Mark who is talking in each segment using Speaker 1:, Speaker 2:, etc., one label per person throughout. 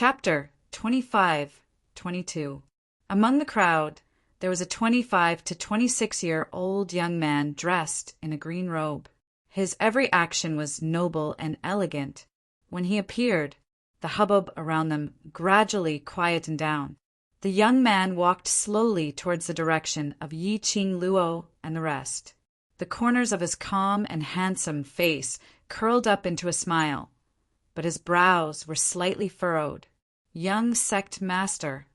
Speaker 1: Chapter 25-22. Among the crowd, there was a 25 to 26-year-old young man dressed in a green robe. His every action was noble and elegant. When he appeared, the hubbub around them gradually quietened down. The young man walked slowly towards the direction of Yi Qing Luo and the rest. The corners of his calm and handsome face curled up into a smile, but his brows were slightly furrowed. Young sect master.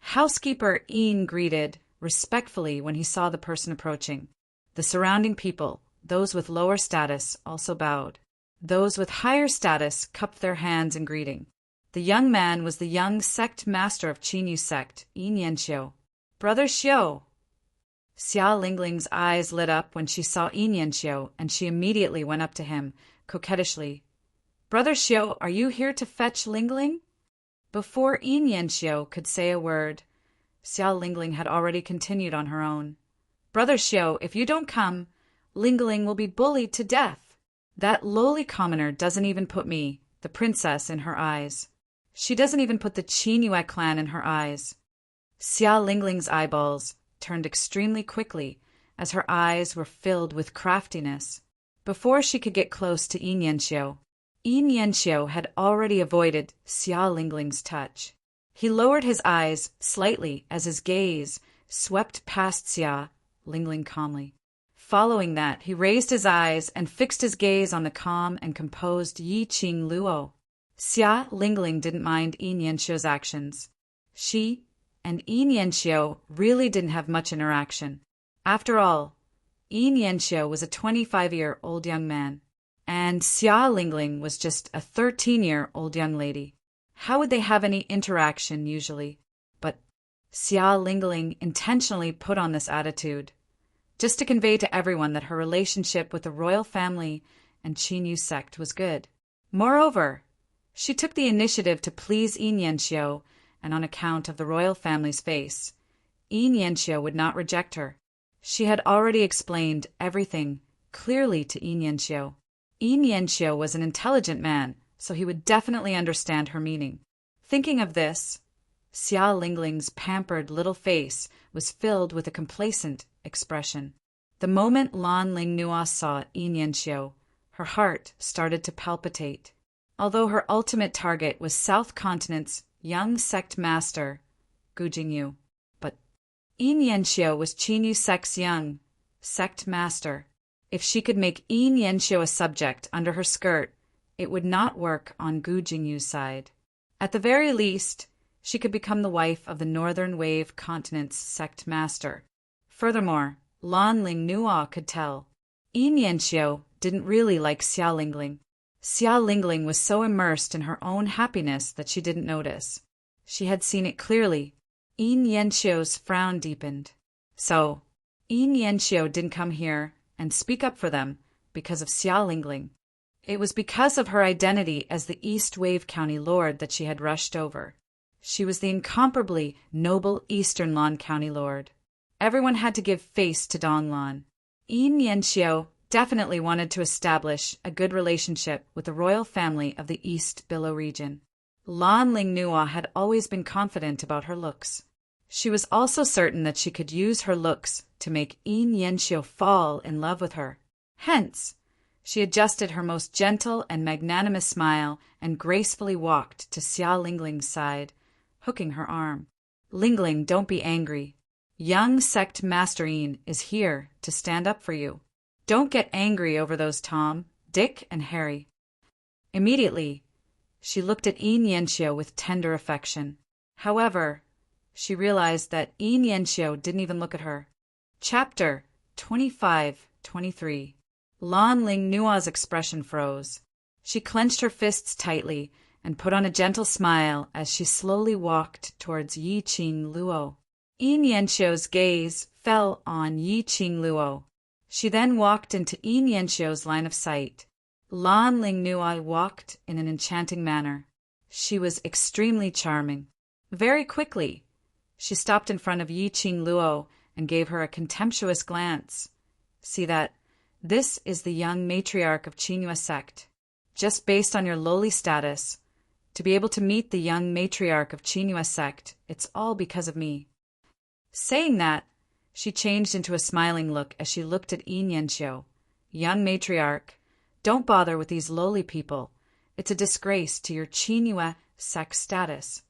Speaker 1: Housekeeper Ian greeted respectfully when he saw the person approaching. The surrounding people, those with lower status, also bowed. Those with higher status cupped their hands in greeting. The young man was the young sect master of Qinyu sect, Yin Yanxiu. Brother Xiu. Xia Lingling's eyes lit up when she saw Yin Yanxiu, and she immediately went up to him, coquettishly. Brother Xiu, are you here to fetch Lingling? Before Yin Yanxiu could say a word, Xia Lingling had already continued on her own. Brother Xiu, if you don't come, Lingling will be bullied to death. That lowly commoner doesn't even put me, the princess, in her eyes. She doesn't even put the Qinyue clan in her eyes. Xia Lingling's eyeballs turned extremely quickly as her eyes were filled with craftiness. Before she could get close to Yin Yanxiu had already avoided Xia Lingling's touch. He lowered his eyes slightly as his gaze swept past Xia Lingling calmly. Following that, he raised his eyes and fixed his gaze on the calm and composed Yi Qing Luo. Xia Lingling didn't mind Yin Yanxiu's actions. She and Yin Yanxiu really didn't have much interaction. After all, Yin Yanxiu was a 25-year-old young man, and Xia Lingling was just a 13-year-old young lady. How would they have any interaction usually? But Xia Lingling intentionally put on this attitude, just to convey to everyone that her relationship with the royal family and Qinyu sect was good. Moreover, she took the initiative to please Yin Yanxiu, and on account of the royal family's face, Yin Yanxiu would not reject her. She had already explained everything clearly to Yin Yanxiu. Yin Yanxiu was an intelligent man, so he would definitely understand her meaning. Thinking of this, Xia Lingling's pampered little face was filled with a complacent expression. The moment Lan Ling Nua saw Yin Yanxiu, her heart started to palpitate. Although her ultimate target was South Continent's young sect master, Gu Jingyu, but Yin Yanxiu was Qinyu sect's young sect master. If she could make Yin Yanxiu a subject under her skirt, it would not work on Gu Jingyu's side. At the very least, she could become the wife of the Northern Wave Continent's sect master. Furthermore, Lan Ling Nua could tell Yin Yanxiu didn't really like Xia Lingling. Xia Lingling was so immersed in her own happiness that she didn't notice. She had seen it clearly. Yin Yanxiu's frown deepened. So, Yin Yanxiu didn't come here and speak up for them because of Xia Lingling. It was because of her identity as the East Wave County Lord that she had rushed over. She was the incomparably noble Eastern Lan County Lord. Everyone had to give face to Donglan. Yin Yanxiu definitely wanted to establish a good relationship with the royal family of the East Billow region. Lan Ling Nua had always been confident about her looks. She was also certain that she could use her looks to make Yin Yanxiu fall in love with her. Hence, she adjusted her most gentle and magnanimous smile and gracefully walked to Xia Lingling's side, hooking her arm. Lingling, don't be angry. Young sect Master Yin is here to stand up for you. Don't get angry over those Tom, Dick, and Harry. Immediately, she looked at Yin Yanxiu with tender affection. However, she realized that Yin Yanxiu didn't even look at her. Chapter 25-23. Lan Ling Nua's expression froze. She clenched her fists tightly and put on a gentle smile as she slowly walked towards Yi Qing Luo. Yin Yanxiu's gaze fell on Yi Qing Luo. She then walked into Yin Yanxiu's line of sight. Lan Ling Nua walked in an enchanting manner. She was extremely charming. Very quickly, she stopped in front of Yi Qing Luo and gave her a contemptuous glance. See that? This is the young matriarch of Qinyu sect. Just based on your lowly status, To be able to meet the young matriarch of Chinua sect, it's all because of me." Saying that, she changed into a smiling look as she looked at Yin Yanxiu. "Young matriarch, don't bother with these lowly people. It's a disgrace to your Chinua sect status."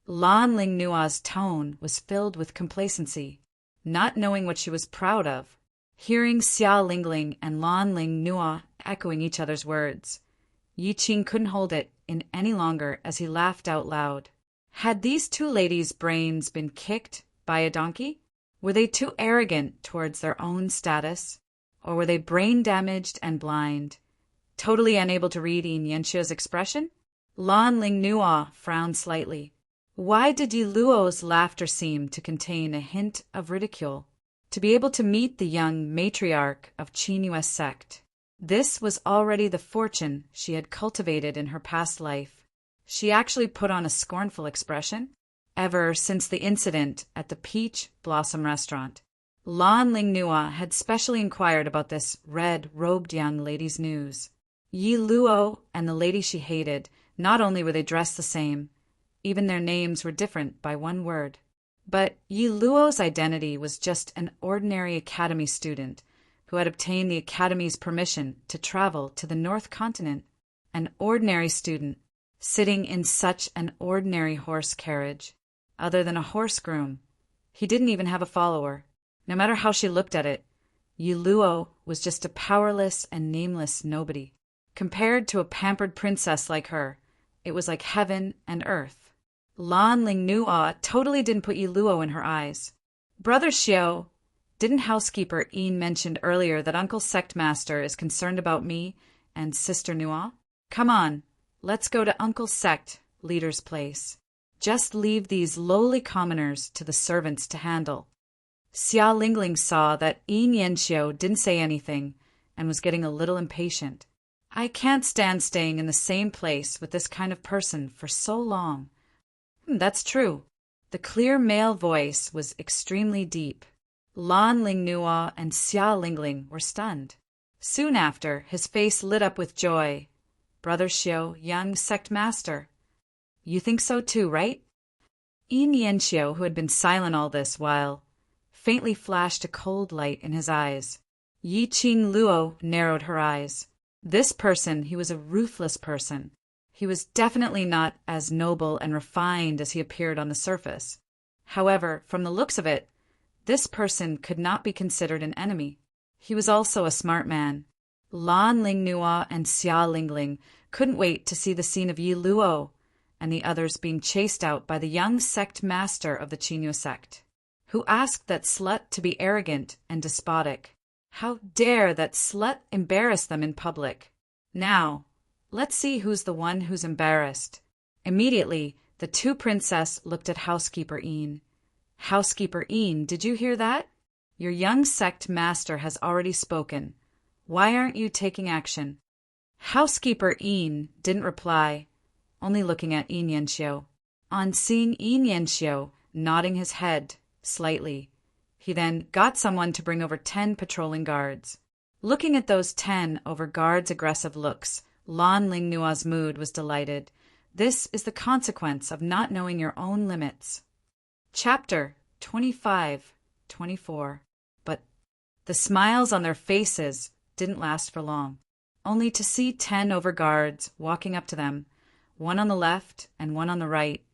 Speaker 1: Lan Ling Nua's tone was filled with complacency, not knowing what she was proud of. Hearing Xia Lingling and Lan Ling Nua echoing each other's words, Yi Qing couldn't hold it in any longer as he laughed out loud. Had these two ladies' brains been kicked by a donkey? Were they too arrogant towards their own status? Or were they brain damaged and blind, totally unable to read Yin Yanxiu's expression? Lan Ling Nua frowned slightly. Why did Yi Luo's laughter seem to contain a hint of ridicule? To be able to meet the young matriarch of Chinua sect. This was already the fortune she had cultivated in her past life. She actually put on a scornful expression. Ever since the incident at the Peach Blossom restaurant, Lan Ling Nua had specially inquired about this red-robed young lady's news. Yi Luo and the lady she hated, not only were they dressed the same, even their names were different by one word. But Yi Luo's identity was just an ordinary academy student who had obtained the academy's permission to travel to the North Continent. An ordinary student, sitting in such an ordinary horse carriage. Other than a horse groom, he didn't even have a follower. No matter how she looked at it, Yi Luo was just a powerless and nameless nobody. Compared to a pampered princess like her, it was like heaven and earth. Lan Ling Nua totally didn't put Yi Luo in her eyes. "Brother Xiao, didn't housekeeper Yin mention earlier that Uncle Sect Master is concerned about me and Sister Nua? Come on, let's go to Uncle Sect Leader's place. Just leave these lowly commoners to the servants to handle." Xia Lingling saw that Yin Yanxiu didn't say anything and was getting a little impatient. "I can't stand staying in the same place with this kind of person for so long." That's true. The clear male voice was extremely deep. Lan Ling Nua and Xia Lingling were stunned. Soon after, his face lit up with joy. "Brother Xiu, young sect master. You think so too, right?" Yin Yanxiu, who had been silent all this while, faintly flashed a cold light in his eyes. Yi Qing Luo narrowed her eyes. This person, he was a ruthless person. He was definitely not as noble and refined as he appeared on the surface. However, from the looks of it, this person could not be considered an enemy. He was also a smart man. Lan Ling Nua and Xia Lingling couldn't wait to see the scene of Yi Luo and the others being chased out by the young sect master of the Chinua sect, who asked that slut to be arrogant and despotic. How dare that slut embarrass them in public? Now, let's see who's the one who's embarrassed. Immediately, the two princesses looked at Housekeeper Yin. "Housekeeper Yin, did you hear that? Your young sect master has already spoken. Why aren't you taking action?" Housekeeper Yin didn't reply, only looking at Yin Yanxiu. On seeing Yin Yanxiu nodding his head slightly, he then got someone to bring over 10 patrolling guards. Looking at those 10 over guards' aggressive looks, Lan Ling Nua's mood was delighted. This is the consequence of not knowing your own limits. Chapter 25-24. But the smiles on their faces didn't last for long, only to see 10 over guards walking up to them, one on the left and one on the right,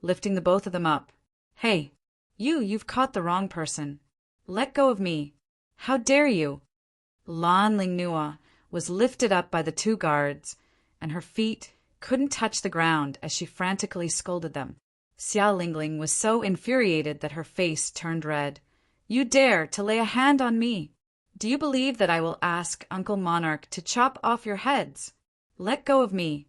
Speaker 1: lifting the both of them up. "Hey, you've caught the wrong person. Let go of me. How dare you?" Lan Ling Nua was lifted up by the 2 guards, and her feet couldn't touch the ground as she frantically scolded them. Xia Lingling was so infuriated that her face turned red. "You dare to lay a hand on me? Do you believe that I will ask Uncle Monarch to chop off your heads? Let go of me."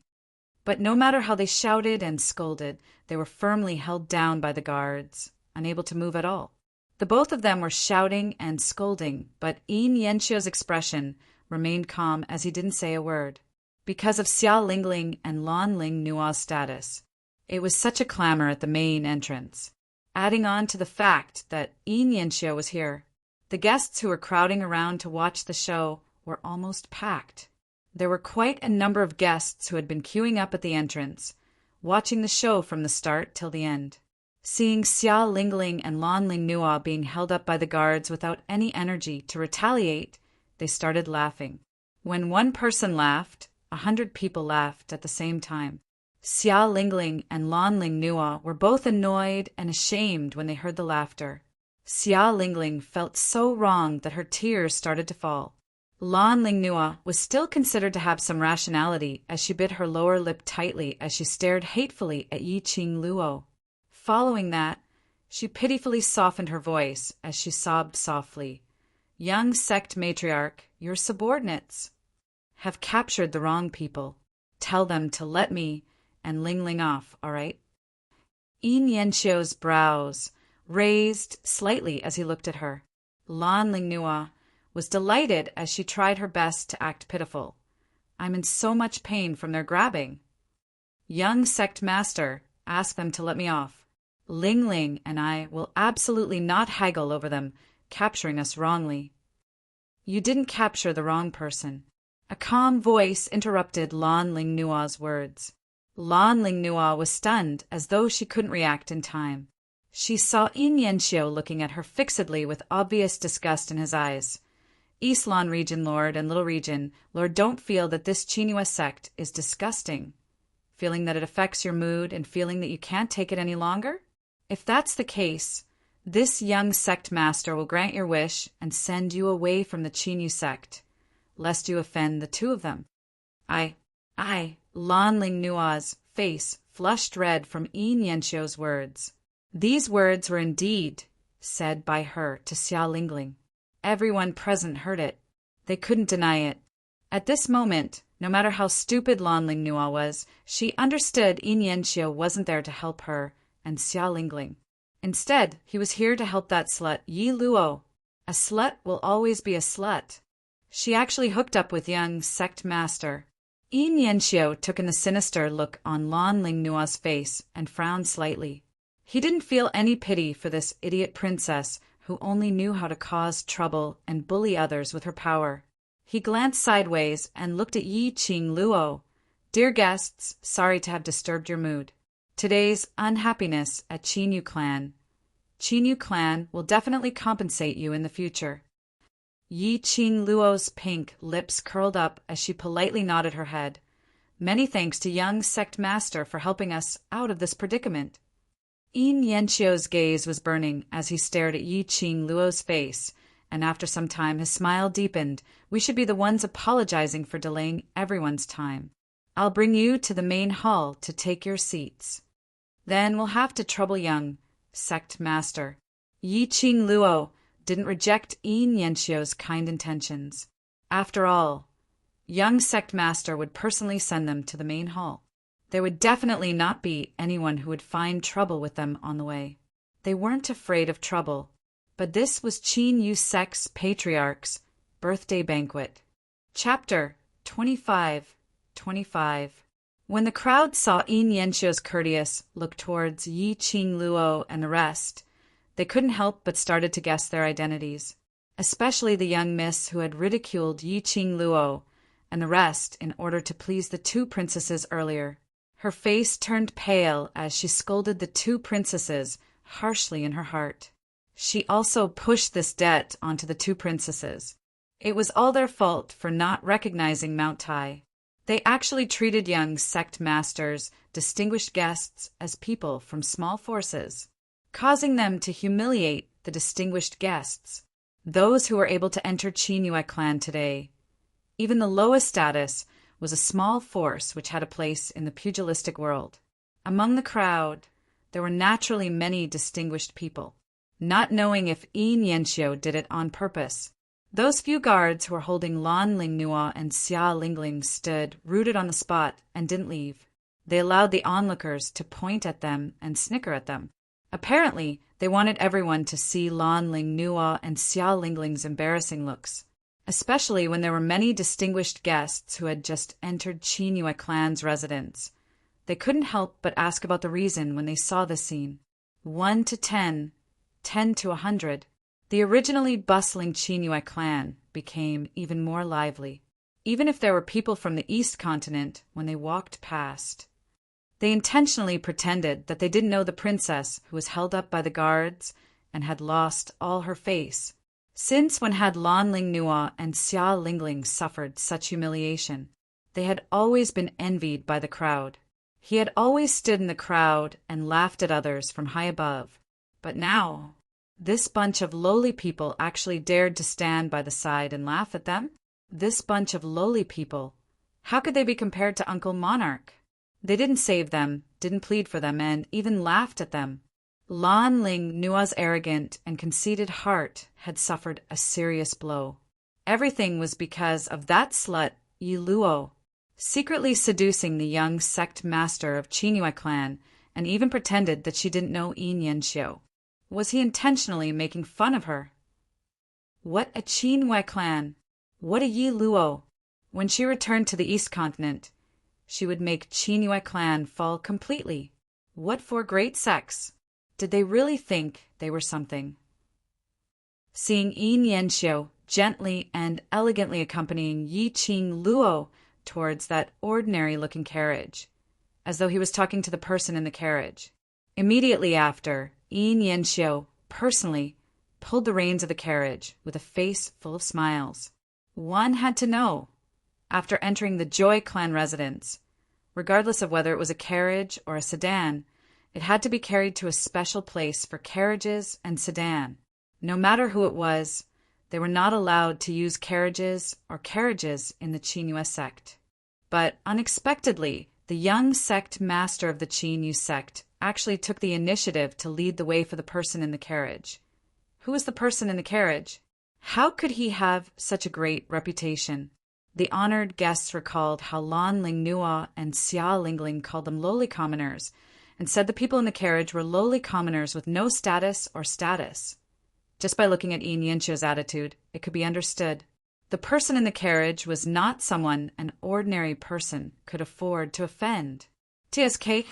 Speaker 1: But no matter how they shouted and scolded, they were firmly held down by the guards, unable to move at all. The both of them were shouting and scolding, but Yin Yanxiu's expression remained calm as he didn't say a word. Because of Xia Lingling and Lan Ling Nua's status, it was such a clamor at the main entrance. Adding on to the fact that Yin Yanxiu was here, the guests who were crowding around to watch the show were almost packed. There were quite a number of guests who had been queuing up at the entrance, watching the show from the start till the end. Seeing Xia Lingling and Lan Lingnua being held up by the guards without any energy to retaliate, they started laughing. When one person laughed, 100 people laughed at the same time. Xia Lingling and Lan Lingnua were both annoyed and ashamed when they heard the laughter. Xia Lingling felt so wrong that her tears started to fall. Lan Lingnua was still considered to have some rationality as she bit her lower lip tightly as she stared hatefully at Yi Qing Luo. Following that, she pitifully softened her voice as she sobbed softly. Young sect matriarch, your subordinates have captured the wrong people. Tell them to let me and Lingling off, all right? Yin Yanxiu's brows raised slightly as he looked at her. Lan Lingnua was delighted as she tried her best to act pitiful. I'm in so much pain from their grabbing. Young sect master, ask them to let me off. Lingling and I will absolutely not haggle over them capturing us wrongly. You didn't capture the wrong person. A calm voice interrupted Lan Lingnua's words. Lan Lingnua was stunned as though she couldn't react in time. She saw Yin Yanxiu looking at her fixedly with obvious disgust in his eyes. East Lan Region Lord and Little Region Lord don't feel that this Qinghua sect is disgusting. Feeling that it affects your mood and feeling that you can't take it any longer? If that's the case, this young sect master will grant your wish and send you away from the Qinghua sect, lest you offend the two of them. I, Lan Lingnua's face flushed red from Yin Yanxiu's words. These words were indeed said by her to Xia Lingling. Everyone present heard it. They couldn't deny it. At this moment, no matter how stupid Lan Lingnua was, she understood Yin Yanxiu wasn't there to help her and Xia Lingling. Instead, he was here to help that slut Yi Luo. A slut will always be a slut. She actually hooked up with young sect master. Yin Yanxiu took in the sinister look on Lan Lingnua's face and frowned slightly. He didn't feel any pity for this idiot princess who only knew how to cause trouble and bully others with her power. He glanced sideways and looked at Yi Qing Luo. Dear guests, sorry to have disturbed your mood. Today's unhappiness at Qinghua clan will definitely compensate you in the future. Yi Qing Luo's pink lips curled up as she politely nodded her head. Many thanks to young sect master for helping us out of this predicament. Yin Yanxiu's gaze was burning as he stared at Yi Qing Luo's face, and after some time his smile deepened. We should be the ones apologizing for delaying everyone's time. I'll bring you to the main hall to take your seats. Then we'll have to trouble young sect master. Yi Qing Luo didn't reject Yin Yanxiu's kind intentions. After all, young sect master would personally send them to the main hall. There would definitely not be anyone who would find trouble with them on the way. They weren't afraid of trouble, but this was Qinghua sect's patriarch's birthday banquet. Chapter 25. When the crowd saw Yin Yanxiu's courteous look towards Yi Qing Luo and the rest, they couldn't help but started to guess their identities, especially the young miss who had ridiculed Yi Qing Luo and the rest in order to please the two princesses earlier. Her face turned pale as she scolded the two princesses harshly in her heart. She also pushed this debt onto the two princesses. It was all their fault for not recognizing Mount Tai. They actually treated young sect masters, distinguished guests, as people from small forces, causing them to humiliate the distinguished guests, those who were able to enter Qinghua clan today. Even the lowest status was a small force which had a place in the pugilistic world. Among the crowd, there were naturally many distinguished people, not knowing if Yin Yanxiu did it on purpose. Those few guards who were holding Lan Lingnua and Xia Lingling stood rooted on the spot and didn't leave. They allowed the onlookers to point at them and snicker at them. Apparently, they wanted everyone to see Lan Lingnua and Xia Lingling's embarrassing looks, especially when there were many distinguished guests who had just entered Qinghua clan's residence. They couldn't help but ask about the reason when they saw the scene. 1 to 10, 10 to 100. The originally bustling Qinghua clan became even more lively, even if there were people from the East continent when they walked past. They intentionally pretended that they didn't know the princess who was held up by the guards and had lost all her face. Since when had Lan Ling Nua and Xia Lingling suffered such humiliation? They had always been envied by the crowd. He had always stood in the crowd and laughed at others from high above. But now, this bunch of lowly people actually dared to stand by the side and laugh at them? This bunch of lowly people, how could they be compared to Uncle Monarch? They didn't save them, didn't plead for them, and even laughed at them. Lan Ling Nua's arrogant and conceited heart had suffered a serious blow. Everything was because of that slut, Yi Luo, secretly seducing the young sect master of Qingyue clan, and even pretended that she didn't know Yin Yanxiu. Was he intentionally making fun of her? What a Qingyue clan! What a Yi Luo! When she returned to the East Continent, she would make Qingyue clan fall completely. What for great sex? Did they really think they were something? Seeing Yin Yanxiu gently and elegantly accompanying Yi Qing Luo towards that ordinary-looking carriage, as though he was talking to the person in the carriage. Immediately after, Yin Yanxiu personally pulled the reins of the carriage with a face full of smiles. One had to know, after entering the Joy clan residence, regardless of whether it was a carriage or a sedan, it had to be carried to a special place for carriages and sedan. No matter who it was, they were not allowed to use carriages in the Qingyue sect. But unexpectedly, the young sect master of the Qinyu sect actually took the initiative to lead the way for the person in the carriage. Who was the person in the carriage? How could he have such a great reputation? The honored guests recalled how Lan Ling Nua and Xia Lingling called them lowly commoners, and said the people in the carriage were lowly commoners with no status or status. Just by looking at Yin Yanxiu's attitude, it could be understood. The person in the carriage was not someone an ordinary person could afford to offend. TSK,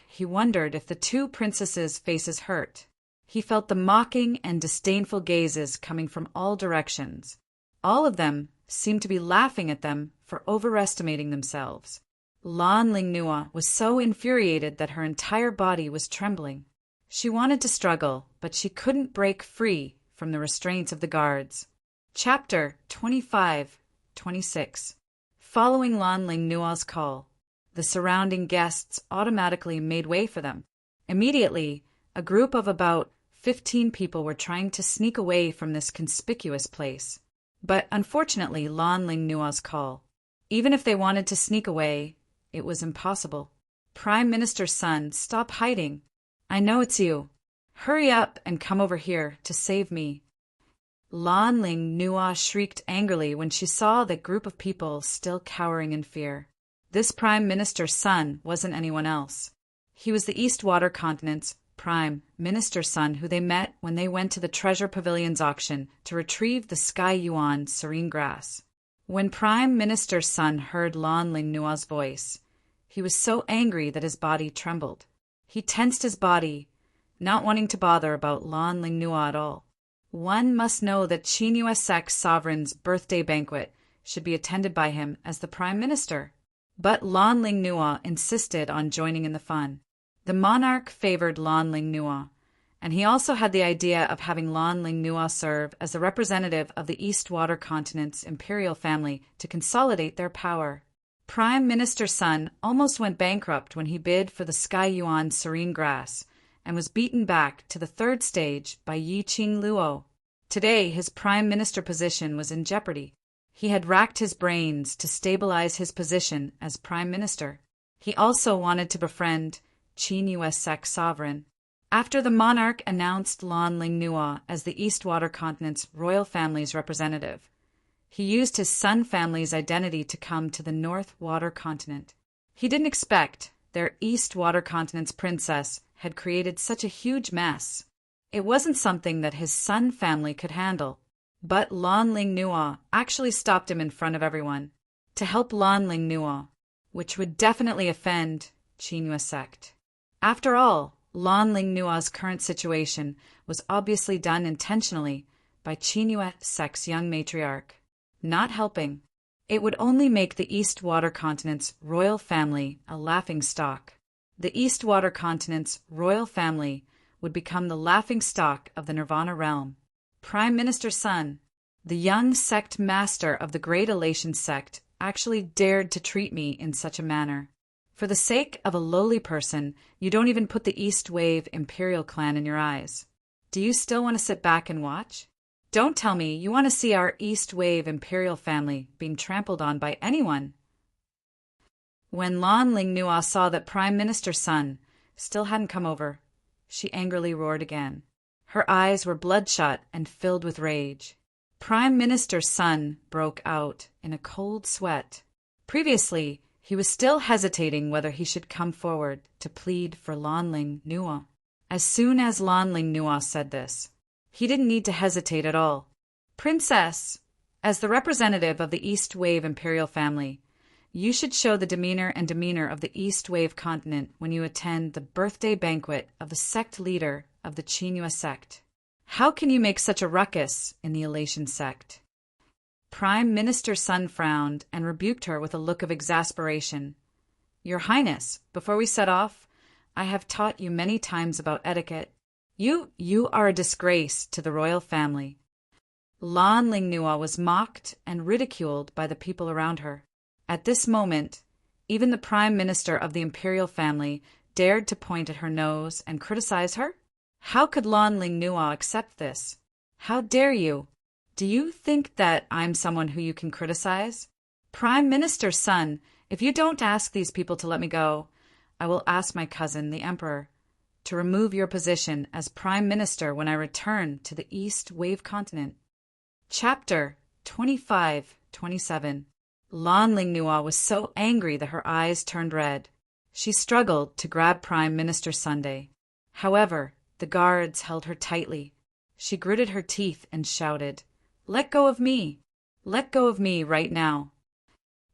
Speaker 1: he wondered if the two princesses' faces hurt. He felt the mocking and disdainful gazes coming from all directions. All of them seemed to be laughing at them for overestimating themselves. Lan Ling Nua was so infuriated that her entire body was trembling. She wanted to struggle, but she couldn't break free from the restraints of the guards. Chapter 25-26. Following Lan Ling Nua's call, the surrounding guests automatically made way for them. Immediately, a group of about 15 people were trying to sneak away from this conspicuous place. But unfortunately, Lan Ling Nua's call. Even if they wanted to sneak away, it was impossible. Prime Minister's son, stop hiding. I know it's you. Hurry up and come over here to save me. Lan Ling Nua shrieked angrily when she saw the group of people still cowering in fear. This Prime Minister's son wasn't anyone else. He was the East Water Continent's Prime Minister's son who they met when they went to the Treasure Pavilion's auction to retrieve the Sky Yuan serene grass. When Prime Minister's son heard Lan Ling Nua's voice, he was so angry that his body trembled. He tensed his body, not wanting to bother about Lan Ling Nua at all. One must know that Qingyue sect sovereign's birthday banquet should be attended by him as the Prime Minister. But Lan Ling Nua insisted on joining in the fun. The monarch favored Lan Ling Nua, and he also had the idea of having Lan Ling Nua serve as the representative of the East Water Continent's imperial family to consolidate their power. Prime Minister's son almost went bankrupt when he bid for the Sky Yuan serene grass and was beaten back to the third stage by Yi Qing Luo. Today, his prime minister position was in jeopardy. He had racked his brains to stabilize his position as prime minister. He also wanted to befriend Qingyue sect sovereign. After the monarch announced Lan Ling Nua as the East Water Continent's royal family's representative, he used his Sun family's identity to come to the North Water Continent. He didn't expect their East Water Continent's princess had created such a huge mess. It wasn't something that his Sun family could handle. But Lan Ling Nua actually stopped him in front of everyone to help Lan Ling Nua, which would definitely offend Qingyue sect. After all, Lan Ling Nua's current situation was obviously done intentionally by Qingyue sect's young matriarch. Not helping. It would only make the East Water Continent's royal family a laughingstock. The Eastwater continent's royal family would become the laughingstock of the Nirvana realm. Prime Minister's son, the young sect master of the Great Elation sect, actually dared to treat me in such a manner. For the sake of a lowly person, you don't even put the East Wave Imperial clan in your eyes. Do you still want to sit back and watch? Don't tell me you want to see our East Wave Imperial family being trampled on by anyone. When Lan Ling Nua saw that Prime Minister's son still hadn't come over, she angrily roared again. Her eyes were bloodshot and filled with rage. Prime Minister's son broke out in a cold sweat. Previously, he was still hesitating whether he should come forward to plead for Lan Ling Nua. As soon as Lan Ling Nua said this, he didn't need to hesitate at all. Princess, as the representative of the East Wave Imperial family, you should show the demeanor of the East Wave continent when you attend the birthday banquet of the sect leader of the Chinua sect. How can you make such a ruckus in the Elation sect? Prime Minister's son frowned and rebuked her with a look of exasperation. Your Highness, before we set off, I have taught you many times about etiquette. You are a disgrace to the royal family. Lan Ling Nua was mocked and ridiculed by the people around her. At this moment, even the Prime Minister of the Imperial family dared to point at her nose and criticize her? How could Lan Ling Nua accept this? How dare you? Do you think that I'm someone who you can criticize? Prime Minister's son, if you don't ask these people to let me go, I will ask my cousin, the Emperor, to remove your position as Prime Minister when I return to the East Wave continent. Chapter 25-27. Lan Ling Nua was so angry that her eyes turned red. She struggled to grab Prime Minister Sunday. However, the guards held her tightly. She gritted her teeth and shouted, "Let go of me! Let go of me right now!"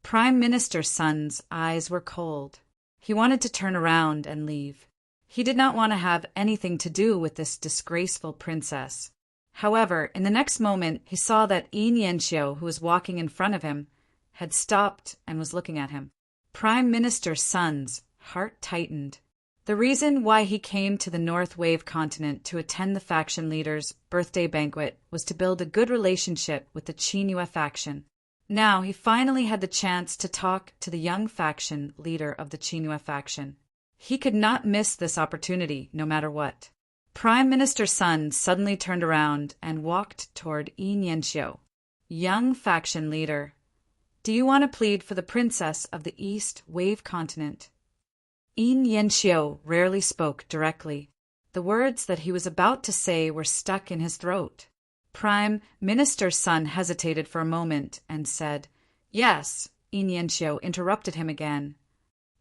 Speaker 1: Prime Minister's son's eyes were cold. He wanted to turn around and leave. He did not want to have anything to do with this disgraceful princess. However, in the next moment, he saw that Yin Yanxiu, who was walking in front of him, had stopped and was looking at him. Prime Minister's son's heart tightened. The reason why he came to the North Wave continent to attend the faction leader's birthday banquet was to build a good relationship with the Chinua faction. Now he finally had the chance to talk to the young faction leader of the Chinua faction. He could not miss this opportunity, no matter what. Prime Minister's son suddenly turned around and walked toward Yin Yanxiu. Young faction leader, do you want to plead for the princess of the East Wave continent? Yin Yanxiu rarely spoke directly. The words that he was about to say were stuck in his throat. Prime Minister's son hesitated for a moment and said, "Yes." Yin Yanxiu interrupted him again.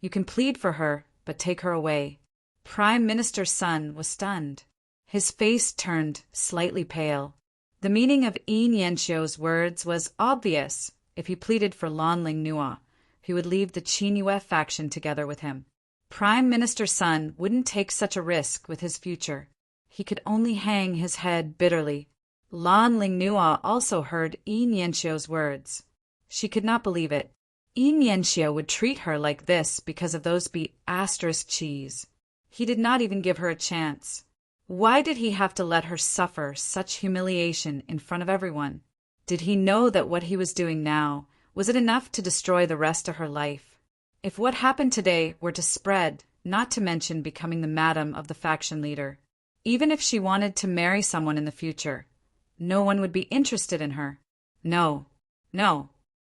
Speaker 1: "You can plead for her, but take her away." Prime Minister's son was stunned. His face turned slightly pale. The meaning of Yin Yanxiu's words was obvious. If he pleaded for Lan Ling Nua, he would leave the Chinua faction together with him. Prime Minister's son wouldn't take such a risk with his future. He could only hang his head bitterly. Lan Ling Nua also heard Yin Yanxiu's words. She could not believe it. Yin Yanxiu would treat her like this because of those ** cheese. He did not even give her a chance. Why did he have to let her suffer such humiliation in front of everyone? Did he know that what he was doing now, was it enough to destroy the rest of her life? If what happened today were to spread, not to mention becoming the madam of the faction leader, even if she wanted to marry someone in the future, no one would be interested in her. No.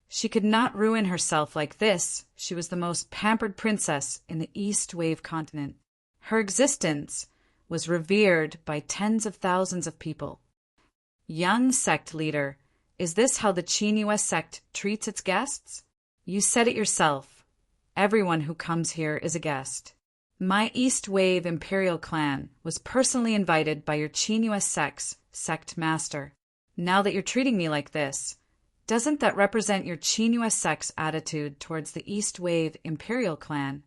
Speaker 1: She could not ruin herself like this. She was the most pampered princess in the East Wave continent. Her existence was revered by tens of thousands of people. Young sect leader, is this how the Chinua sect treats its guests? You said it yourself. Everyone who comes here is a guest. My East Wave Imperial clan was personally invited by your Chinua sect's sect master. Now that you're treating me like this, doesn't that represent your Chinua sect's attitude towards the East Wave Imperial clan?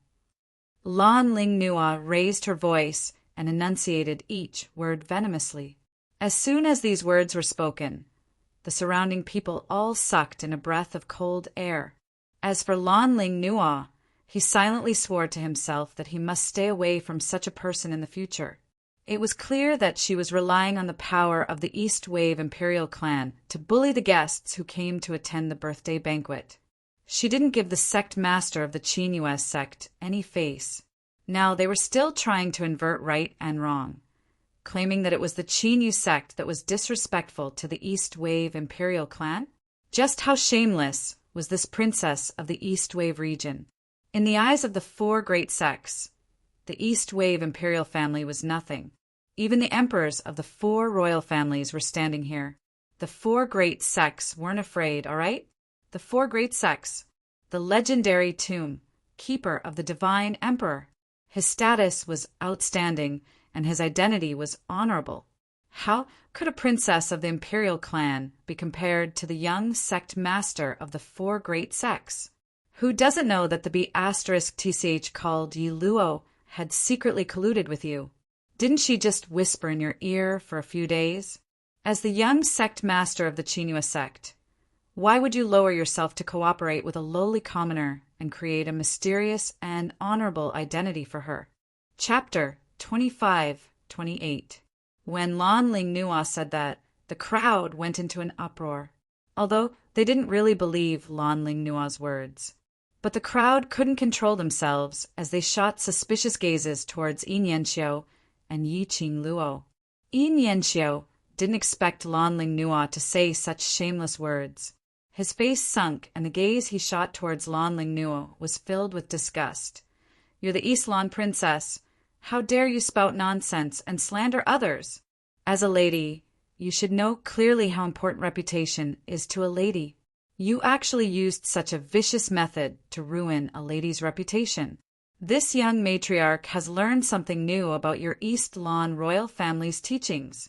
Speaker 1: Lan Ling Nua raised her voice and enunciated each word venomously. As soon as these words were spoken, the surrounding people all sucked in a breath of cold air. As for Lan Ling Nua, He silently swore to himself that he must stay away from such a person in the future. It was clear that she was relying on the power of the East Wave Imperial clan to bully the guests who came to attend the birthday banquet. She didn't give the sect master of the Qin sect any face. Now they were still trying to invert right and wrong, claiming that it was the Qin sect that was disrespectful to the East Wave Imperial clan. Just how shameless was this princess of the East Wave region? In the eyes of the four great sects, the East Wave Imperial family was nothing. Even the emperors of the four royal families were standing here. The four great sects weren't afraid, all right? The four great sects. The legendary tomb, keeper of the divine emperor. His status was outstanding, and his identity was honorable. How could a princess of the imperial clan be compared to the young sect master of the four great sects? Who doesn't know that the B*TCH called Yi Luo had secretly colluded with you? Didn't she just whisper in your ear for a few days? As the young sect master of the Qinhua sect, why would you lower yourself to cooperate with a lowly commoner and create a mysterious and honorable identity for her? Chapter 25-28. When Lan Ling Nua said that, the crowd went into an uproar, although they didn't really believe Lan Ling Nua's words. But the crowd couldn't control themselves as they shot suspicious gazes towards Yi Nianxiu and Yi Qingluo. Yi Nianxiu didn't expect Lan Ling Nua to say such shameless words. His face sunk, and the gaze he shot towards Lan Ling Nua was filled with disgust. "You're the East Lan princess. How dare you spout nonsense and slander others? As a lady, you should know clearly how important reputation is to a lady. You actually used such a vicious method to ruin a lady's reputation. This young matriarch has learned something new about your East Lan royal family's teachings."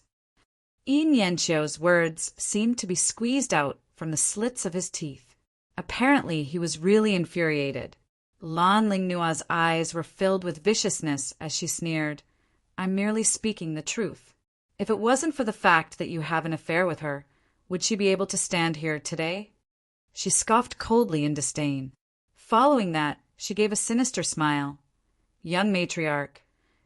Speaker 1: Yi Nianxiu's words seemed to be squeezed out from the slits of his teeth. Apparently, he was really infuriated. Lan Ling Nua's eyes were filled with viciousness as she sneered, "I'm merely speaking the truth. If it wasn't for the fact that you have an affair with her, would she be able to stand here today?" She scoffed coldly in disdain. Following that, she gave a sinister smile. "Young matriarch,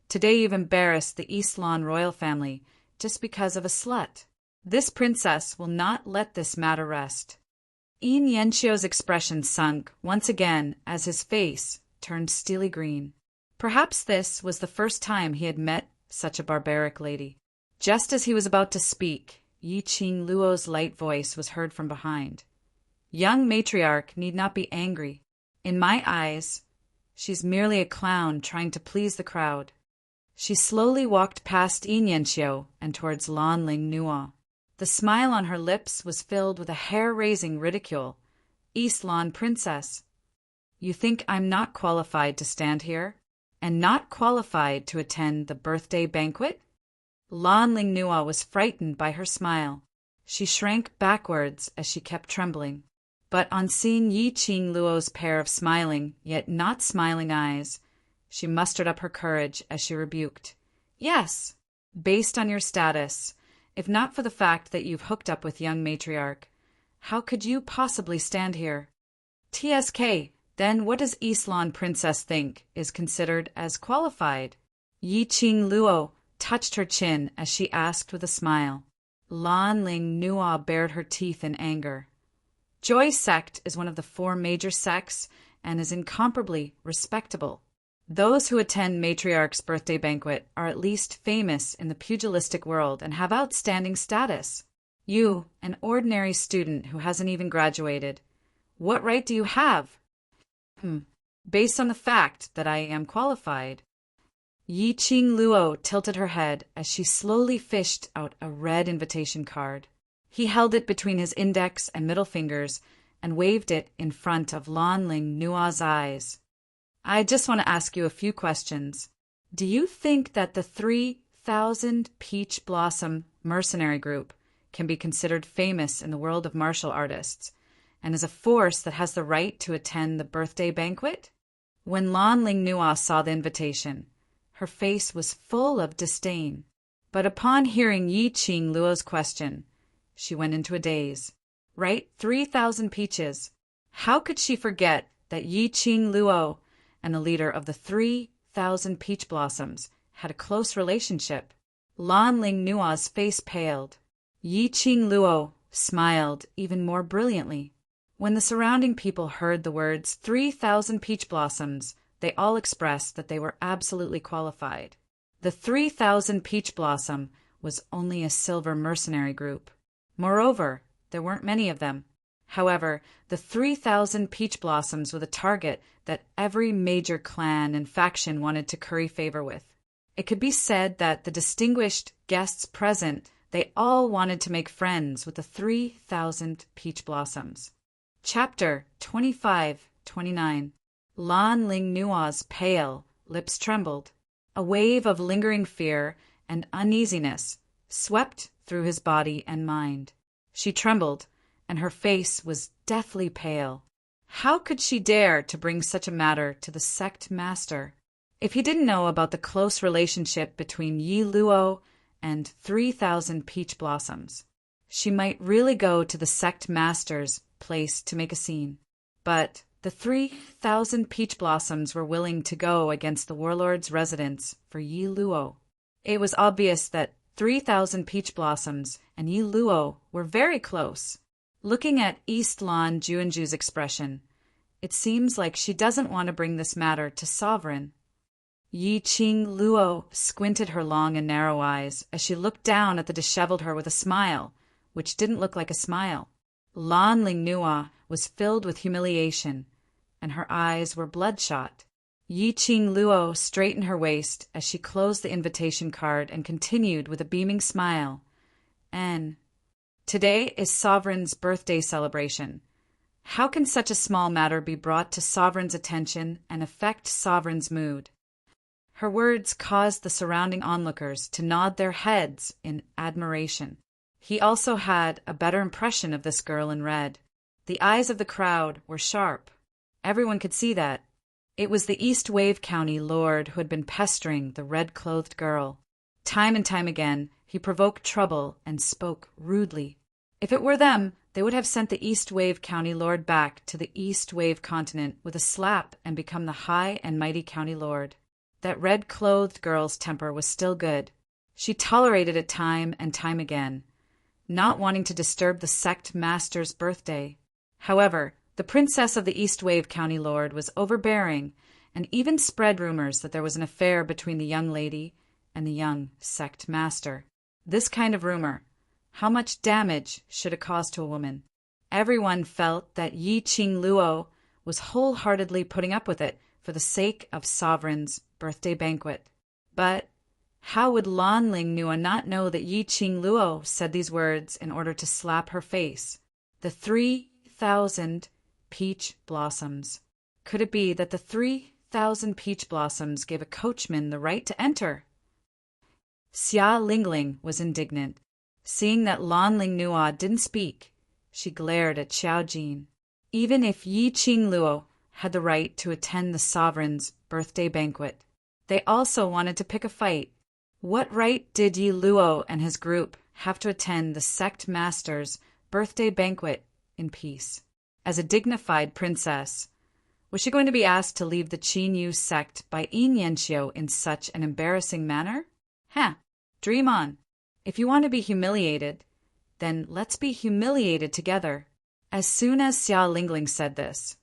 Speaker 1: today you've embarrassed the East Lan royal family just because of a slut. This princess will not let this matter rest." Yi Nianxiu's expression sunk once again as his face turned steely green. Perhaps this was the first time he had met such a barbaric lady. Just as he was about to speak, Yi Qingluo's light voice was heard from behind. "Young matriarch need not be angry. In my eyes, she's merely a clown trying to please the crowd." She slowly walked past Yi Nianxiu and towards Lan Ling Nua. The smile on her lips was filled with a hair-raising ridicule. "East Lan princess, you think I'm not qualified to stand here? And not qualified to attend the birthday banquet?" Lan Ling Nua was frightened by her smile. She shrank backwards as she kept trembling. But on seeing Yi Qingluo's pair of smiling, yet not smiling eyes, she mustered up her courage as she rebuked. "Yes, based on your status, if not for the fact that you've hooked up with young matriarch, how could you possibly stand here? TSK, then what does East Lan princess think is considered as qualified?" Yi Qingluo touched her chin as she asked with a smile. Lan Ling Nua bared her teeth in anger. "Joy sect is one of the four major sects and is incomparably respectable. Those who attend matriarch's birthday banquet are at least famous in the pugilistic world and have outstanding status. You, an ordinary student who hasn't even graduated, what right do you have?" Based on the fact that I am qualified." Yi Qingluo tilted her head as she slowly fished out a red invitation card. He held it between his index and middle fingers and waved it in front of Lan Ling Nua's eyes. "I just want to ask you a few questions. Do you think that the 3,000 Peach Blossom mercenary group can be considered famous in the world of martial artists, and is a force that has the right to attend the birthday banquet?" When Lan Ling Nua saw the invitation, her face was full of disdain. But upon hearing Yi Qingluo's question, she went into a daze. Right, 3,000 peaches. How could she forget that Yi Qingluo and the leader of the 3,000 peach blossoms had a close relationship. Lan Ling Nua's face paled. Yi Qing Luo smiled even more brilliantly. When the surrounding people heard the words 3,000 peach blossoms, they all expressed that they were absolutely qualified. The 3,000 peach blossom was only a silver mercenary group. Moreover, there weren't many of them. However, the 3,000 peach blossoms were the target that every major clan and faction wanted to curry favor with. It could be said that the distinguished guests present, they all wanted to make friends with the 3,000 peach blossoms. Chapter 25-29. Lan Ling Nua's pale lips trembled. A wave of lingering fear and uneasiness swept through his body and mind. She trembled, and her face was deathly pale. How could she dare to bring such a matter to the sect master? If he didn't know about the close relationship between Yi Luo and 3,000 peach blossoms, she might really go to the sect master's place to make a scene. But the 3,000 peach blossoms were willing to go against the warlord's residence for Yi Luo. It was obvious that 3,000 peach blossoms and Yi Luo were very close. Looking at East Lan Juanju's expression, it seems like she doesn't want to bring this matter to Sovereign. Yi Qing Luo squinted her long and narrow eyes as she looked down at the disheveled her with a smile, which didn't look like a smile. Lan Ling Nua was filled with humiliation, and her eyes were bloodshot. Yi Qing Luo straightened her waist as she closed the invitation card and continued with a beaming smile. Today is Sovereign's birthday celebration. How can such a small matter be brought to Sovereign's attention and affect Sovereign's mood? Her words caused the surrounding onlookers to nod their heads in admiration. He also had a better impression of this girl in red. The eyes of the crowd were sharp. Everyone could see that. It was the East Wave County lord who had been pestering the red-clothed girl. Time and time again, he provoked trouble and spoke rudely. If it were them, they would have sent the East Wave County lord back to the East Wave continent with a slap and become the high and mighty county lord. That red-clothed girl's temper was still good. She tolerated it time and time again, not wanting to disturb the sect master's birthday. However, the princess of the East Wave County lord was overbearing and even spread rumors that there was an affair between the young lady and the young sect master. This kind of rumor, how much damage should it cause to a woman? Everyone felt that Yi Qing Luo was wholeheartedly putting up with it for the sake of Sovereign's birthday banquet. But how would Lan Ling Nua not know that Yi Qing Luo said these words in order to slap her face? The 3,000 peach blossoms. Could it be that the 3,000 peach blossoms gave a coachman the right to enter? Xia Lingling was indignant. Seeing that Lan Ling Nua didn't speak, she glared at Xiao Jin. Even if Yi Qing Luo had the right to attend the Sovereign's birthday banquet, they also wanted to pick a fight. What right did Yi Luo and his group have to attend the sect master's birthday banquet in peace? As a dignified princess, was she going to be asked to leave the Qin Yu sect by Yin Yanxiu in such an embarrassing manner? Dream on. If you want to be humiliated, then let's be humiliated together. As soon as Xia Lingling said this,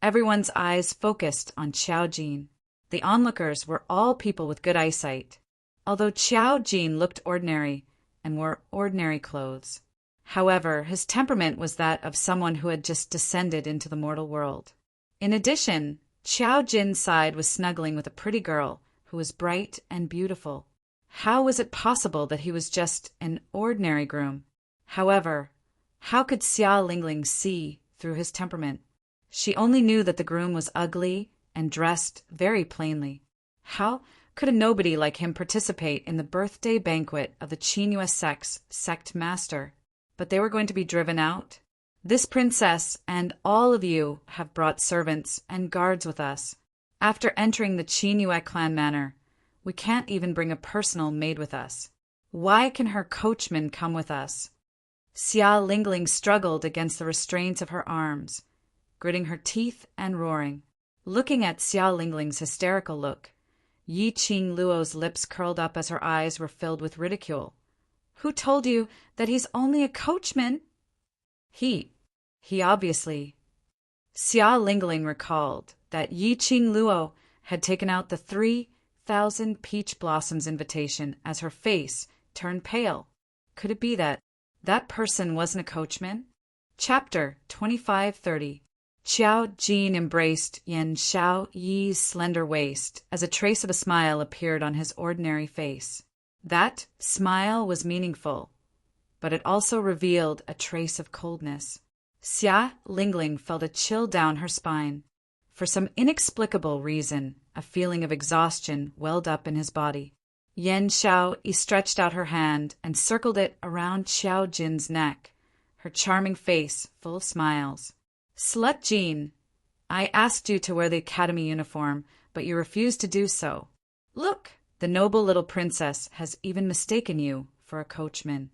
Speaker 1: everyone's eyes focused on Xiao Jin. The onlookers were all people with good eyesight, although Xiao Jin looked ordinary and wore ordinary clothes. However, his temperament was that of someone who had just descended into the mortal world. In addition, Xiao Jin's side was snuggling with a pretty girl who was bright and beautiful. How was it possible that he was just an ordinary groom? However, how could Xia Lingling see through his temperament? She only knew that the groom was ugly and dressed very plainly. How could a nobody like him participate in the birthday banquet of the Qingyue sect's sect master? But they were going to be driven out. This princess and all of you have brought servants and guards with us. After entering the Qingyue clan manor, we can't even bring a personal maid with us. Why can her coachman come with us? Xia Lingling struggled against the restraints of her arms, gritting her teeth and roaring. Looking at Xia Lingling's hysterical look, Yi Qing Luo's lips curled up as her eyes were filled with ridicule. "Who told you that he's only a coachman?" He obviously. Xia Lingling recalled that Yi Qing Luo had taken out the 3,000 peach blossoms invitation as her face turned pale. Could it be that that person wasn't a coachman? Chapter 2530. Qiao Jin embraced Yan Xiao Yi's slender waist as a trace of a smile appeared on his ordinary face. That smile was meaningful, but it also revealed a trace of coldness. Xia Lingling felt a chill down her spine. For some inexplicable reason, a feeling of exhaustion welled up in his body. Yan Xiao Yi stretched out her hand and circled it around Qiao Jin's neck, her charming face full of smiles. "Slut Jean, I asked you to wear the academy uniform, but you refused to do so. Look, the noble little princess has even mistaken you for a coachman."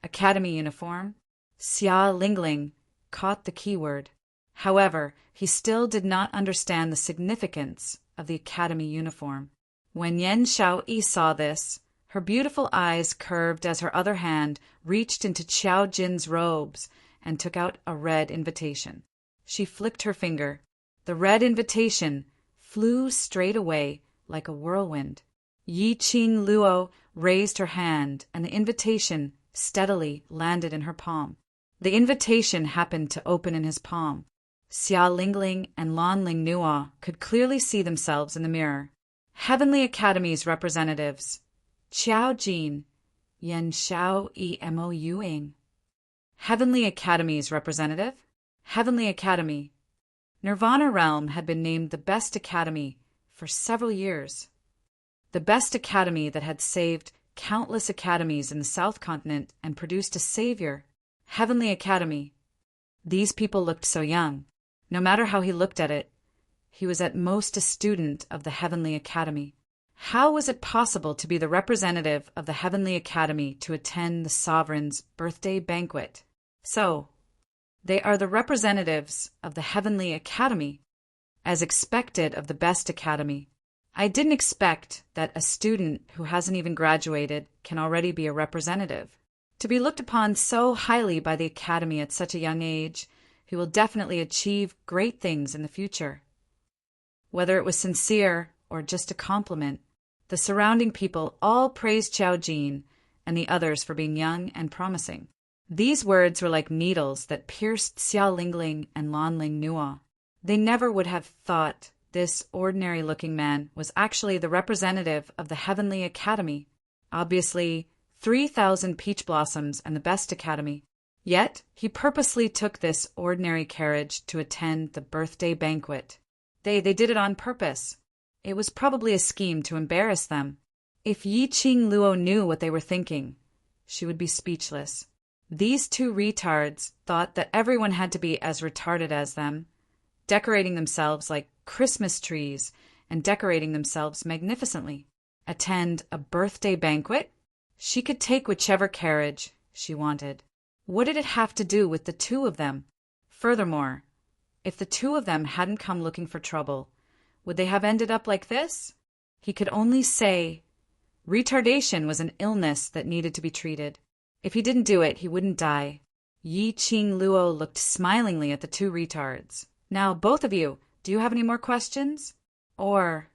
Speaker 1: Academy uniform? Xia Lingling caught the keyword. However, he still did not understand the significance of the academy uniform. When Yan Xiaoyi saw this, her beautiful eyes curved as her other hand reached into Qiao Jin's robes and took out a red invitation. She flicked her finger. The red invitation flew straight away like a whirlwind. Yi Qing Luo raised her hand, and the invitation steadily landed in her palm. The invitation happened to open in his palm. Xia Lingling and Lanling Nuo could clearly see themselves in the mirror. Heavenly Academy's representatives: Qiao Jin, Yan Xiao Yi Mo Yuing. Heavenly Academy's representative? Heavenly Academy. Nirvana Realm had been named the best academy for several years. The best academy that had saved countless academies in the South Continent and produced a savior. Heavenly Academy. These people looked so young. No matter how he looked at it, he was at most a student of the Heavenly Academy. How was it possible to be the representative of the Heavenly Academy to attend the sovereign's birthday banquet? So, they are the representatives of the Heavenly Academy, as expected of the best academy. I didn't expect that a student who hasn't even graduated can already be a representative. To be looked upon so highly by the academy at such a young age, he will definitely achieve great things in the future. Whether it was sincere or just a compliment, the surrounding people all praised Qiao Jin and the others for being young and promising. These words were like needles that pierced Xia Lingling and Lanling Nuo. They never would have thought this ordinary-looking man was actually the representative of the Heavenly Academy. Obviously, 3,000 peach blossoms and the best academy. Yet, he purposely took this ordinary carriage to attend the birthday banquet. They did it on purpose. It was probably a scheme to embarrass them. If Yi Qing Luo knew what they were thinking, she would be speechless. These two retards thought that everyone had to be as retarded as them, decorating themselves like Christmas trees and decorating themselves magnificently. Attend a birthday banquet? She could take whichever carriage she wanted. What did it have to do with the two of them? Furthermore, if the two of them hadn't come looking for trouble, would they have ended up like this? He could only say retardation was an illness that needed to be treated. If he didn't do it, he wouldn't die. Yi Qing Luo looked smilingly at the two retards. Now, both of you, do you have any more questions? Or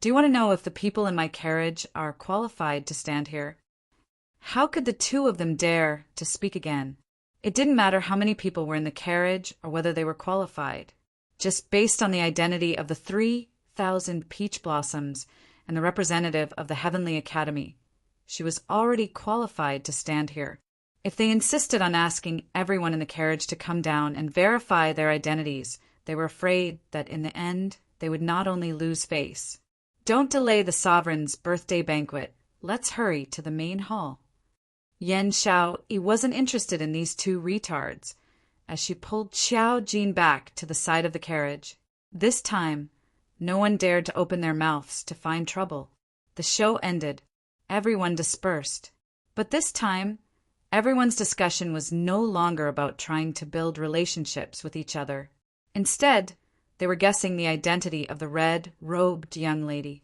Speaker 1: do you want to know if the people in my carriage are qualified to stand here? How could the two of them dare to speak again? It didn't matter how many people were in the carriage or whether they were qualified. Just based on the identity of the 3,000 peach blossoms and the representative of the Heavenly Academy, she was already qualified to stand here. If they insisted on asking everyone in the carriage to come down and verify their identities, they were afraid that in the end they would not only lose face. Don't delay the sovereign's birthday banquet. Let's hurry to the main hall. Yan Xiaoyi wasn't interested in these two retards, as she pulled Qiao Jin back to the side of the carriage. This time, no one dared to open their mouths to find trouble. The show ended. Everyone dispersed. But this time, everyone's discussion was no longer about trying to build relationships with each other. Instead, They were guessing the identity of the red-robed young lady.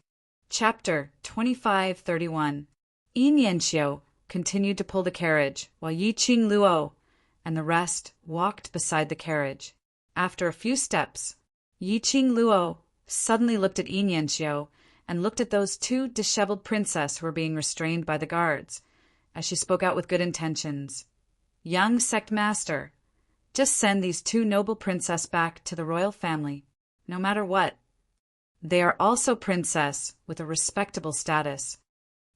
Speaker 1: Chapter 2531. Yi Nianxiu continued to pull the carriage, while Yi Qingluo and the rest walked beside the carriage. After a few steps, Yi Qingluo suddenly looked at Yi Nianxiu and looked at those two disheveled princesses who were being restrained by the guards, as she spoke out with good intentions. "Young sect master, just send these two noble princesses back to the royal family, no matter what. They are also princess with a respectable status."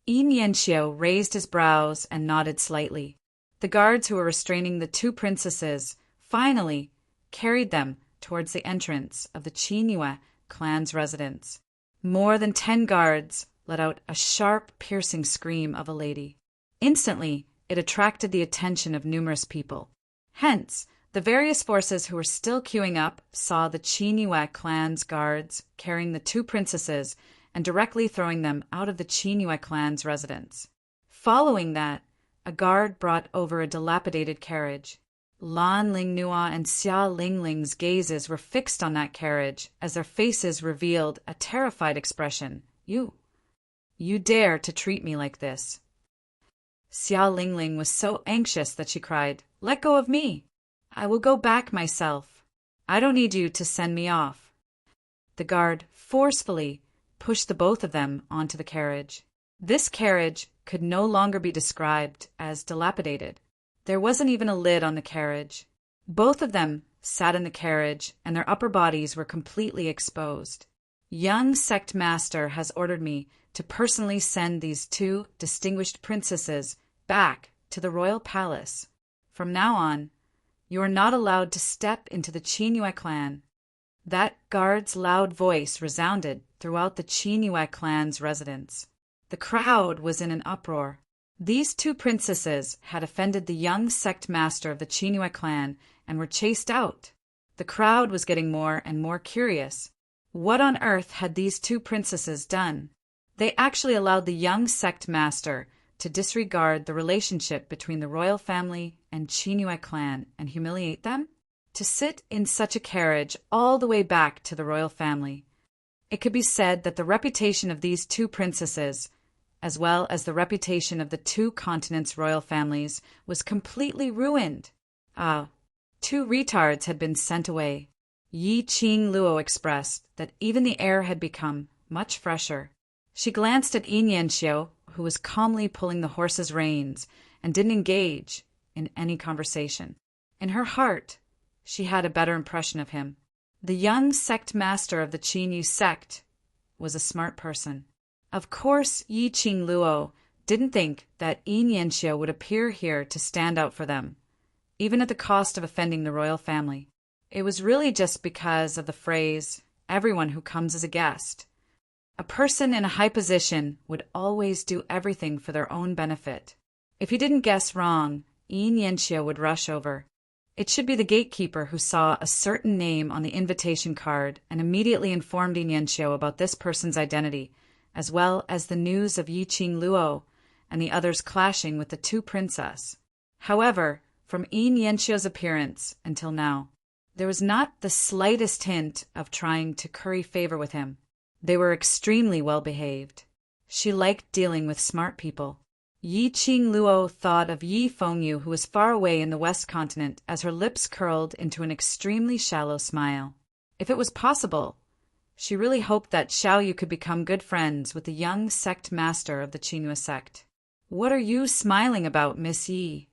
Speaker 1: Yi Nianxiu raised his brows and nodded slightly. The guards who were restraining the two princesses finally carried them towards the entrance of the Qingyue clan's residence. More than 10 guards let out a sharp, piercing scream of a lady. Instantly, it attracted the attention of numerous people. Hence, the various forces who were still queuing up saw the Qingyue clan's guards carrying the two princesses and directly throwing them out of the Qingyue clan's residence. Following that, a guard brought over a dilapidated carriage. Lan Lingnua and Xia Lingling's gazes were fixed on that carriage as their faces revealed a terrified expression. You dare to treat me like this." Xia Lingling was so anxious that she cried, "Let go of me! I will go back myself. I don't need you to send me off." The guard forcefully pushed the both of them onto the carriage. This carriage could no longer be described as dilapidated. There wasn't even a lid on the carriage. Both of them sat in the carriage, and their upper bodies were completely exposed. "Young sect master has ordered me to personally send these two distinguished princesses back to the royal palace. From now on, you are not allowed to step into the Qingyue clan." That guard's loud voice resounded throughout the Qingyue clan's residence. The crowd was in an uproar. These two princesses had offended the young sect master of the Qingyue clan and were chased out. The crowd was getting more and more curious. What on earth had these two princesses done? They actually allowed the young sect master to disregard the relationship between the royal family and Qingyue clan and humiliate them? To sit in such a carriage all the way back to the royal family. It could be said that the reputation of these two princesses, as well as the reputation of the two continents' royal families, was completely ruined. Two retards had been sent away. Yi Qingluo expressed that even the air had become much fresher. She glanced at Yi Nianxiu, who was calmly pulling the horse's reins and didn't engage in any conversation. In her heart, she had a better impression of him. The young sect master of the Qinyu sect was a smart person. Of course, Yi Qingluo didn't think that Yi Nianxiu would appear here to stand out for them, even at the cost of offending the royal family. It was really just because of the phrase, "everyone who comes as a guest." A person in a high position would always do everything for their own benefit. If he didn't guess wrong, Yi Nianxiu would rush over. It should be the gatekeeper who saw a certain name on the invitation card and immediately informed Yi Nianxiu about this person's identity, as well as the news of Yi Qingluo and the others clashing with the two princesses. However, from Yi Nianxiu's appearance until now, there was not the slightest hint of trying to curry favor with him. They were extremely well behaved. She liked dealing with smart people. Yi Qingluo thought of Yi Fengyu, who was far away in the West Continent, as her lips curled into an extremely shallow smile. If it was possible, she really hoped that Xiaoyu could become good friends with the young sect master of the Qingyue sect. "What are you smiling about, Miss Yi?"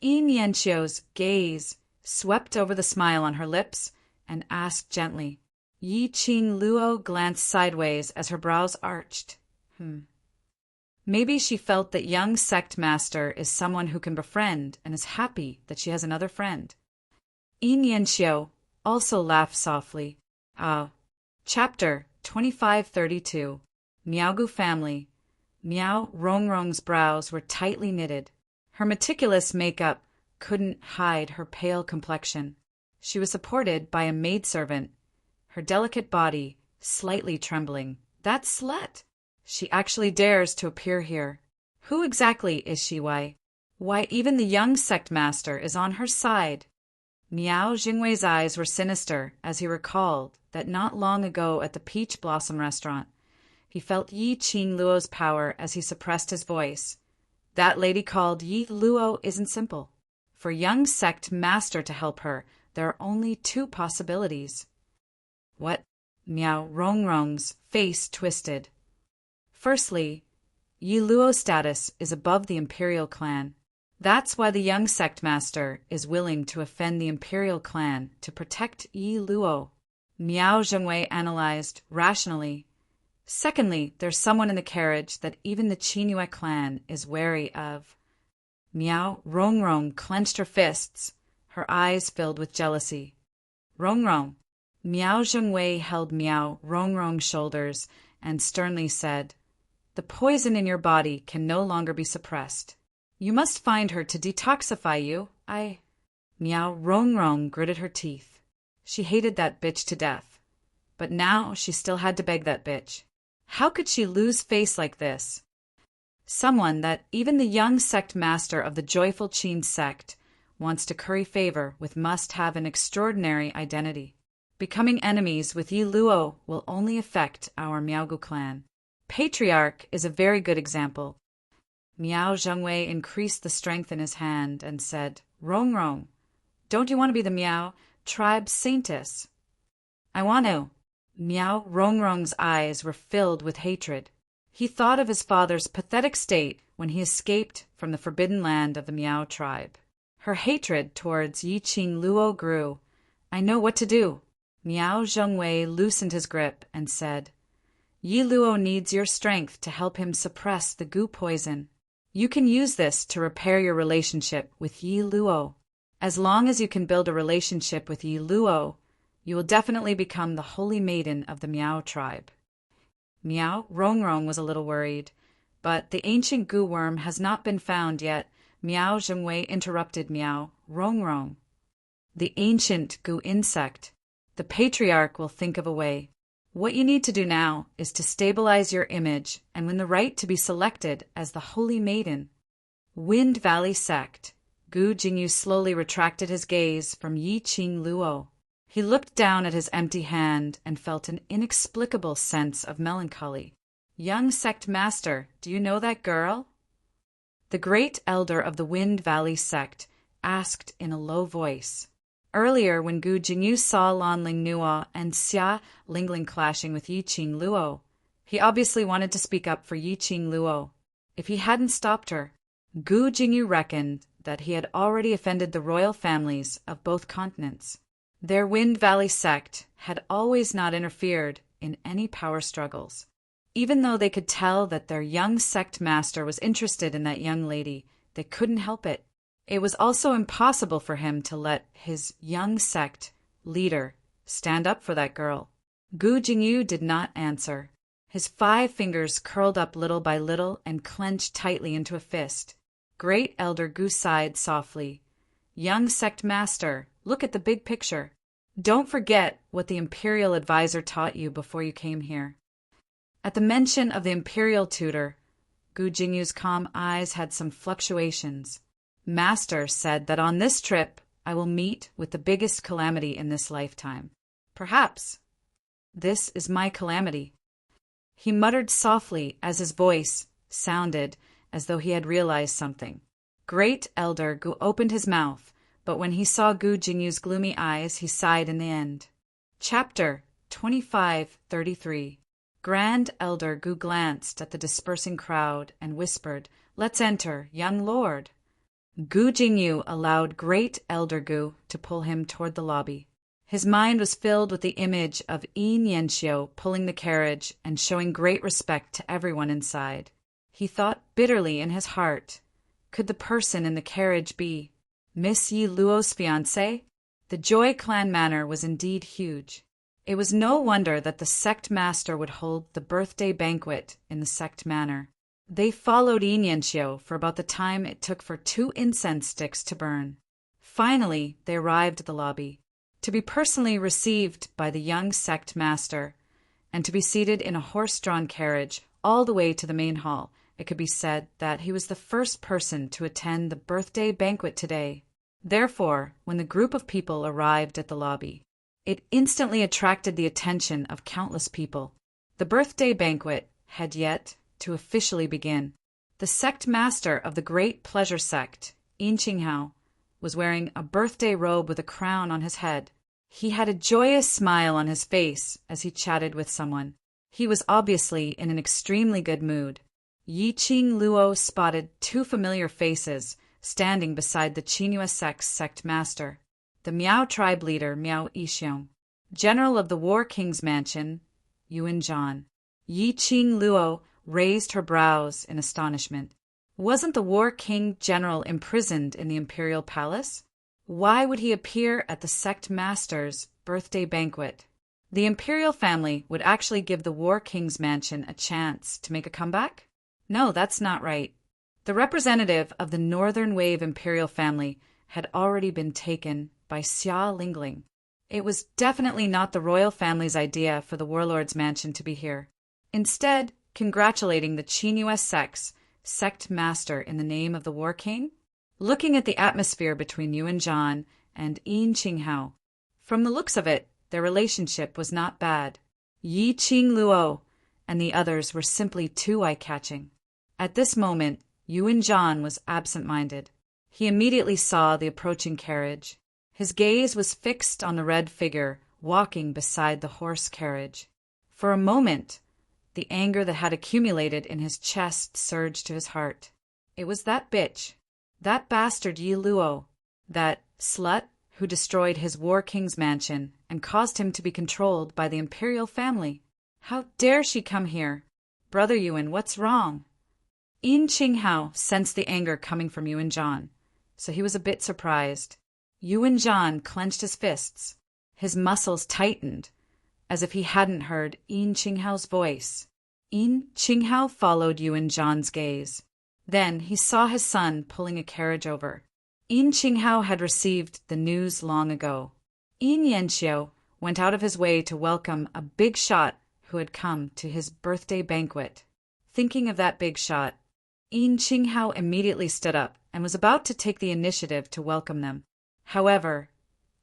Speaker 1: Yi Nianxiu's gaze swept over the smile on her lips and asked gently. Yi Qingluo glanced sideways as her brows arched. Maybe she felt that young sect master is someone who can befriend and is happy that she has another friend. Yi Nianxiu also laughed softly. Chapter 2532. Miaogu Family. Miao Rongrong's brows were tightly knitted. Her meticulous makeup couldn't hide her pale complexion. She was supported by a maidservant, her delicate body slightly trembling. "That slut! She actually dares to appear here. Who exactly is she? Why, even the young sect master is on her side." Miao Jingwei's eyes were sinister as he recalled that not long ago at the Peach Blossom restaurant, he felt Yi Qing Luo's power as he suppressed his voice. That lady called Yi Luo isn't simple. For young sect master to help her, there are only two possibilities. What? Miao Rongrong's face twisted. Firstly, Yi Luo's status is above the imperial clan. That's why the young sect master is willing to offend the imperial clan to protect Yi Luo. Miao Zhengwei analyzed rationally. Secondly, there's someone in the carriage that even the Qingyue clan is wary of. Miao Rongrong clenched her fists, her eyes filled with jealousy. Rongrong. Miao Zhengwei held Miao Rongrong's shoulders and sternly said, "The poison in your body can no longer be suppressed. You must find her to detoxify you. Miao Rongrong gritted her teeth. She hated that bitch to death. But now she still had to beg that bitch. How could she lose face like this? Someone that even the young sect master of the Joyful Qin sect wants to curry favor with must have an extraordinary identity. Becoming enemies with Yi Luo will only affect our Miaogu clan. Patriarch is a very good example." Miao Zhengwei increased the strength in his hand and said, "Rongrong, don't you want to be the Miao tribe saintess?" "I want to." Miao Rongrong's eyes were filled with hatred. He thought of his father's pathetic state when he escaped from the forbidden land of the Miao tribe. Her hatred towards Yi Qing Luo grew. "I know what to do." Miao Zhengwei loosened his grip and said, "Yi Luo needs your strength to help him suppress the goo poison. You can use this to repair your relationship with Yi Luo. As long as you can build a relationship with Yi Luo, you will definitely become the holy maiden of the Miao tribe." Miao Rongrong was a little worried, but the ancient goo worm has not been found yet. Miao Zhengwei interrupted Miao Rongrong. "The ancient goo insect. The patriarch will think of a way. What you need to do now is to stabilize your image and win the right to be selected as the Holy Maiden." Wind Valley Sect. Gu Jingyu slowly retracted his gaze from Yi Qing Luo. He looked down at his empty hand and felt an inexplicable sense of melancholy. "Young sect master, do you know that girl?" The great elder of the Wind Valley Sect asked in a low voice. Earlier, when Gu Jingyu saw Lan Ling Nuo and Xia Lingling clashing with Yi Qing Luo, he obviously wanted to speak up for Yi Qing Luo. If he hadn't stopped her, Gu Jingyu reckoned that he had already offended the royal families of both continents. Their Wind Valley sect had always not interfered in any power struggles. Even though they could tell that their young sect master was interested in that young lady, they couldn't help it. It was also impossible for him to let his young sect leader stand up for that girl. Gu Jingyu did not answer. His 5 fingers curled up little by little and clenched tightly into a fist. Great Elder Gu sighed softly. "Young sect master, look at the big picture. Don't forget what the imperial advisor taught you before you came here." At the mention of the imperial tutor, Gu Jingyu's calm eyes had some fluctuations. "Master said that on this trip I will meet with the biggest calamity in this lifetime. Perhaps this is my calamity." He muttered softly as his voice sounded as though he had realized something. Great Elder Gu opened his mouth, but when he saw Gu Jingyu's gloomy eyes, he sighed in the end. Chapter 2533. Grand Elder Gu glanced at the dispersing crowd and whispered, "Let's enter, young lord." Gu Jingyu allowed Great Elder Gu to pull him toward the lobby. His mind was filled with the image of Yin Yanxiu pulling the carriage and showing great respect to everyone inside. He thought bitterly in his heart, could the person in the carriage be Miss Yi Luo's fiancé? The Joy Clan Manor was indeed huge. It was no wonder that the sect master would hold the birthday banquet in the sect manor. They followed Yin Yanxiu for about the time it took for 2 incense sticks to burn. Finally, they arrived at the lobby. To be personally received by the young sect master, and to be seated in a horse-drawn carriage all the way to the main hall, it could be said that he was the first person to attend the birthday banquet today. Therefore, when the group of people arrived at the lobby, it instantly attracted the attention of countless people. The birthday banquet had yet to officially begin. The sect master of the great pleasure sect, Yin Qinghao, was wearing a birthday robe with a crown on his head. He had a joyous smile on his face as he chatted with someone. He was obviously in an extremely good mood. Yi Qing Luo spotted two familiar faces standing beside the Qinghua sect's sect master, the Miao tribe leader Miao Yixiong, general of the War King's mansion, Yuan Zhan. Yi Qing Luo raised her brows in astonishment. Wasn't the War King general imprisoned in the imperial palace? Why would he appear at the sect master's birthday banquet? The imperial family would actually give the War King's mansion a chance to make a comeback? No, that's not right. The representative of the Northern Wave imperial family had already been taken by Xia Lingling. It was definitely not the royal family's idea for the warlord's mansion to be here. Instead, congratulating the Qinghua sect's sect master in the name of the War King? Looking at the atmosphere between Yuan Zhan and Yin Qinghao, from the looks of it, their relationship was not bad. Yi Qing Luo and the others were simply too eye-catching. At this moment, Yuan Zhan was absent-minded. He immediately saw the approaching carriage. His gaze was fixed on the red figure walking beside the horse carriage. For a moment, the anger that had accumulated in his chest surged to his heart. It was that bitch, that bastard Yi Luo, that slut who destroyed his War King's mansion and caused him to be controlled by the imperial family. How dare she come here? Brother Yuan, what's wrong? Yin Qinghao sensed the anger coming from Yuan Zhan, so he was a bit surprised. Yuan Zhan clenched his fists. His muscles tightened, as if he hadn't heard Yin Qinghao's voice. Yin Qinghao followed Yuan Zhan's gaze. Then he saw his son pulling a carriage over. Yin Qinghao had received the news long ago. Yin Yanxiu went out of his way to welcome a big shot who had come to his birthday banquet. Thinking of that big shot, Yin Qinghao immediately stood up and was about to take the initiative to welcome them. However,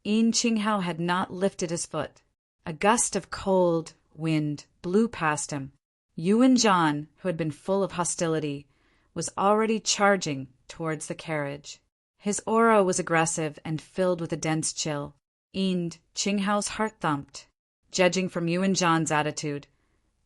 Speaker 1: Yin Qinghao had not lifted his foot. A gust of cold wind blew past him. Yuan Zhan, who had been full of hostility, was already charging towards the carriage. His aura was aggressive and filled with a dense chill. Yin Qinghao's heart thumped. Judging from Yuan Zhan's attitude,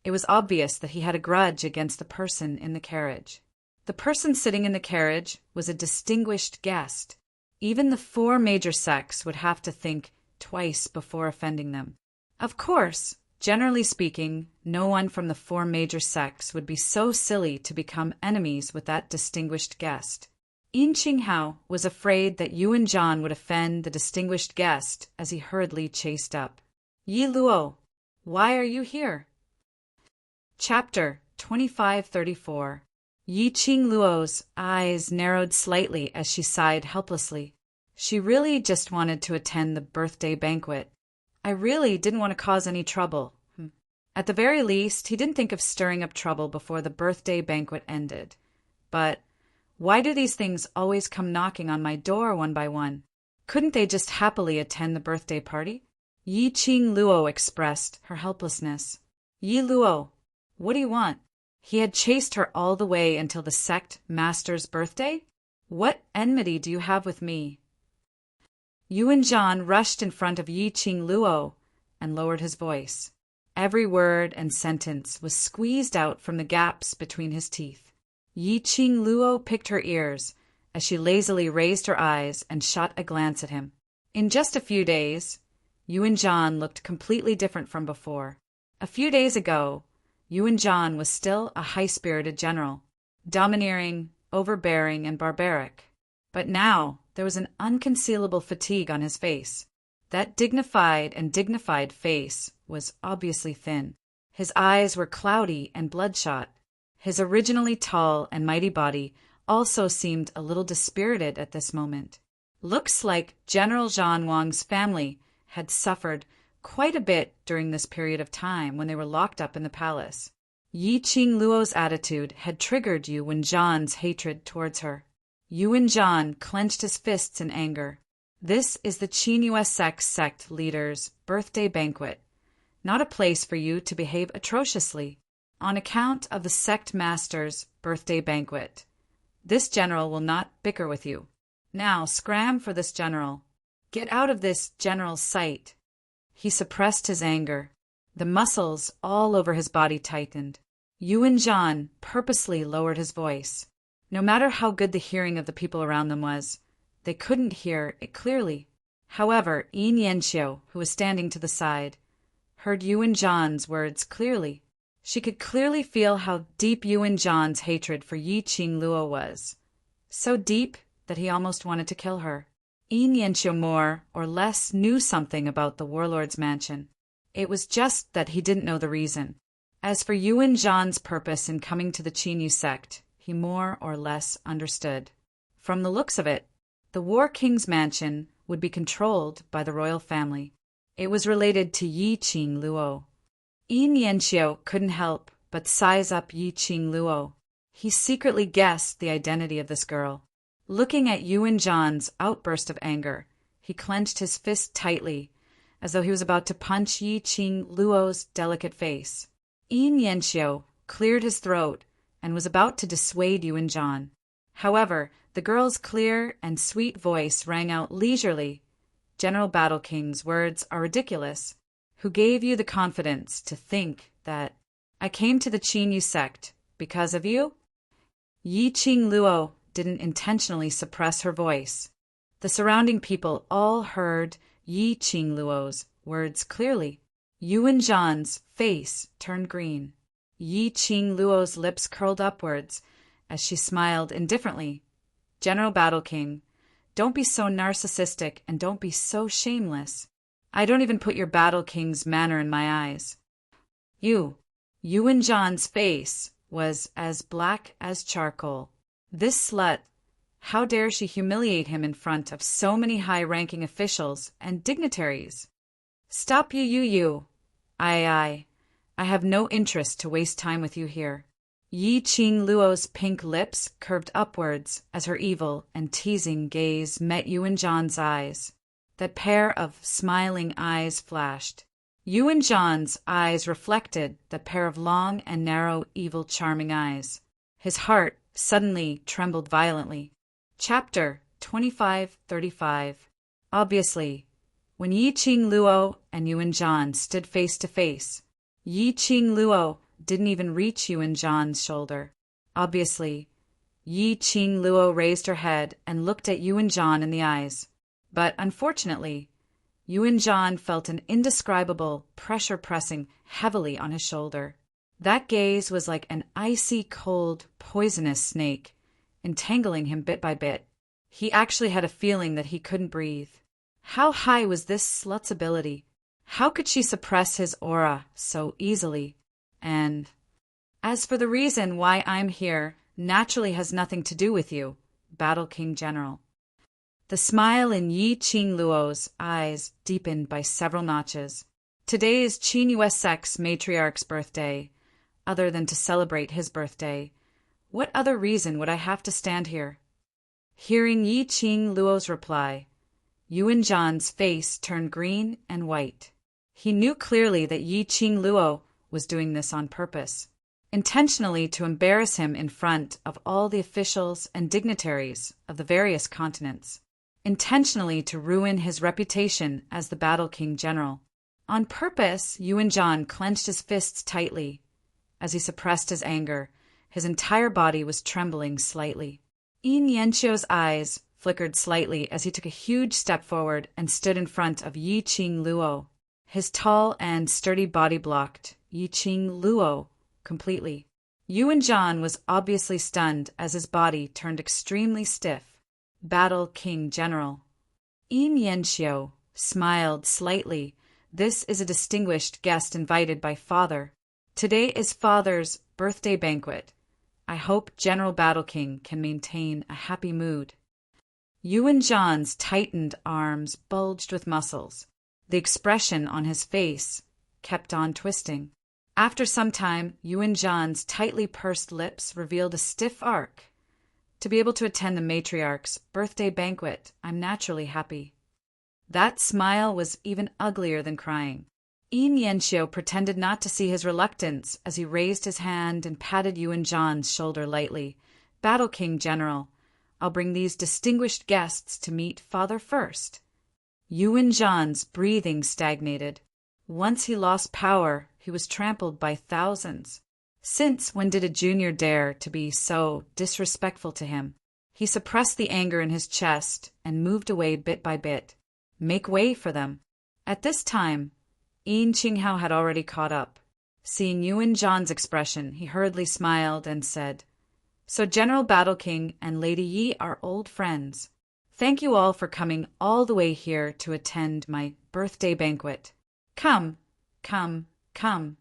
Speaker 1: it was obvious that he had a grudge against the person in the carriage. The person sitting in the carriage was a distinguished guest. Even the 4 major sects would have to think twice before offending them. Of course, generally speaking, no one from the 4 major sects would be so silly to become enemies with that distinguished guest. Yin Qinghao was afraid that Yuan Zhan would offend the distinguished guest as he hurriedly chased up. Yi Luo, why are you here? Chapter 2534. Yi Qing Luo's eyes narrowed slightly as she sighed helplessly. She really just wanted to attend the birthday banquet. I really didn't want to cause any trouble. At the very least, he didn't think of stirring up trouble before the birthday banquet ended. But why do these things always come knocking on my door one by one? Couldn't they just happily attend the birthday party? Yi Qing Luo expressed her helplessness. Yi Luo, what do you want? He had chased her all the way until the sect master's birthday? What enmity do you have with me? Yuan Zhan rushed in front of Yi Qing Luo and lowered his voice. Every word and sentence was squeezed out from the gaps between his teeth. Yi Qing Luo picked her ears as she lazily raised her eyes and shot a glance at him. In just a few days, Yuan Zhan looked completely different from before. A few days ago, Yuan Zhan was still a high-spirited general, domineering, overbearing, and barbaric. But now there was an unconcealable fatigue on his face. That dignified face was obviously thin. His eyes were cloudy and bloodshot. His originally tall and mighty body also seemed a little dispirited at this moment. Looks like General Zhan Wang's family had suffered quite a bit during this period of time when they were locked up in the palace. Yi Qing Luo's attitude had triggered Yuan Zhan's hatred towards her. Yuan Zhan clenched his fists in anger. This is the Qin sect leader's birthday banquet, not a place for you to behave atrociously. On account of the sect master's birthday banquet, this general will not bicker with you. Now scram for this general. Get out of this general's sight. He suppressed his anger. The muscles all over his body tightened. Yuan Zhan purposely lowered his voice. No matter how good the hearing of the people around them was, they couldn't hear it clearly. However, Yin Yanxiu, who was standing to the side, heard Yuan Zhan's words clearly. She could clearly feel how deep Yuan Zhan's hatred for Yi Qingluo was. So deep that he almost wanted to kill her. Yin Yanxiu more or less knew something about the warlord's mansion. It was just that he didn't know the reason. As for Yuan Zhan's purpose in coming to the Qinyu sect, he more or less understood. From the looks of it, the War King's mansion would be controlled by the royal family. It was related to Yi Qingluo. Yin Yanxiu couldn't help but size up Yi Qingluo. He secretly guessed the identity of this girl. Looking at Yuan Zhan's outburst of anger, he clenched his fist tightly, as though he was about to punch Yi Qingluo's delicate face. Yin Yanxiu cleared his throat and was about to dissuade Yuan Zhan. However, the girl's clear and sweet voice rang out leisurely. General Battle King's words are ridiculous. Who gave you the confidence to think that I came to the Qinyu sect because of you? Yi Qingluo didn't intentionally suppress her voice. The surrounding people all heard Yi Qingluo's words clearly. Yuan Zhan's face turned green. Yi Qingluo's lips curled upwards as she smiled indifferently. General Battle King, don't be so narcissistic and don't be so shameless. I don't even put your Battle King's manner in my eyes. Yuan Zhan's face was as black as charcoal. This slut, how dare she humiliate him in front of so many high-ranking officials and dignitaries? Stop you. I have no interest to waste time with you here. Yi Qingluo's pink lips curved upwards as her evil and teasing gaze met Yuan Zhan's eyes. That pair of smiling eyes flashed. Yuan Zhan's eyes reflected that pair of long and narrow, evil, charming eyes. His heart suddenly trembled violently. Chapter 2535. Obviously, when Yi Qingluo and Yuan Zhan stood face to face, Yi Qingluo didn't even reach Yuan Zhan's shoulder. Obviously, Yi Qingluo raised her head and looked at Yuan Zhan in the eyes. But unfortunately, Yuan Zhan felt an indescribable pressure pressing heavily on his shoulder. That gaze was like an icy cold, poisonous snake, entangling him bit by bit. He actually had a feeling that he couldn't breathe. How high was this slut's ability? How could she suppress his aura so easily? And as for the reason why I'm here, naturally has nothing to do with you, Battle King General. The smile in Yi Qingluo's eyes deepened by several notches. Today is Qinyu sect's matriarch's birthday. Other than to celebrate his birthday, what other reason would I have to stand here? Hearing Yi Qingluo's reply, Yuan Zhan's face turned green and white. He knew clearly that Yi Qingluo was doing this on purpose, intentionally to embarrass him in front of all the officials and dignitaries of the various continents. Intentionally to ruin his reputation as the Battle King General. On purpose, Yuan Zhan clenched his fists tightly. As he suppressed his anger, his entire body was trembling slightly. Yin Yanxiu's eyes flickered slightly as he took a huge step forward and stood in front of Yi Qingluo. His tall and sturdy body blocked Yi Qingluo completely. Yuan Zhan was obviously stunned as his body turned extremely stiff. Battle King General. Yin Yanxiu smiled slightly. This is a distinguished guest invited by Father. Today is Father's birthday banquet. I hope General Battle King can maintain a happy mood. Yuan Zhan's tightened arms bulged with muscles. The expression on his face kept on twisting. After some time, Yuan Zhan's tightly pursed lips revealed a stiff arc. To be able to attend the matriarch's birthday banquet, I'm naturally happy. That smile was even uglier than crying. Yin Yanxiu pretended not to see his reluctance as he raised his hand and patted Yuan Zhan's shoulder lightly. "Battle King General, I'll bring these distinguished guests to meet Father first." Yuan Zhan's breathing stagnated. Once he lost power, he was trampled by thousands. Since when did a junior dare to be so disrespectful to him? He suppressed the anger in his chest and moved away bit by bit. Make way for them. At this time, Yin Qinghao had already caught up. Seeing Yuan Zhan's expression, he hurriedly smiled and said, "So General Battle King and Lady Yi are old friends. Thank you all for coming all the way here to attend my birthday banquet. Come, come, come.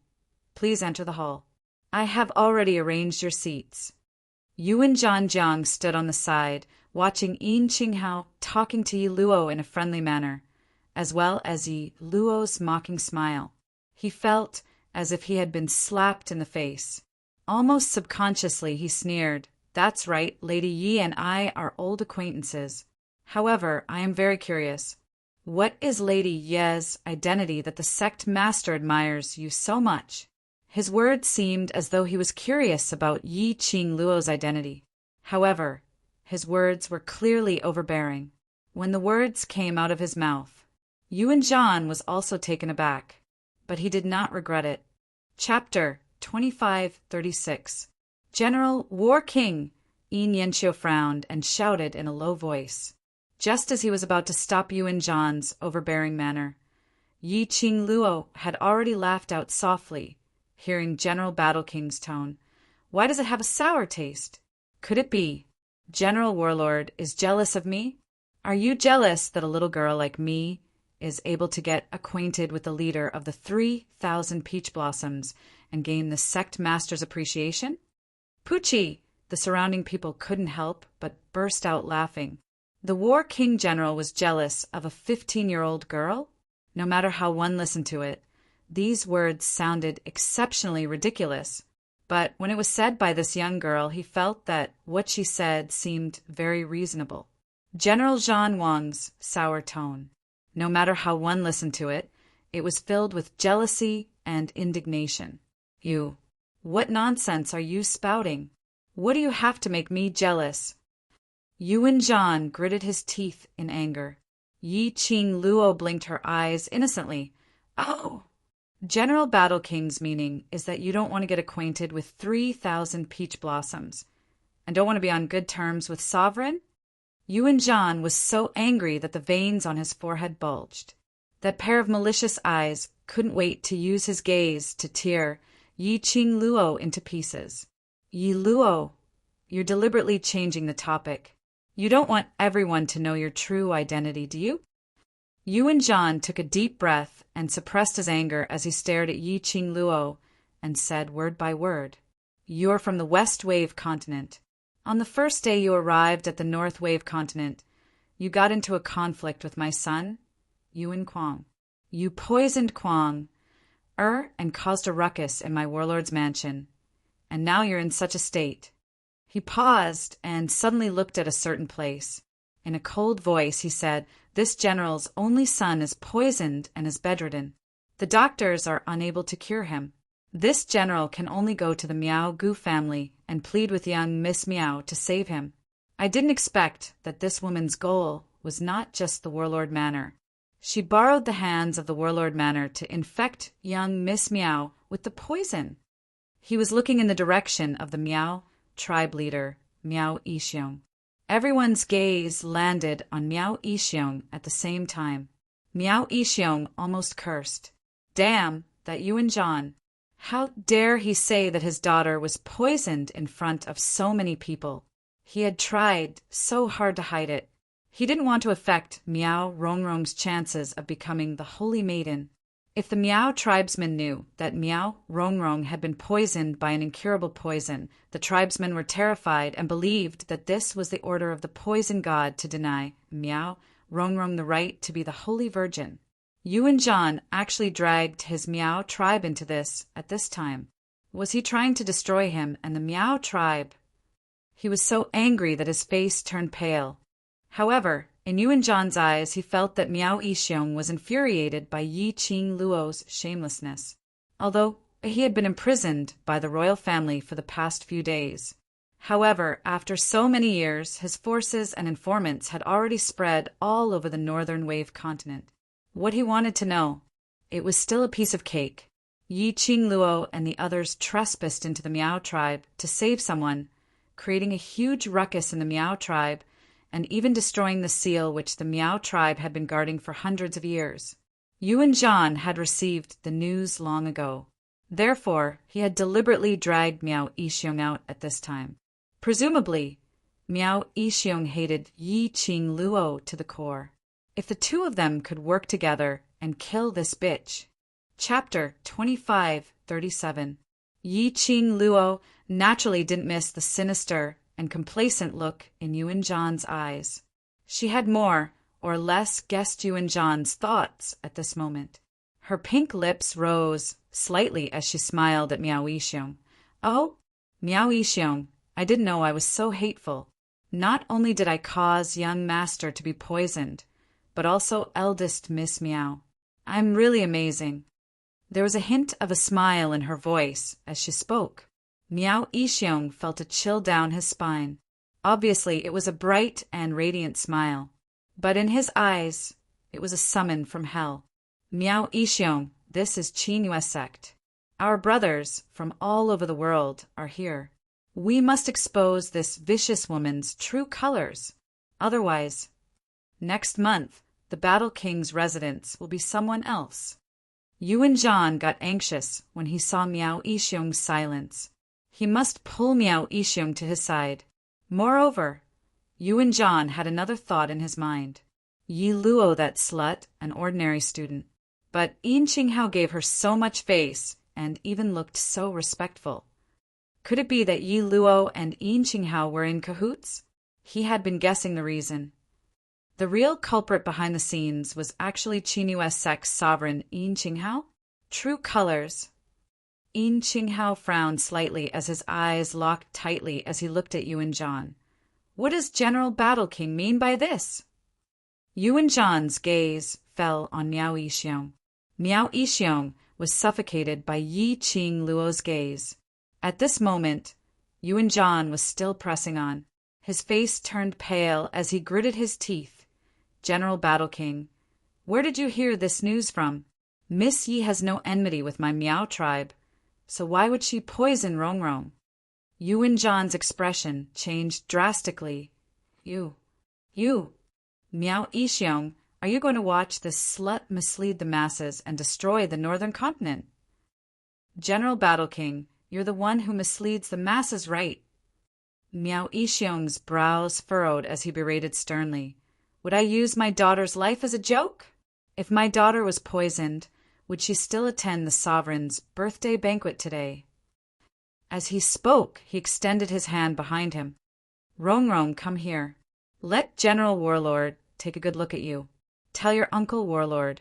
Speaker 1: Please enter the hall. I have already arranged your seats." Yuan Zhanjiang stood on the side, watching Yin Qinghao talking to Yi Luo in a friendly manner, as well as Yi Luo's mocking smile. He felt as if he had been slapped in the face. Almost subconsciously he sneered, "That's right, Lady Yi and I are old acquaintances. However, I am very curious. What is Lady Ye's identity that the sect master admires you so much?" His words seemed as though he was curious about Yi Qing Luo's identity. However, his words were clearly overbearing. When the words came out of his mouth, Yuan Zhan was also taken aback, but he did not regret it. Chapter 2536. "General, War King!" Yin Yanxiu frowned and shouted in a low voice. Just as he was about to stop Yuan Zhan's overbearing manner, Yi Qing Luo had already laughed out softly, hearing General Battle King's tone. "Why does it have a sour taste? Could it be General Warlord is jealous of me? Are you jealous that a little girl like me is able to get acquainted with the leader of the 3,000 peach blossoms and gain the sect master's appreciation?" "Poochie!" The surrounding people couldn't help but burst out laughing. The War King General was jealous of a 15-year-old girl? No matter how one listened to it, these words sounded exceptionally ridiculous. But when it was said by this young girl, he felt that what she said seemed very reasonable. General Zhan Wang's sour tone, no matter how one listened to it, it was filled with jealousy and indignation. "You, what nonsense are you spouting? What do you have to make me jealous?" Yuan Zhan gritted his teeth in anger. Yi Qing Luo blinked her eyes innocently. "Oh!" General Battle King's meaning is that you don't want to get acquainted with 3,000 peach blossoms, and don't want to be on good terms with Sovereign? Yuan Zhan was so angry that the veins on his forehead bulged. That pair of malicious eyes couldn't wait to use his gaze to tear Yi Qing Luo into pieces. "Yi Luo, you're deliberately changing the topic. You don't want everyone to know your true identity, do you?" Yuan Zhan took a deep breath and suppressed his anger as he stared at Yi Qing Luo and said word by word, "You're from the West Wave continent. On the first day you arrived at the North Wave continent, you got into a conflict with my son, Yuan Kuang. You poisoned Kuang, and caused a ruckus in my warlord's mansion. And now you're in such a state." He paused and suddenly looked at a certain place. In a cold voice, he said, "This general's only son is poisoned and is bedridden. The doctors are unable to cure him. This general can only go to the Miao Gu family and plead with young Miss Miao to save him. I didn't expect that this woman's goal was not just the Warlord Manor. She borrowed the hands of the Warlord Manor to infect young Miss Miao with the poison." He was looking in the direction of the Miao tribe leader, Miao Yixiong. Everyone's gaze landed on Miao Yixiong at the same time. Miao Yixiong almost cursed. Damn, that Yuan Zhan. How dare he say that his daughter was poisoned in front of so many people? He had tried so hard to hide it. He didn't want to affect Miao Rongrong's chances of becoming the Holy Maiden. If the Miao tribesmen knew that Miao Rongrong had been poisoned by an incurable poison, the tribesmen were terrified and believed that this was the order of the poison god to deny Miao Rongrong the right to be the Holy Virgin. Yuan Zhan actually dragged his Miao tribe into this at this time. Was he trying to destroy him and the Miao tribe? He was so angry that his face turned pale. However, In Yuan Zhan's eyes, he felt that Miao Yixiong was infuriated by Yi Qing Luo's shamelessness, although he had been imprisoned by the royal family for the past few days. However, after so many years, his forces and informants had already spread all over the northern wave continent. What he wanted to know, it was still a piece of cake. Yi Qing Luo and the others trespassed into the Miao tribe to save someone, creating a huge ruckus in the Miao tribe and even destroying the seal which the Miao tribe had been guarding for hundreds of years. Yuan Zhan had received the news long ago. Therefore, he had deliberately dragged Miao Yixiong out at this time. Presumably, Miao Yixiong hated Yi Qing Luo to the core. If the two of them could work together and kill this bitch. Chapter 25:37. Yi Qing Luo naturally didn't miss the sinister and complacent look in Yuan Zhan's eyes. She had more or less guessed Yuan Zhan's thoughts at this moment. Her pink lips rose slightly as she smiled at Miao Yixiong. Oh, Miao Yixiong, I didn't know I was so hateful. Not only did I cause young master to be poisoned, but also eldest Miss Miao. I'm really amazing. There was a hint of a smile in her voice as she spoke. Miao Yixiong felt a chill down his spine. Obviously, it was a bright and radiant smile. But in his eyes, it was a summon from hell. Miao Yixiong, this is Qingyue sect. Our brothers from all over the world are here. We must expose this vicious woman's true colors. Otherwise, next month, the Battle King's residence will be someone else. Yuan Zhan got anxious when he saw Miao Yixiong's silence. He must pull Miao Yixiong to his side. Moreover, Yuan Zhan had another thought in his mind. Yi Luo, that slut, an ordinary student. But Yin Qinghao gave her so much face and even looked so respectful. Could it be that Yi Luo and Yin Qinghao were in cahoots? He had been guessing the reason. The real culprit behind the scenes was actually Qingyue sect's sovereign Yin Qinghao? True colors. Yin Qinghao frowned slightly as his eyes locked tightly as he looked at Yuan Zhan. What does General Battle King mean by this? Yuan Zhan's gaze fell on Miao Yixiong. Miao Yixiong was suffocated by Yi Qing Luo's gaze. At this moment, Yuan Zhan was still pressing on. His face turned pale as he gritted his teeth. General Battle King, where did you hear this news from? Miss Yi has no enmity with my Miao tribe, so why would she poison Rongrong? Yuan Zhan's expression changed drastically. You, Miao Yixiong, are you going to watch this slut mislead the masses and destroy the northern continent? General Battle King, you're the one who misleads the masses, right? Miao Yixiong's brows furrowed as he berated sternly. Would I use my daughter's life as a joke? If my daughter was poisoned, would she still attend the sovereign's birthday banquet today? As he spoke, he extended his hand behind him. Rongrong, come here. Let General Warlord take a good look at you. Tell your uncle Warlord,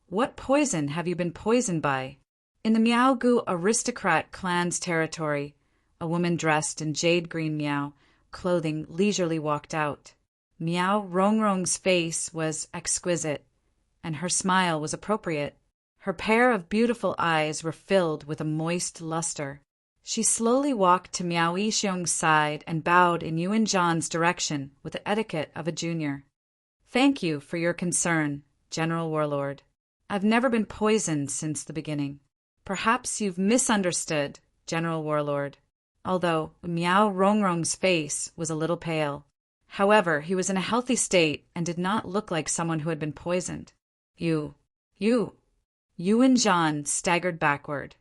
Speaker 1: what poison have you been poisoned by? In the Miao-gu aristocrat clan's territory, a woman dressed in jade green Miao clothing leisurely walked out. Miao Rongrong's face was exquisite, and her smile was appropriate. Her pair of beautiful eyes were filled with a moist luster. She slowly walked to Miao Yixiong's side and bowed in Yuan Zhan's direction with the etiquette of a junior. Thank you for your concern, General Warlord. I've never been poisoned since the beginning. Perhaps you've misunderstood, General Warlord, although Miao Rongrong's face was a little pale. However, he was in a healthy state and did not look like someone who had been poisoned. You. Yuan Zhan staggered backward,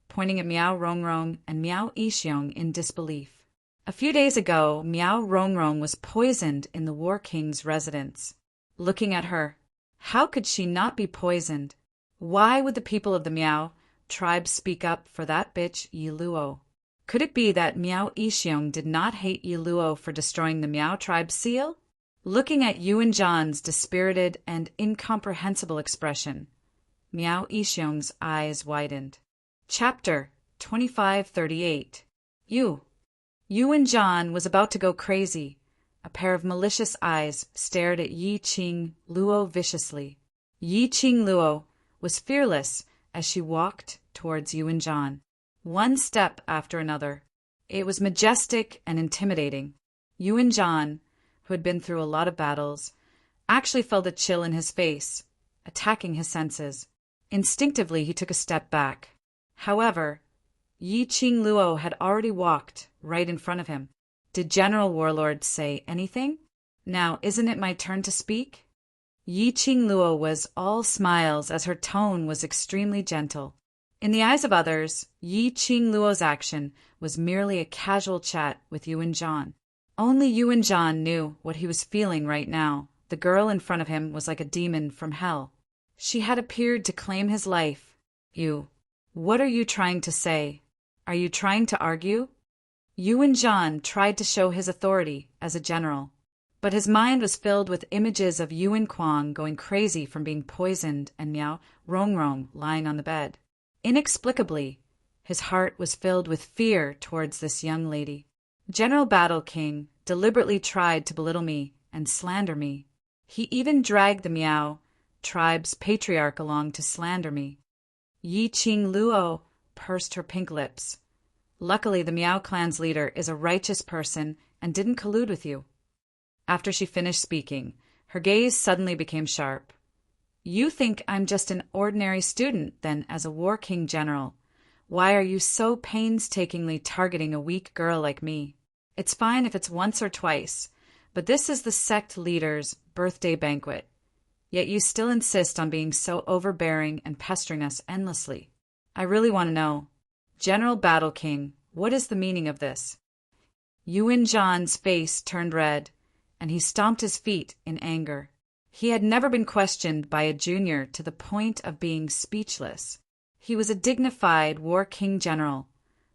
Speaker 1: pointing at Miao Rongrong and Miao Yixiong in disbelief. A few days ago, Miao Rongrong was poisoned in the War King's residence. Looking at her, how could she not be poisoned? Why would the people of the Miao tribe speak up for that bitch Yi Luo? Could it be that Miao Yixiong did not hate Yi Luo for destroying the Miao tribe's seal? Looking at Yuan Zhan's dispirited and incomprehensible expression, Miao Yixiong's eyes widened. Chapter 25:38. Yuan Zhan was about to go crazy. A pair of malicious eyes stared at Yi Qing Luo viciously. Yi Qing Luo was fearless as she walked towards Yuan Zhan, one step after another. It was majestic and intimidating. Yuan Zhan, who had been through a lot of battles, actually felt a chill in his face, attacking his senses. Instinctively, he took a step back. However, Yi Qing Luo had already walked right in front of him. Did General Warlord say anything? Now, isn't it my turn to speak? Yi Qing Luo was all smiles as her tone was extremely gentle. In the eyes of others, Yi Qing Luo's action was merely a casual chat with Yuan Zhan. Only Yuan Zhan knew what he was feeling right now. The girl in front of him was like a demon from hell. She had appeared to claim his life. What are you trying to say? Are you trying to argue? Yuan Zhan tried to show his authority as a general, but his mind was filled with images of Yuan Kuang going crazy from being poisoned and Miao Rongrong lying on the bed. Inexplicably, his heart was filled with fear towards this young lady. General Battle King deliberately tried to belittle me and slander me. He even dragged the Miao tribe's patriarch along to slander me. Yi Qing Luo pursed her pink lips. Luckily, the Miao clan's leader is a righteous person and didn't collude with you. After she finished speaking, her gaze suddenly became sharp. You think I'm just an ordinary student, then, as a war king general. Why are you so painstakingly targeting a weak girl like me? It's fine if it's once or twice, but this is the sect leader's birthday banquet. Yet you still insist on being so overbearing and pestering us endlessly. I really want to know. General Battle King, what is the meaning of this? Yuan Zhan's face turned red, and he stomped his feet in anger. He had never been questioned by a junior to the point of being speechless. He was a dignified war king general,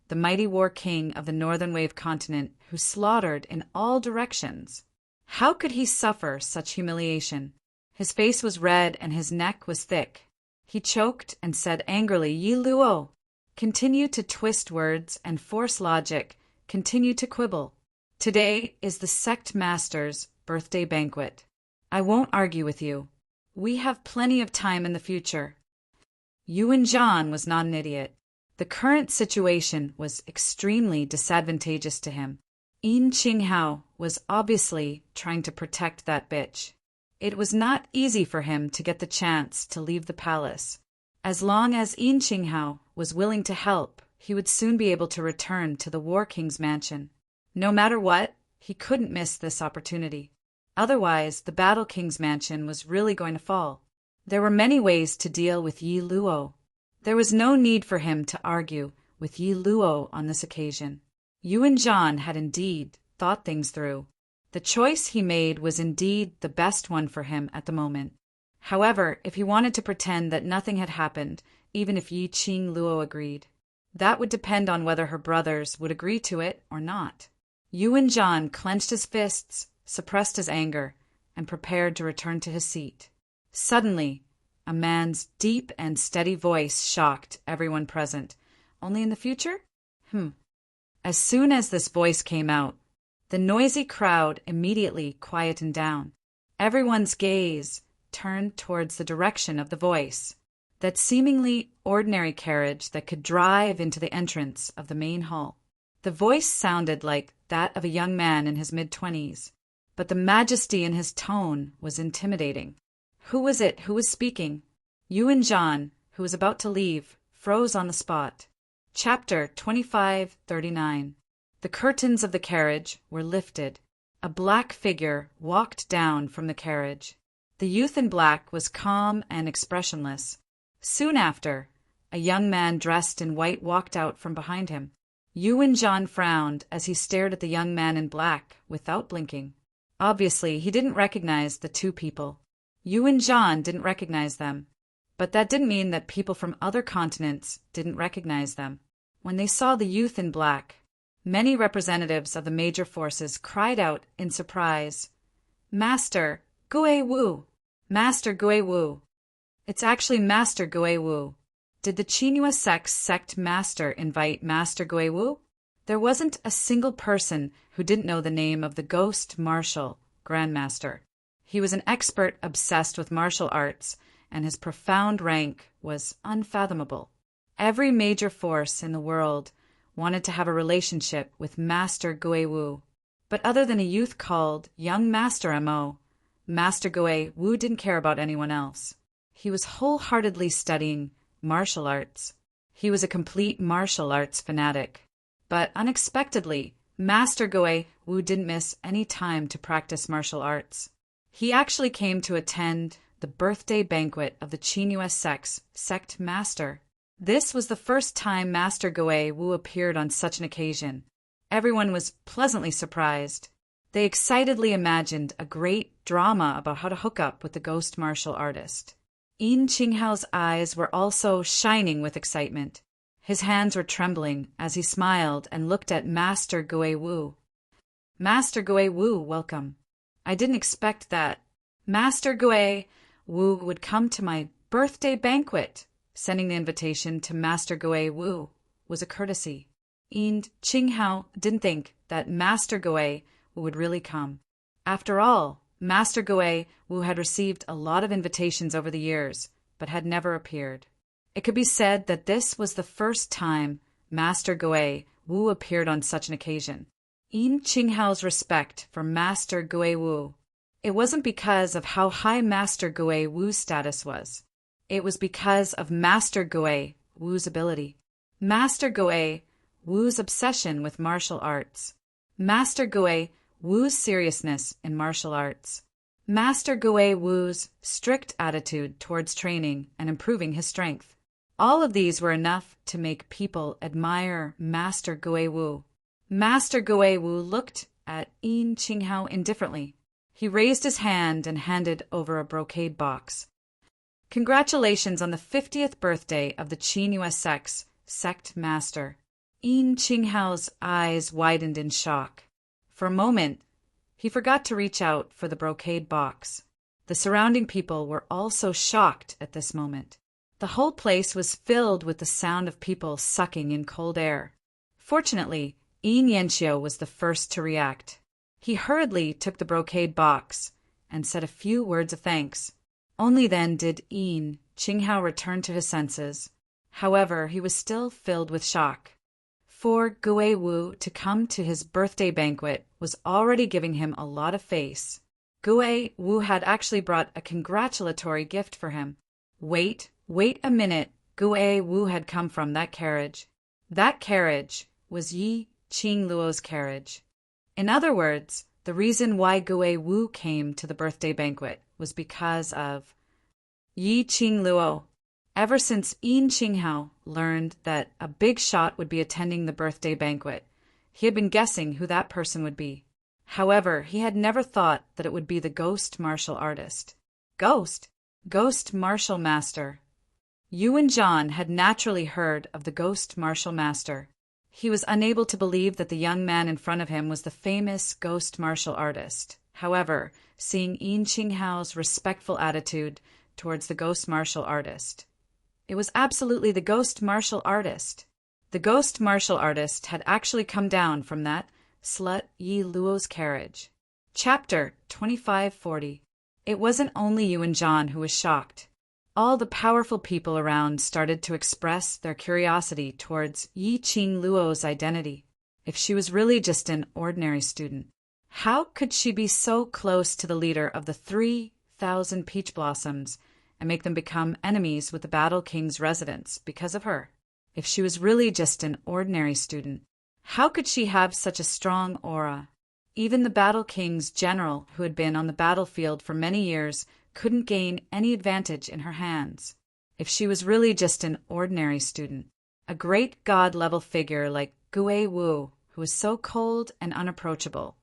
Speaker 1: the mighty war king of the Northern Wave continent who slaughtered in all directions. How could he suffer such humiliation? His face was red and his neck was thick. He choked and said angrily, Yi Luo, continue to twist words and force logic, continue to quibble. Today is the sect master's birthday banquet. I won't argue with you. We have plenty of time in the future. Yuan Zhan was not an idiot. The current situation was extremely disadvantageous to him. Yin Qinghao was obviously trying to protect that bitch. It was not easy for him to get the chance to leave the palace. As long as Yin Qinghao was willing to help, he would soon be able to return to the War King's mansion. No matter what, he couldn't miss this opportunity. Otherwise, the Battle King's mansion was really going to fall. There were many ways to deal with Yi Luo. There was no need for him to argue with Yi Luo on this occasion. Yuan Zhan had indeed thought things through. The choice he made was indeed the best one for him at the moment. However, if he wanted to pretend that nothing had happened, even if Yi Qing Luo agreed, that would depend on whether her brothers would agree to it or not. Yuan Zhan clenched his fists, suppressed his anger, and prepared to return to his seat. Suddenly, a man's deep and steady voice shocked everyone present. Only in the future? As soon as this voice came out, the noisy crowd immediately quietened down. Everyone's gaze turned towards the direction of the voice, that seemingly ordinary carriage that could drive into the entrance of the main hall. The voice sounded like that of a young man in his mid-20s, but the majesty in his tone was intimidating. Who was it who was speaking? Yuan Zhan, who was about to leave, froze on the spot. Chapter 2539. The curtains of the carriage were lifted. A black figure walked down from the carriage. The youth in black was calm and expressionless. Soon after, a young man dressed in white walked out from behind him. Yuan Zhan frowned as he stared at the young man in black without blinking. Obviously, he didn't recognize the two people. Yuan Zhan didn't recognize them, but that didn't mean that people from other continents didn't recognize them. When they saw the youth in black, many representatives of the major forces cried out in surprise, Master Gui Wu! Master Gui Wu! It's actually Master Gui Wu. Did the Qinghua sect master invite Master Gui Wu? There wasn't a single person who didn't know the name of the Ghost Martial Grandmaster. He was an expert obsessed with martial arts, and his profound rank was unfathomable. Every major force in the world wanted to have a relationship with Master Guiwu. But other than a youth called Young Master M.O., Master Guiwu didn't care about anyone else. He was wholeheartedly studying martial arts. He was a complete martial arts fanatic. But unexpectedly, Master Guiwu didn't miss any time to practice martial arts. He actually came to attend the birthday banquet of the Chinua sect master. This was the first time Master Guiwu appeared on such an occasion. Everyone was pleasantly surprised. They excitedly imagined a great drama about how to hook up with the ghost martial artist. Yin Qinghao's eyes were also shining with excitement. His hands were trembling as he smiled and looked at Master Guiwu. Master Guiwu, welcome. I didn't expect that Master Guiwu would come to my birthday banquet. Sending the invitation to Master Guiwu was a courtesy. Yin Qinghao didn't think that Master Guiwu would really come. After all, Master Guiwu had received a lot of invitations over the years, but had never appeared. It could be said that this was the first time Master Guiwu appeared on such an occasion. Yin Qinghao's respect for Master Guiwu, it wasn't because of how high Master Guiwu's status was. It was because of Master Guiwu's ability. Master Guiwu's obsession with martial arts. Master Guiwu's seriousness in martial arts. Master Guiwu's strict attitude towards training and improving his strength. All of these were enough to make people admire Master Guiwu. Master Guiwu looked at Yin Qinghao indifferently. He raised his hand and handed over a brocade box. Congratulations on the 50th birthday of the Chinua sect master. Yin Qinghao's eyes widened in shock. For a moment, he forgot to reach out for the brocade box. The surrounding people were also shocked at this moment. The whole place was filled with the sound of people sucking in cold air. Fortunately, Yin Yanxiu was the first to react. He hurriedly took the brocade box and said a few words of thanks. Only then did Yin Qinghao return to his senses. However, he was still filled with shock. For Guiwu to come to his birthday banquet was already giving him a lot of face. Guiwu had actually brought a congratulatory gift for him. Wait a minute. Guiwu had come from that carriage. That carriage was Yi Qingluo's carriage. In other words, the reason why Guiwu came to the birthday banquet was because of Yi Qingluo. Ever since Yin Qinghao learned that a big shot would be attending the birthday banquet, he had been guessing who that person would be. However, he had never thought that it would be the ghost martial artist. Ghost martial master. Yuan Zhan had naturally heard of the ghost martial master. He was unable to believe that the young man in front of him was the famous ghost martial artist. However, seeing Yin Qinghao's respectful attitude towards the ghost martial artist, it was absolutely the ghost martial artist. The ghost martial artist had actually come down from that slut Yi Luo's carriage. Chapter 2540. It wasn't only Yuan Zhan who was shocked. All the powerful people around started to express their curiosity towards Yi Qingluo's identity. If she was really just an ordinary student, how could she be so close to the leader of the 3,000 peach blossoms and make them become enemies with the Battle King's residents because of her? If she was really just an ordinary student, how could she have such a strong aura? Even the Battle King's general, who had been on the battlefield for many years, couldn't gain any advantage in her hands. If she was really just an ordinary student, a great god-level figure like Guiwu, who was so cold and unapproachable,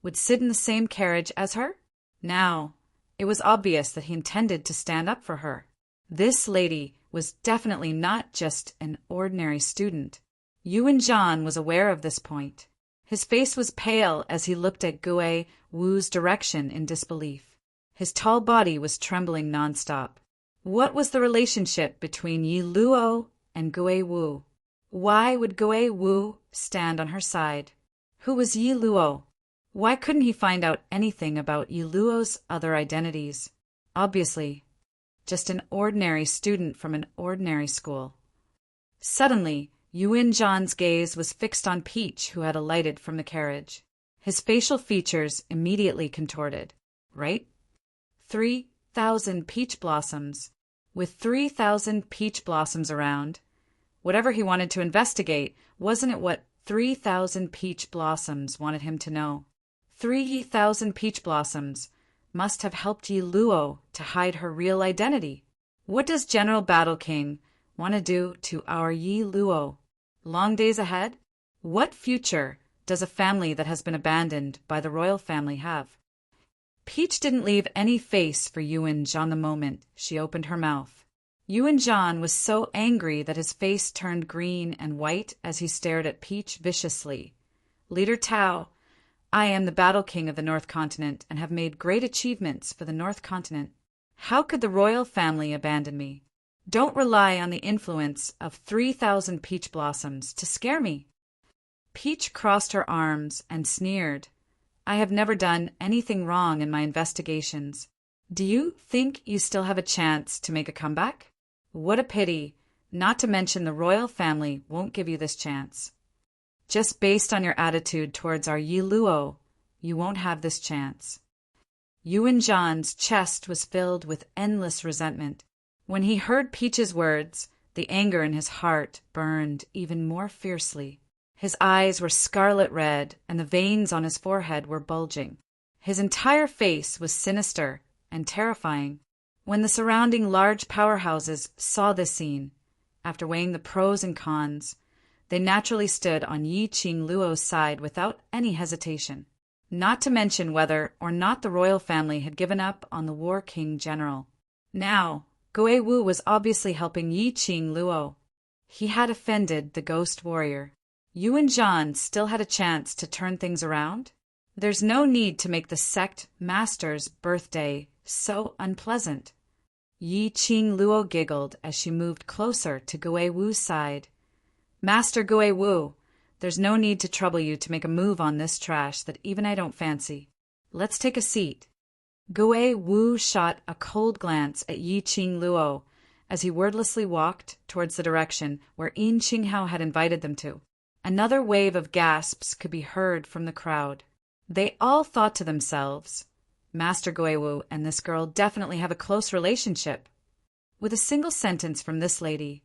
Speaker 1: would sit in the same carriage as her? Now, it was obvious that he intended to stand up for her. This lady was definitely not just an ordinary student. Yuan Zhan was aware of this point. His face was pale as he looked at Guiwu's direction in disbelief. His tall body was trembling nonstop. What was the relationship between Yi Luo and Guiwu? Why would Guiwu stand on her side. Who was Yi Luo? Why couldn't he find out anything about Yi Luo's other identities? Obviously, just an ordinary student from an ordinary school. Suddenly, Yuan Zhan's gaze was fixed on Peach, who had alighted from the carriage. His facial features immediately contorted. Right? 3,000 peach blossoms. With 3,000 peach blossoms around, whatever he wanted to investigate, wasn't it what 3,000 peach blossoms wanted him to know? 3,000 peach blossoms must have helped Yi Luo to hide her real identity. What does General Battle King want to do to our Yi Luo? Long days ahead? What future does a family that has been abandoned by the royal family have? Peach didn't leave any face for Yuan Zhan the moment she opened her mouth. Yuan Zhan was so angry that his face turned green and white as he stared at Peach viciously. Leader Tao, I am the Battle King of the North Continent and have made great achievements for the North Continent. How could the royal family abandon me? Don't rely on the influence of 3,000 peach blossoms to scare me. Peach crossed her arms and sneered. I have never done anything wrong in my investigations. Do you think you still have a chance to make a comeback? What a pity, not to mention the royal family won't give you this chance. Just based on your attitude towards our Yi Luo, you won't have this chance. Yuan Zhan's chest was filled with endless resentment. When he heard Peach's words, the anger in his heart burned even more fiercely. His eyes were scarlet red, and the veins on his forehead were bulging. His entire face was sinister and terrifying. When the surrounding large powerhouses saw this scene, after weighing the pros and cons, they naturally stood on Yi Qing Luo's side without any hesitation, not to mention whether or not the royal family had given up on the War King General. Now, Gui Wu was obviously helping Yi Qing Luo. He had offended the ghost warrior. Yuan Zhan still had a chance to turn things around. There's no need to make the sect master's birthday so unpleasant. Yi Qing Luo giggled as she moved closer to Gui Wu's side. Master Gui Wu, there's no need to trouble you to make a move on this trash that even I don't fancy. Let's take a seat. Gui Wu shot a cold glance at Yi Qing Luo as he wordlessly walked towards the direction where Yin Qinghao had invited them to. Another wave of gasps could be heard from the crowd. They all thought to themselves, Master Gui Wu and this girl definitely have a close relationship. With a single sentence from this lady,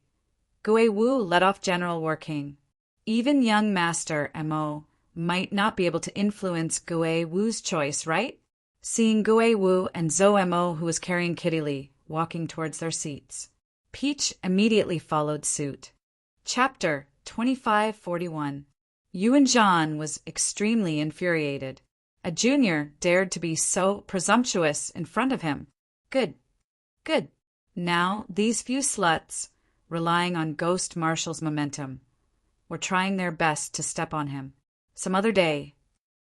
Speaker 1: Gui Wu let off General War King. Even young Master Mo might not be able to influence Gui Wu's choice, right? Seeing Gui Wu and Zhou Mo, who was carrying Kitty Lee, walking towards their seats, Peach immediately followed suit. Chapter 2541. Yuan Zhan was extremely infuriated. A junior dared to be so presumptuous in front of him. Good. Now these few sluts, relying on Ghost Marshal's momentum, were trying their best to step on him. Some other day,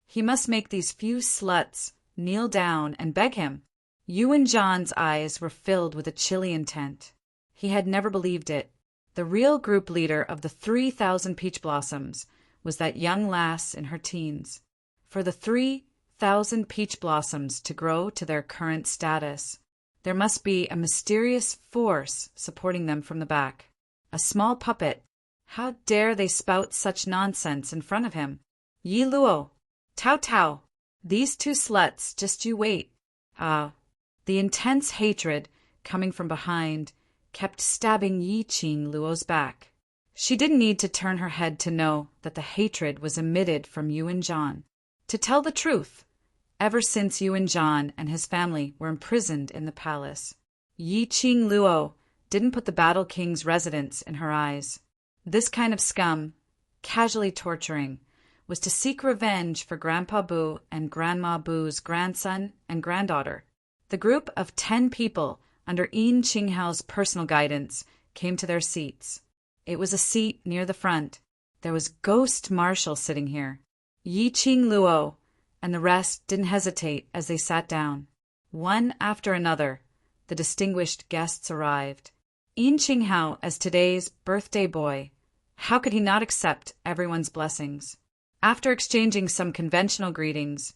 Speaker 1: he must make these few sluts kneel down and beg him. Yuan Zhan's eyes were filled with a chilly intent. He had never believed it. The real group leader of the 3,000 peach blossoms was that young lass in her teens. For the 3,000 peach blossoms to grow to their current status, there must be a mysterious force supporting them from the back. A small puppet. How dare they spout such nonsense in front of him? Yi Luo, Tao, these two sluts, just you wait. The intense hatred coming from behind kept stabbing Yi Qing Luo's back. She didn't need to turn her head to know that the hatred was emitted from Yuan Zhan. To tell the truth, ever since Yuan Zhan and his family were imprisoned in the palace, Yi Qing Luo didn't put the Battle King's residence in her eyes. This kind of scum, casually torturing, was to seek revenge for Grandpa Bu and Grandma Bu's grandson and granddaughter. The group of 10 people under Yin Qinghao's personal guidance came to their seats. It was a seat near the front. There was Ghost Marshal sitting here. Yi Qing Luo and the rest didn't hesitate as they sat down. One after another, the distinguished guests arrived. Yin Qinghao, as today's birthday boy, How could he not accept everyone's blessings? After exchanging some conventional greetings,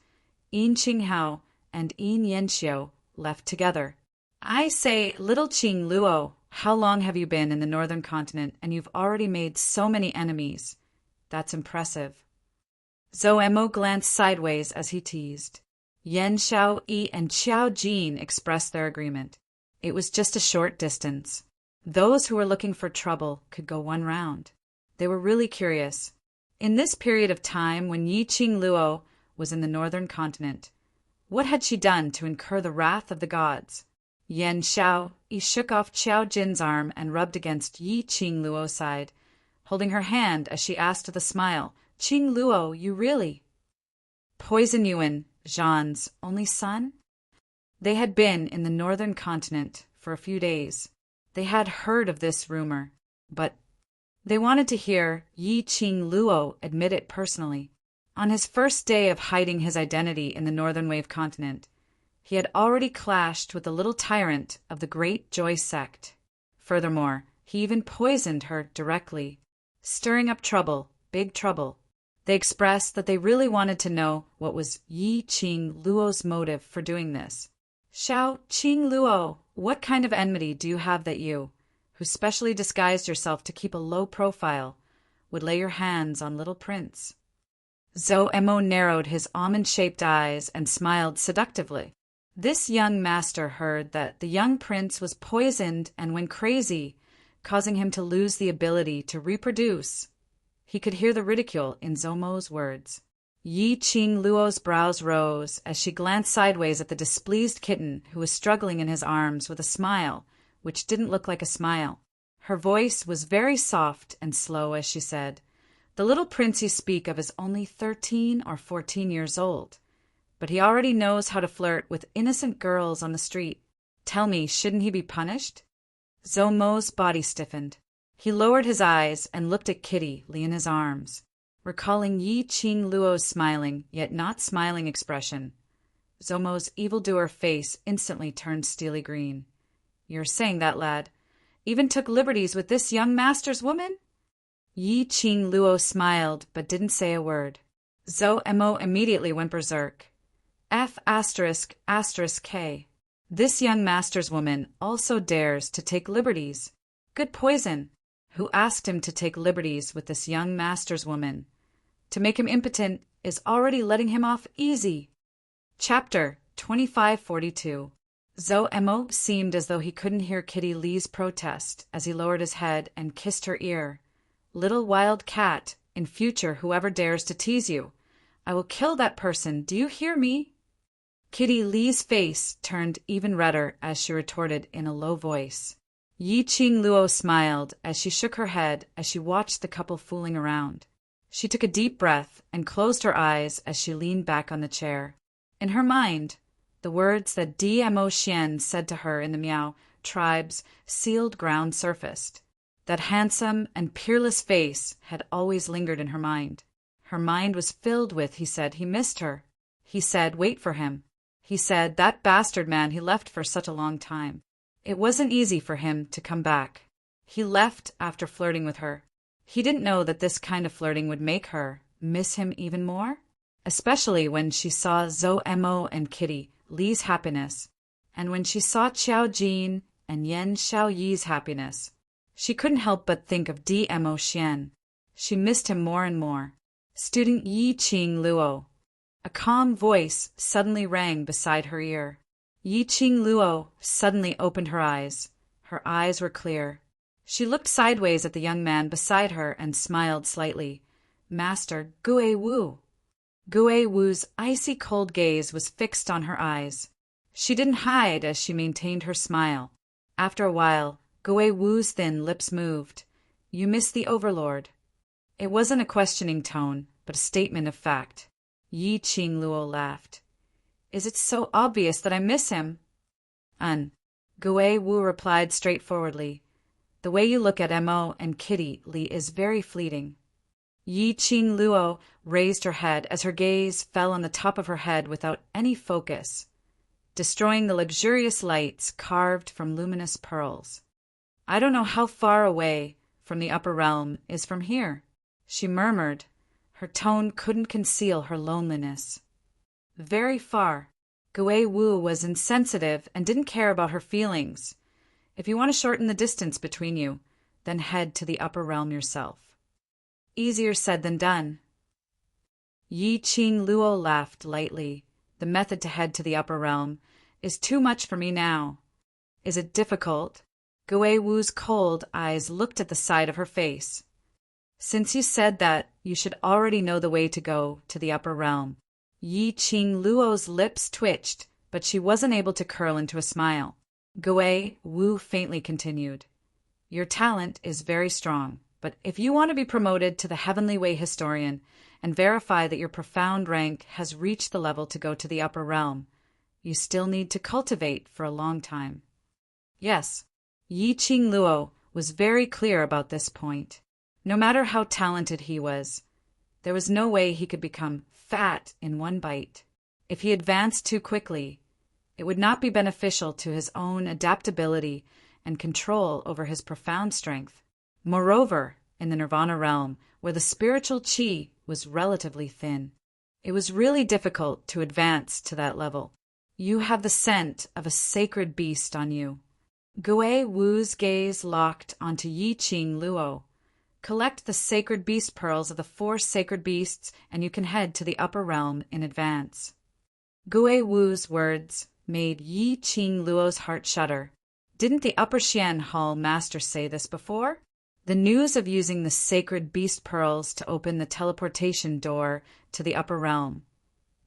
Speaker 1: Yin Qinghao and Yin Yanxiu left together. I say, little Qing Luo, how long have you been in the northern continent and you've already made so many enemies? That's impressive. Zhou Emo glanced sideways as he teased. Yan Xiao Yi and Qiao Jin expressed their agreement. It was just a short distance. Those who were looking for trouble could go one round. They were really curious. In this period of time when Yi Qing Luo was in the northern continent, what had she done to incur the wrath of the gods? Yan Xiao Yi shook off Qiao Jin's arm and rubbed against Yi Qing Luo's side, holding her hand as she asked with a smile, Qing Luo, you really? Poison Yuan, Zhan's only son? They had been in the northern continent for a few days. They had heard of this rumor, but they wanted to hear Yi Qing Luo admit it personally. On his first day of hiding his identity in the Northern Wave continent, he had already clashed with the little tyrant of the Great Joy sect. Furthermore, he even poisoned her directly, stirring up trouble, big trouble. They expressed that they really wanted to know what was Yi Qing Luo's motive for doing this. Xiao Qing Luo, what kind of enmity do you have that you, who specially disguised yourself to keep a low profile, would lay your hands on little prince? Zhou Emo narrowed his almond-shaped eyes and smiled seductively. This young master heard that the young prince was poisoned and went crazy, causing him to lose the ability to reproduce. He could hear the ridicule in Zhou Mo's words. Yi Qing Luo's brows rose as she glanced sideways at the displeased kitten who was struggling in his arms with a smile, which didn't look like a smile. Her voice was very soft and slow as she said, the little prince you speak of is only 13 or 14 years old, but he already knows how to flirt with innocent girls on the street. Tell me, shouldn't he be punished? Zhou Mo's body stiffened. He lowered his eyes and looked at Kitty, Lee in his arms, recalling Yi Qing Luo's smiling, yet not smiling expression. Zhou Mo's evildoer face instantly turned steely green. You're saying that, lad? Even took liberties with this young master's woman? Yi Qing Luo smiled, but didn't say a word. Zhou Emo immediately went berserk. F***K. This young master's woman also dares to take liberties. Good poison. Who asked him to take liberties with this young master's woman? To make him impotent is already letting him off easy. Chapter 2542. Zhou Emo seemed as though he couldn't hear Kitty Lee's protest as he lowered his head and kissed her ear. Little wild cat, in future whoever dares to tease you, I will kill that person, do you hear me? Kitty Lee's face turned even redder as she retorted in a low voice. Yi Qing Luo smiled as she shook her head as she watched the couple fooling around. She took a deep breath and closed her eyes as she leaned back on the chair. In her mind, the words that Dmo Xian said to her in the Miao tribe's sealed ground surfaced. That handsome and peerless face had always lingered in her mind. Her mind was filled with, he said, he missed her. He said, wait for him. He said, that bastard man he left for such a long time. It wasn't easy for him to come back. He left after flirting with her. He didn't know that this kind of flirting would make her miss him even more, especially when she saw Zhou Emo and Kitty Lee's happiness, and when she saw Qiao Jin and Yan Xiaoyi's happiness. She couldn't help but think of Dmo Xian. She missed him more and more. Student Yi Qing Luo. A calm voice suddenly rang beside her ear. Yi Qing Luo suddenly opened her eyes. Her eyes were clear. She looked sideways at the young man beside her and smiled slightly. Master Gue Wu. Gue Wu's icy cold gaze was fixed on her eyes. She didn't hide as she maintained her smile. After a while, Gue Wu's thin lips moved. You miss the Overlord. It wasn't a questioning tone, but a statement of fact. Yi Qing Luo laughed. Is it so obvious that I miss him? Gue Wu replied straightforwardly. The way you look at Mo and Kitty Lee is very fleeting. Yi Qing Luo raised her head as her gaze fell on the top of her head without any focus, destroying the luxurious lights carved from luminous pearls. I don't know how far away from the upper realm is from here," she murmured. Her tone couldn't conceal her loneliness. "Very far." Gui Wu was insensitive and didn't care about her feelings. "If you want to shorten the distance between you, then head to the upper realm yourself." Easier said than done. Yi Qing Luo laughed lightly. "The method to head to the upper realm is too much for me now." "Is it difficult?" Gui Wu's cold eyes looked at the side of her face. "Since you said that, you should already know the way to go to the upper realm." Yi Qing Luo's lips twitched, but she wasn't able to curl into a smile. Gui Wu faintly continued, "Your talent is very strong, but if you want to be promoted to the Heavenly Way Historian and verify that your profound rank has reached the level to go to the upper realm, you still need to cultivate for a long time." Yes, Yi Qing Luo was very clear about this point. No matter how talented he was, there was no way he could become fat in one bite. If he advanced too quickly, it would not be beneficial to his own adaptability and control over his profound strength. Moreover, in the Nirvana realm, where the spiritual qi was relatively thin, it was really difficult to advance to that level. "You have the scent of a sacred beast on you." Gui Wu's gaze locked onto Yi Qing Luo. "Collect the sacred beast pearls of the 4 sacred beasts, and you can head to the upper realm in advance." Gui Wu's words made Yi Qing Luo's heart shudder. Didn't the Upper Xian Hall master say this before? The news of using the sacred beast pearls to open the teleportation door to the upper realm.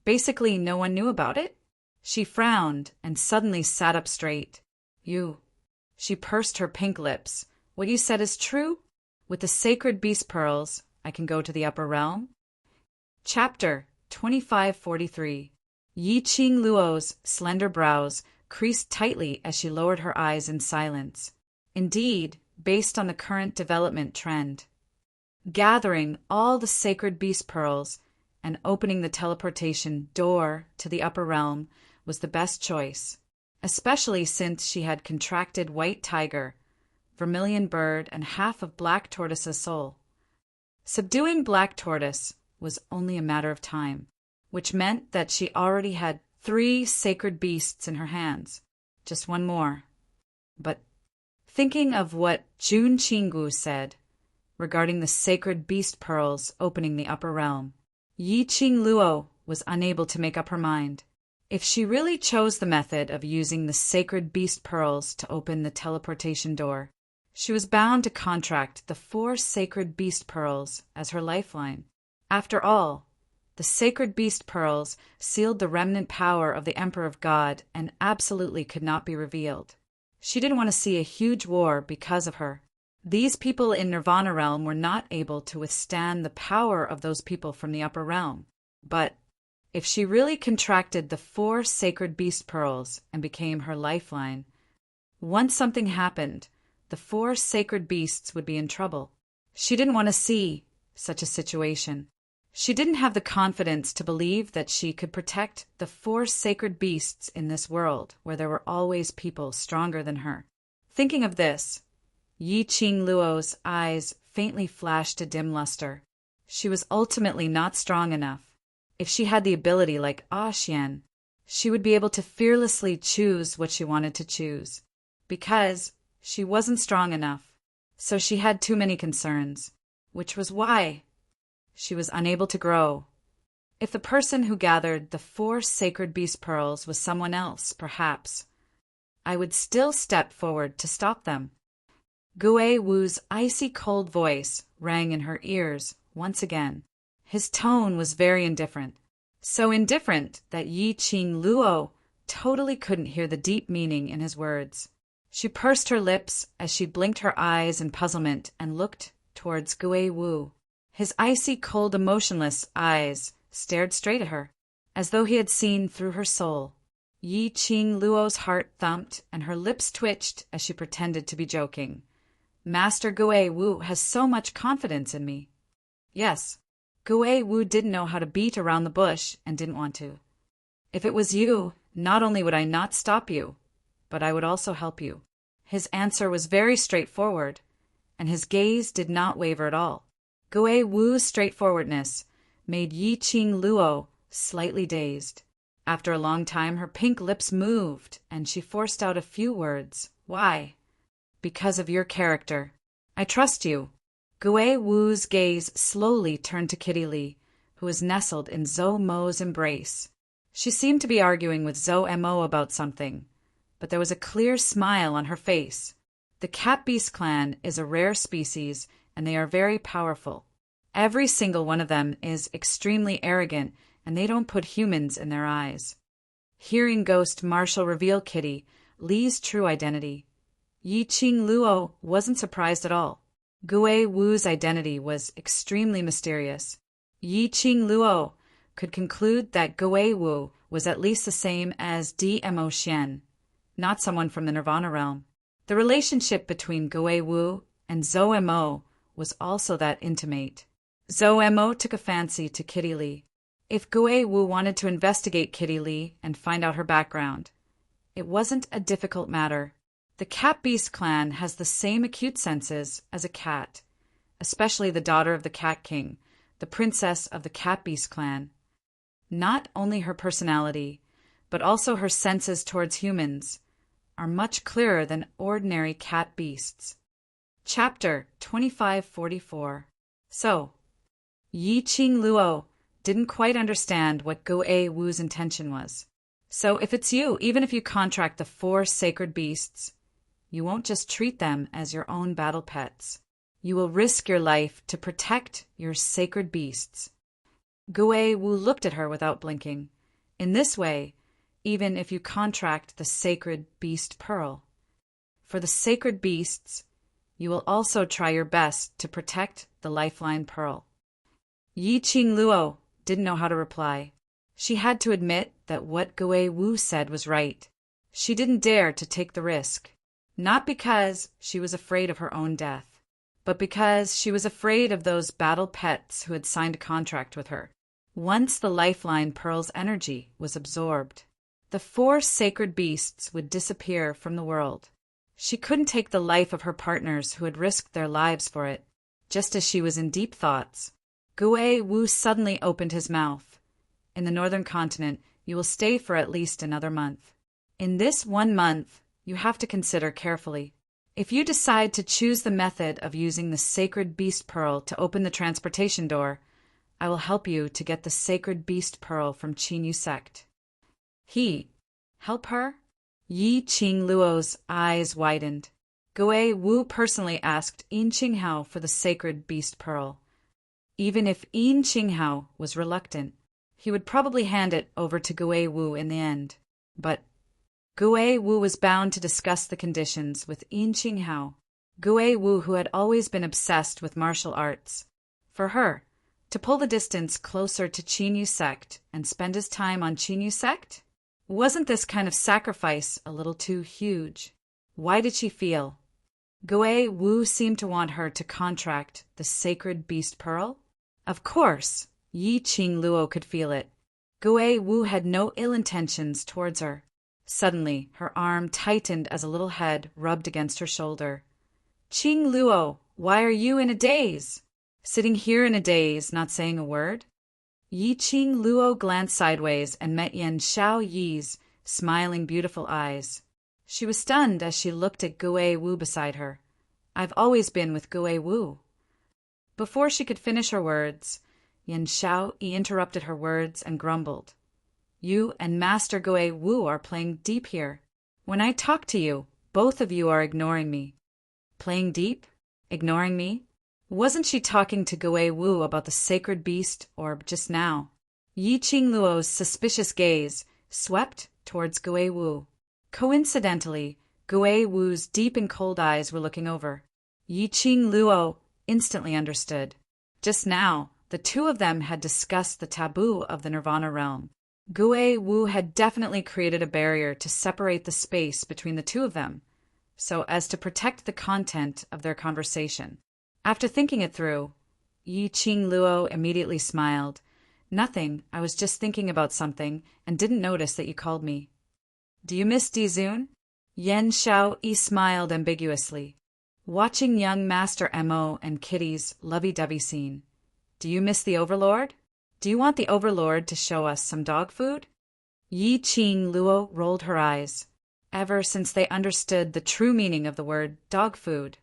Speaker 1: Basically, no one knew about it? She frowned and suddenly sat up straight. "You..." She pursed her pink lips. "What you said is true? With the sacred beast pearls, I can go to the upper realm?" Chapter 2543. Yi Qing Luo's slender brows creased tightly as she lowered her eyes in silence. Indeed, based on the current development trend, gathering all the sacred beast pearls and opening the teleportation door to the upper realm was the best choice, especially since she had contracted white tiger, vermilion bird, and half of black tortoise's soul. Subduing black tortoise was only a matter of time, which meant that she already had 3 sacred beasts in her hands. Just one more. But thinking of what Jun Qinggu said regarding the sacred beast pearls opening the upper realm, Yi Qing Luo was unable to make up her mind. If she really chose the method of using the sacred beast pearls to open the teleportation door, she was bound to contract the 4 sacred beast pearls as her lifeline. After all, the sacred beast pearls sealed the remnant power of the Emperor of God and absolutely could not be revealed. She didn't want to see a huge war because of her. These people in Nirvana realm were not able to withstand the power of those people from the upper realm. But if she really contracted the 4 sacred beast pearls and became her lifeline, once something happened, the 4 sacred beasts would be in trouble. She didn't want to see such a situation. She didn't have the confidence to believe that she could protect the 4 sacred beasts in this world where there were always people stronger than her. Thinking of this, Yi Qing Luo's eyes faintly flashed a dim luster. She was ultimately not strong enough. If she had the ability like Ah Xian, she would be able to fearlessly choose what she wanted to choose. Because she wasn't strong enough, so she had too many concerns, which was why she was unable to grow. If the person who gathered the 4 sacred beast pearls was someone else, perhaps, I would still step forward to stop them. Gui Wu's icy cold voice rang in her ears once again. His tone was very indifferent, so indifferent that Yi Qing Luo totally couldn't hear the deep meaning in his words. She pursed her lips as she blinked her eyes in puzzlement and looked towards Gui Wu. His icy cold emotionless eyes stared straight at her, as though he had seen through her soul. Yi Qing Luo's heart thumped and her lips twitched as she pretended to be joking. Master Gui Wu has so much confidence in me. Yes, Gui Wu didn't know how to beat around the bush and didn't want to. If it was you, not only would I not stop you, but I would also help you. His answer was very straightforward, and his gaze did not waver at all. Gui Wu's straightforwardness made Yi Qing Luo slightly dazed. After a long time, her pink lips moved, and she forced out a few words. Why? Because of your character. I trust you. Gui Wu's gaze slowly turned to Kitty Lee, who was nestled in Zhou Mo's embrace. She seemed to be arguing with Zhou Mo about something, but there was a clear smile on her face. The cat beast clan is a rare species, and they are very powerful. Every single one of them is extremely arrogant, and they don't put humans in their eyes. Hearing Ghost Marshal reveal Kitty Lee's true identity, Yi Qing Luo wasn't surprised at all. Gui Wu's identity was extremely mysterious. Yi Qing Luo could conclude that Gui Wu was at least the same as Dmo Xian, not someone from the Nirvana realm. The relationship between Gui Wu and Zhou Mo was also that intimate. Zhou Mo took a fancy to Kitty Lee. If Gui Wu wanted to investigate Kitty Lee and find out her background, it wasn't a difficult matter. The cat beast clan has the same acute senses as a cat, especially the daughter of the Cat King, the princess of the cat beast clan. Not only her personality, but also her senses towards humans are much clearer than ordinary cat beasts. Chapter 2544. So, Yi Qing Luo didn't quite understand what Gui Wu's intention was. So if it's you, even if you contract the 4 sacred beasts, you won't just treat them as your own battle pets. You will risk your life to protect your sacred beasts. Gui Wu looked at her without blinking. In this way, even if you contract the sacred beast pearl, for the sacred beasts, you will also try your best to protect the lifeline pearl. Yi Qing Luo didn't know how to reply. She had to admit that what Gui Wu said was right. She didn't dare to take the risk, not because she was afraid of her own death, but because she was afraid of those battle pets who had signed a contract with her. Once the lifeline pearl's energy was absorbed, the 4 sacred beasts would disappear from the world. She couldn't take the life of her partners who had risked their lives for it. Just as she was in deep thoughts, Gui Wu suddenly opened his mouth. In the northern continent, you will stay for at least another month. In this 1 month, you have to consider carefully. If you decide to choose the method of using the sacred beast pearl to open the transportation door, I will help you to get the sacred beast pearl from Qinyu sect. He, help her? Yi Qing Luo's eyes widened. Gui Wu personally asked Yin Qinghao for the sacred beast pearl. Even if Yin Qinghao was reluctant, he would probably hand it over to Gui Wu in the end. But Gui Wu was bound to discuss the conditions with Yin Qinghao. Gui Wu, who had always been obsessed with martial arts. For her, to pull the distance closer to Qinyu sect and spend his time on Qinyu sect? Wasn't this kind of sacrifice a little too huge? Why did she feel Gui Wu seemed to want her to contract the sacred beast pearl? Of course, Yi Qing Luo could feel it. Gui Wu had no ill intentions towards her. Suddenly, her arm tightened as a little head rubbed against her shoulder. Qing Luo, why are you in a daze? Sitting here in a daze, not saying a word? Yi Qing Luo glanced sideways and met Yan Xiao Yi's smiling, beautiful eyes. She was stunned as she looked at Gui Wu beside her. I've always been with Gui Wu. Before she could finish her words, Yan Xiao Yi interrupted her words and grumbled. You and Master Gui Wu are playing deep here. When I talk to you, both of you are ignoring me. Playing deep? Ignoring me? Wasn't she talking to Gui Wu about the sacred beast orb just now? Yi Qing Luo's suspicious gaze swept towards Gui Wu. Coincidentally, Gui Wu's deep and cold eyes were looking over. Yi Qing Luo instantly understood. Just now, the 2 of them had discussed the taboo of the Nirvana realm. Gui Wu had definitely created a barrier to separate the space between the 2 of them, so as to protect the content of their conversation. After thinking it through, Yi Qing Luo immediately smiled. Nothing, I was just thinking about something and didn't notice that you called me. Do you miss Dizun? Yan Xiao Yi smiled ambiguously. watching young Master Mo and Kitty's lovey-dovey scene. Do you miss the Overlord? Do you want the Overlord to show us some dog food? Yi Qing Luo rolled her eyes, ever since they understood the true meaning of the word dog food.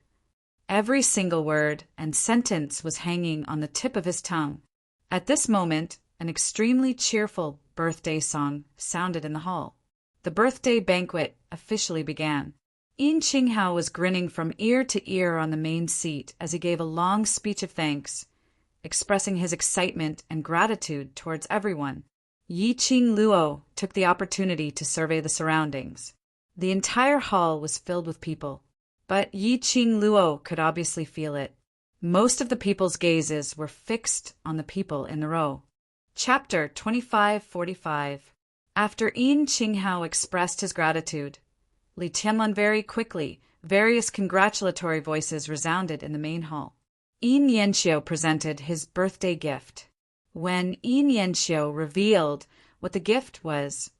Speaker 1: Every single word and sentence was hanging on the tip of his tongue. At this moment, an extremely cheerful birthday song sounded in the hall. The birthday banquet officially began. Yin Qinghao was grinning from ear to ear on the main seat as he gave a long speech of thanks, expressing his excitement and gratitude towards everyone. Yi Qing Luo took the opportunity to survey the surroundings. The entire hall was filled with people, but Yi Qing Luo could obviously feel it. Most of the people's gazes were fixed on the people in the row. Chapter 2545. After Yin Qinghao expressed his gratitude, Li Tianlun very quickly, various congratulatory voices resounded in the main hall. Yin Yanxiu presented his birthday gift. When Yin Yanxiu revealed what the gift was,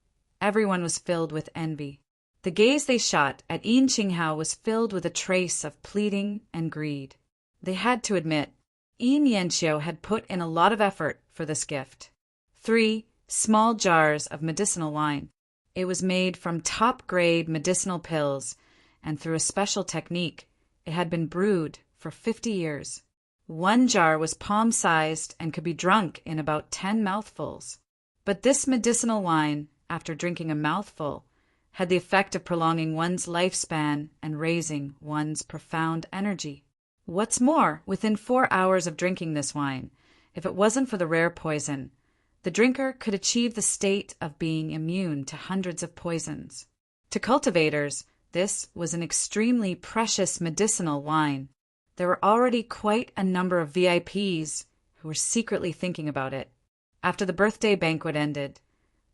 Speaker 1: everyone was filled with envy. The gaze they shot at Yin Qinghao was filled with a trace of pleading and greed. They had to admit, Yin Yanxiu had put in a lot of effort for this gift. 3 small jars of medicinal wine. It was made from top-grade medicinal pills, and through a special technique, it had been brewed for 50 years. 1 jar was palm-sized and could be drunk in about 10 mouthfuls. But this medicinal wine, after drinking a mouthful, had the effect of prolonging one's lifespan and raising one's profound energy. What's more, within 4 hours of drinking this wine, if it wasn't for the rare poison, the drinker could achieve the state of being immune to hundreds of poisons. To cultivators, this was an extremely precious medicinal wine. There were already quite a number of VIPs who were secretly thinking about it. After the birthday banquet ended,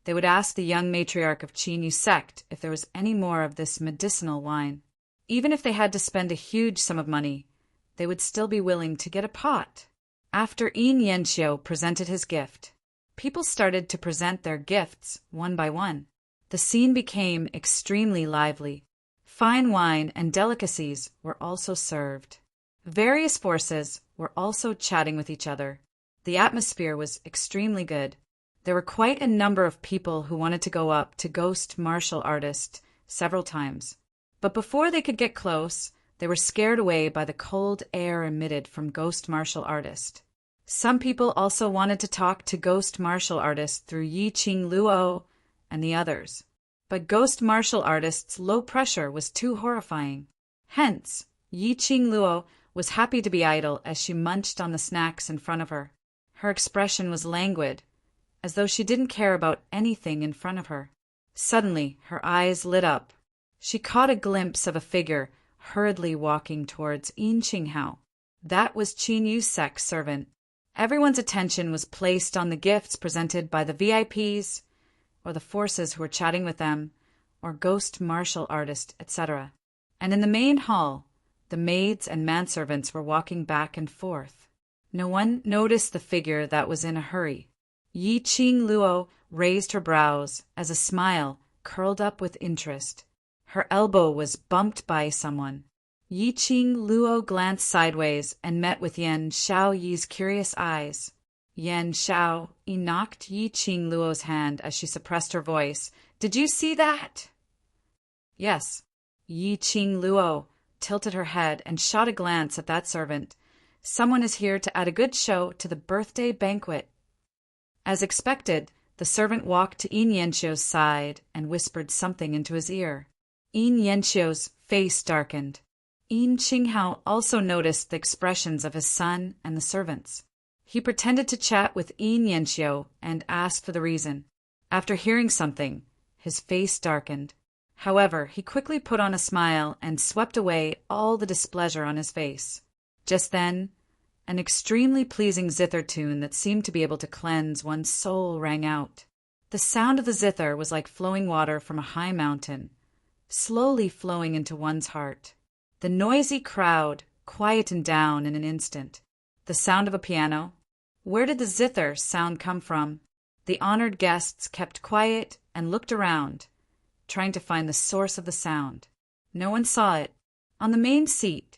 Speaker 1: they would ask the young matriarch of Qinyu sect if there was any more of this medicinal wine. Even if they had to spend a huge sum of money, they would still be willing to get a pot. After Yin Yanxiu presented his gift, people started to present their gifts one by one. The scene became extremely lively. Fine wine and delicacies were also served. Various forces were also chatting with each other. The atmosphere was extremely good. There were quite a number of people who wanted to go up to Ghost Martial Artist several times. But before they could get close, they were scared away by the cold air emitted from Ghost Martial Artist. Some people also wanted to talk to Ghost Martial Artist through Yi Qing Luo and the others. But Ghost Martial Artist's low pressure was too horrifying. Hence, Yi Qing Luo was happy to be idle as she munched on the snacks in front of her. Her expression was languid, as though she didn't care about anything in front of her. Suddenly, her eyes lit up. She caught a glimpse of a figure hurriedly walking towards Yin Qinghao. That was Qin Yusek's servant. Everyone's attention was placed on the gifts presented by the VIPs, or the forces who were chatting with them, or Ghost Martial Artist, etc. And in the main hall, the maids and manservants were walking back and forth. No one noticed the figure that was in a hurry. Yi Qing Luo raised her brows as a smile curled up with interest. Her elbow was bumped by someone. Yi Qing Luo glanced sideways and met with Yan Xiaoyi's curious eyes. Yan Xiaoyi knocked Yi Qing Luo's hand as she suppressed her voice. "Did you see that?" "Yes." Yi Qing Luo tilted her head and shot a glance at that servant. "Someone is here to add a good show to the birthday banquet." As expected, the servant walked to Yin Yanxiu's side and whispered something into his ear. Yin Yanxiu's face darkened. Yin Qinghao also noticed the expressions of his son and the servants. He pretended to chat with Yin Yanxiu and asked for the reason. After hearing something, his face darkened. However, he quickly put on a smile and swept away all the displeasure on his face. Just then, an extremely pleasing zither tune that seemed to be able to cleanse one's soul rang out. The sound of the zither was like flowing water from a high mountain, slowly flowing into one's heart. The noisy crowd quietened down in an instant. The sound of a piano. Where did the zither sound come from? The honored guests kept quiet and looked around, trying to find the source of the sound. No one saw it. On the main seat,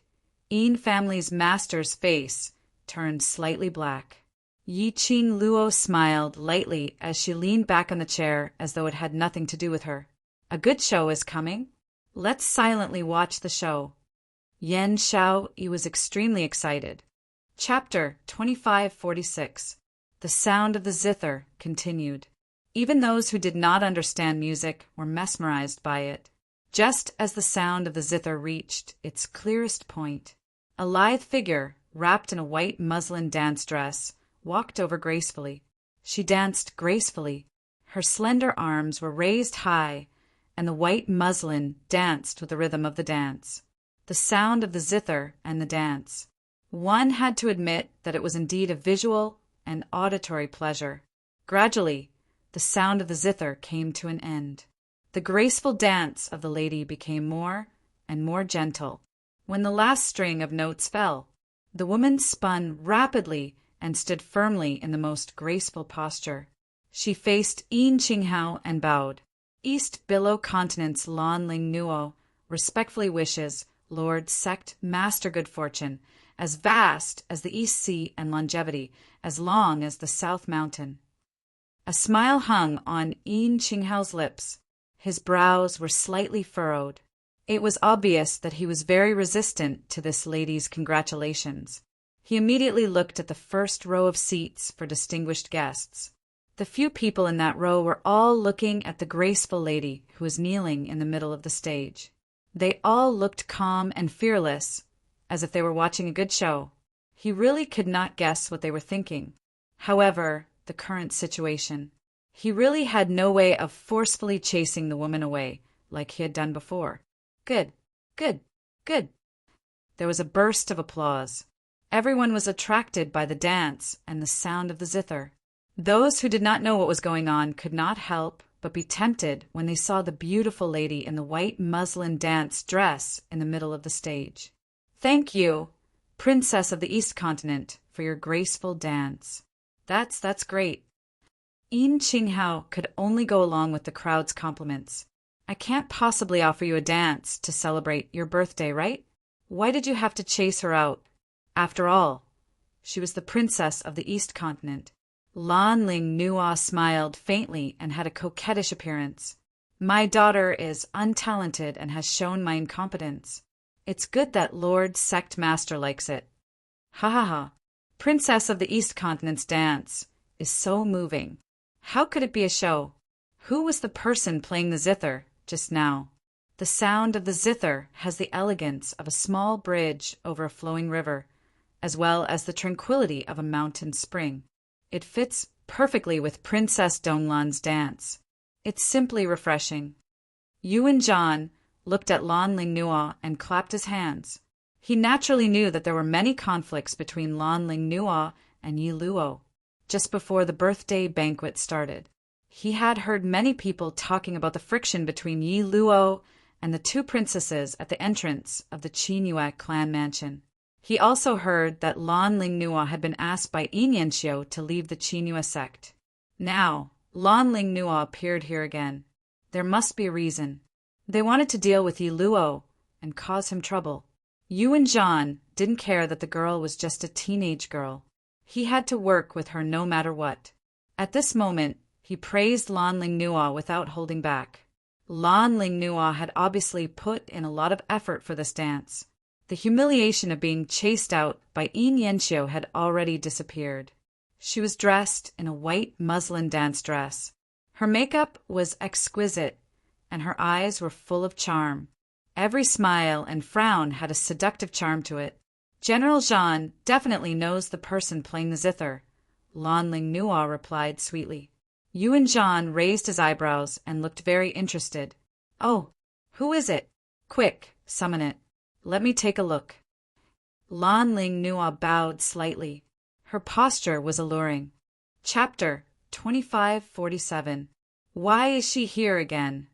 Speaker 1: Yin family's master's face turned slightly black. Yi Qin Luo smiled lightly as she leaned back on the chair as though it had nothing to do with her. A good show is coming. Let's silently watch the show. Yen Xiao Yi was extremely excited. Chapter 2546. The Sound of the Zither continued. Even those who did not understand music were mesmerized by it. Just as the sound of the zither reached its clearest point, a lithe figure, wrapped in a white muslin dance dress, walked over gracefully. She danced gracefully. Her slender arms were raised high, and the white muslin danced with the rhythm of the dance. The sound of the zither and the dance. One had to admit that it was indeed a visual and auditory pleasure. Gradually, the sound of the zither came to an end. The graceful dance of the lady became more and more gentle. When the last string of notes fell, the woman spun rapidly and stood firmly in the most graceful posture. She faced Yin Qinghao and bowed. East Billow Continent's Lan Ling Nuo respectfully wishes Lord Sect Master Good Fortune, as vast as the East Sea and longevity, as long as the South Mountain. A smile hung on Yin Qinghao's lips. His brows were slightly furrowed. It was obvious that he was very resistant to this lady's congratulations. He immediately looked at the first row of seats for distinguished guests. The few people in that row were all looking at the graceful lady who was kneeling in the middle of the stage. They all looked calm and fearless, as if they were watching a good show. He really could not guess what they were thinking. However, the current situation. He really had no way of forcefully chasing the woman away, like he had done before. Good, good, good. There was a burst of applause. Everyone was attracted by the dance and the sound of the zither. Those who did not know what was going on could not help but be tempted when they saw the beautiful lady in the white muslin dance dress in the middle of the stage. Thank you, Princess of the East Continent, for your graceful dance. That's great. Yin Qinghao could only go along with the crowd's compliments. I can't possibly offer you a dance to celebrate your birthday, right? Why did you have to chase her out? After all, she was the princess of the East Continent. Lan Ling Nuo smiled faintly and had a coquettish appearance. My daughter is untalented and has shown my incompetence. It's good that Lord Sect Master likes it. Ha ha ha. Princess of the East Continent's dance is so moving. How could it be a show? Who was the person playing the zither just now? The sound of the zither has the elegance of a small bridge over a flowing river, as well as the tranquility of a mountain spring. It fits perfectly with Princess Donglan's dance. It's simply refreshing. Yuan Zhan looked at Lan Ling Nuo and clapped his hands. He naturally knew that there were many conflicts between Lan Ling Nuo and Yi Luo. Just before the birthday banquet started, he had heard many people talking about the friction between Yi Luo and the two princesses at the entrance of the Qinyue clan mansion. He also heard that Lan Ling Nuo had been asked by Yin Yanxiu to leave the Qinyue sect. Now, Lan Ling Nuo appeared here again. There must be a reason. They wanted to deal with Yi Luo and cause him trouble. Yuan Zhan didn't care that the girl was just a teenage girl. He had to work with her no matter what. At this moment, he praised Lan Ling Nuo without holding back. Lan Ling Nuo had obviously put in a lot of effort for this dance. The humiliation of being chased out by Yin Yanxiu had already disappeared. She was dressed in a white muslin dance dress. Her makeup was exquisite, and her eyes were full of charm. Every smile and frown had a seductive charm to it. General Zhan definitely knows the person playing the zither, Lan Ling Nuo replied sweetly. Yuan Zhan raised his eyebrows and looked very interested. Oh, who is it? Quick, summon it. Let me take a look. Lan Ling Nuo bowed slightly. Her posture was alluring. Chapter 2547. Why is she here again?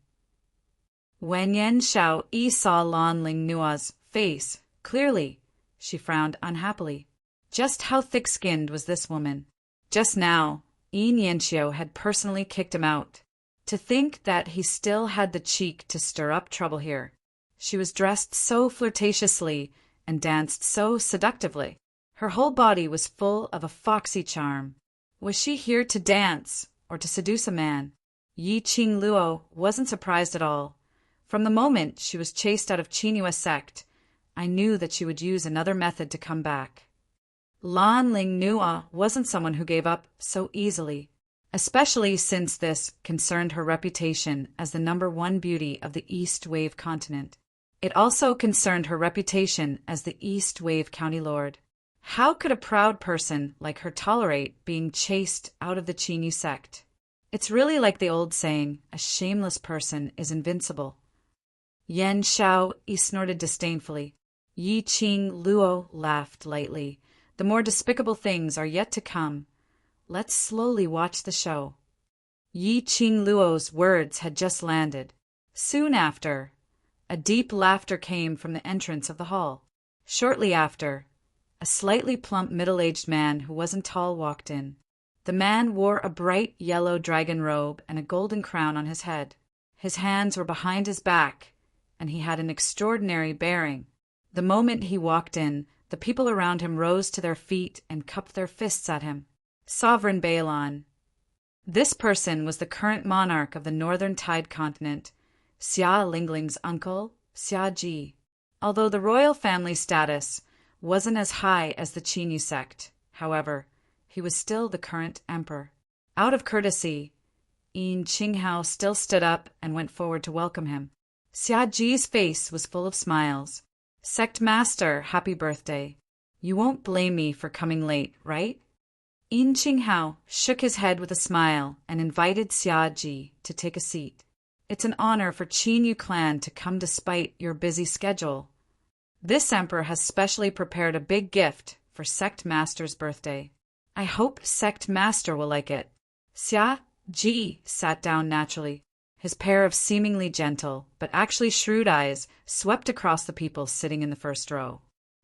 Speaker 1: When Yen Xiao Yi saw Lan Ling Nuo's face clearly, she frowned unhappily. Just how thick-skinned was this woman? Just now, Yin Yanxiu had personally kicked him out. To think that he still had the cheek to stir up trouble here. She was dressed so flirtatiously and danced so seductively. Her whole body was full of a foxy charm. Was she here to dance or to seduce a man? Yi Qing Luo wasn't surprised at all. From the moment she was chased out of Qinghua sect, I knew that she would use another method to come back. Lan Ling Nua wasn't someone who gave up so easily, especially since this concerned her reputation as the #1 beauty of the East Wave continent. It also concerned her reputation as the East Wave County Lord. How could a proud person like her tolerate being chased out of the Qinghua sect? It's really like the old saying, a shameless person is invincible. Yan Xiao snorted disdainfully. Yi Qing Luo laughed lightly. The more despicable things are yet to come. Let's slowly watch the show. Yi Qing Luo's words had just landed. Soon after, a deep laughter came from the entrance of the hall. Shortly after, a slightly plump middle-aged man who wasn't tall walked in. The man wore a bright yellow dragon robe and a golden crown on his head. His hands were behind his back, and he had an extraordinary bearing. The moment he walked in, the people around him rose to their feet and cupped their fists at him. Sovereign Baelon. This person was the current monarch of the Northern Tide continent, Xia Lingling's uncle, Xia Ji. Although the royal family status wasn't as high as the Qinghua sect, however, he was still the current emperor. Out of courtesy, Yin Qinghao still stood up and went forward to welcome him. Xia Ji's face was full of smiles. Sect Master, happy birthday. You won't blame me for coming late, right? Yin Qinghao shook his head with a smile and invited Xia Ji to take a seat. It's an honor for Qinghua clan to come despite your busy schedule. This emperor has specially prepared a big gift for Sect Master's birthday. I hope Sect Master will like it. Xia Ji sat down naturally. His pair of seemingly gentle, but actually shrewd eyes swept across the people sitting in the first row.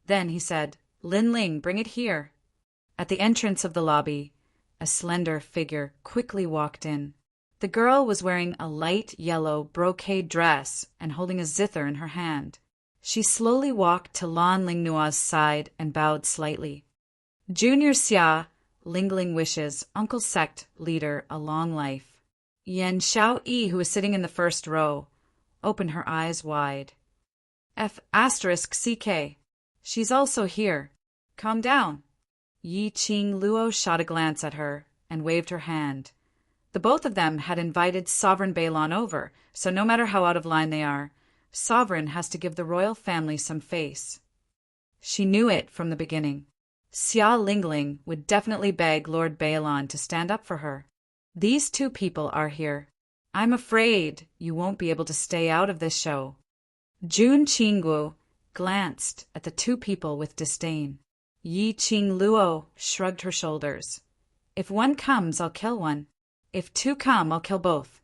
Speaker 1: Then he said, Lin Ling, bring it here. At the entrance of the lobby, a slender figure quickly walked in. The girl was wearing a light yellow brocade dress and holding a zither in her hand. She slowly walked to Lan Ling Nua's side and bowed slightly. Junior Xia, Lingling wishes Uncle Sect leader a long life. Yan Xiao-yi, who was sitting in the first row, opened her eyes wide. F***CK. She's also here. Calm down. Yi Qing Luo shot a glance at her and waved her hand. The both of them had invited Sovereign Baelon over, so no matter how out of line they are, Sovereign has to give the royal family some face. She knew it from the beginning. Xia Lingling would definitely beg Lord Baelon to stand up for her. These two people are here. I'm afraid you won't be able to stay out of this show. Jun Qingguo glanced at the two people with disdain. Yi Qing Luo shrugged her shoulders. If one comes, I'll kill one. If two come, I'll kill both.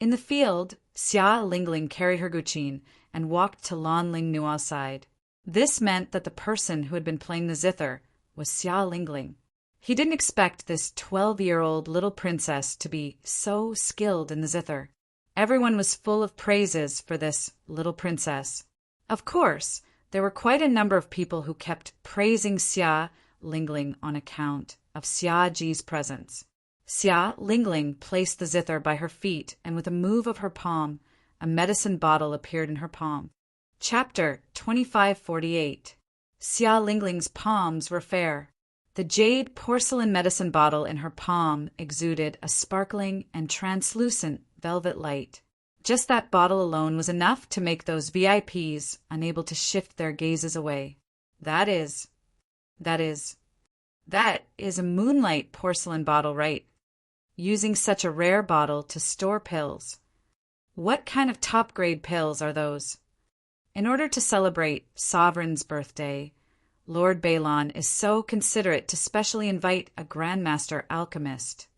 Speaker 1: In the field, Xia Lingling carried her guqin and walked to Lan Ling Nua's side. This meant that the person who had been playing the zither was Xia Lingling. He didn't expect this 12-year-old little princess to be so skilled in the zither. Everyone was full of praises for this little princess. Of course, there were quite a number of people who kept praising Xia Lingling on account of Xia Ji's presence. Xia Lingling placed the zither by her feet, and with a move of her palm, a medicine bottle appeared in her palm. Chapter 2548. Xia Lingling's palms were fair. The jade porcelain medicine bottle in her palm exuded a sparkling and translucent velvet light. Just that bottle alone was enough to make those VIPs unable to shift their gazes away. That is a moonlight porcelain bottle, right? Using such a rare bottle to store pills. What kind of top-grade pills are those? In order to celebrate Sovereign's birthday, Lord Baelon is so considerate to specially invite a Grandmaster alchemist.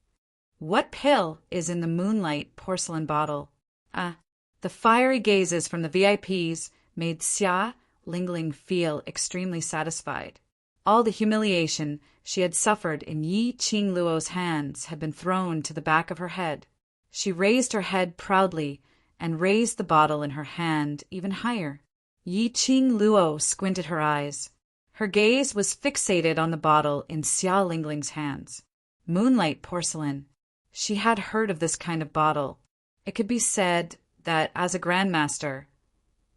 Speaker 1: What pill is in the moonlight porcelain bottle? The fiery gazes from the VIPs made Xia Lingling feel extremely satisfied. All the humiliation she had suffered in Yi Qing Luo's hands had been thrown to the back of her head. She raised her head proudly and raised the bottle in her hand even higher. Yi Qing Luo squinted her eyes. Her gaze was fixated on the bottle in Xia Lingling's hands. Moonlight porcelain. She had heard of this kind of bottle. It could be said that, as a grandmaster,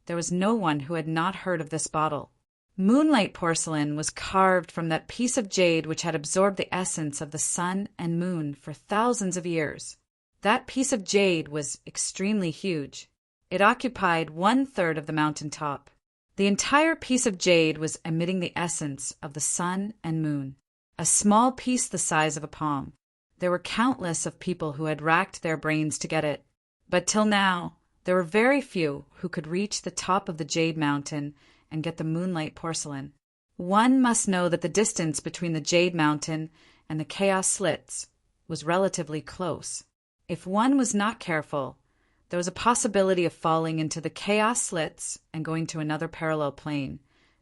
Speaker 1: there was no one who had not heard of this bottle. Moonlight porcelain was carved from that piece of jade which had absorbed the essence of the sun and moon for thousands of years. That piece of jade was extremely huge. It occupied 1/3 of the mountain top. The entire piece of jade was emitting the essence of the sun and moon, a small piece the size of a palm. There were countless of people who had racked their brains to get it, but till now there were very few who could reach the top of the jade mountain and get the moonlight porcelain. One must know that the distance between the jade mountain and the chaos slits was relatively close. If one was not careful, there was a possibility of falling into the chaos slits and going to another parallel plane,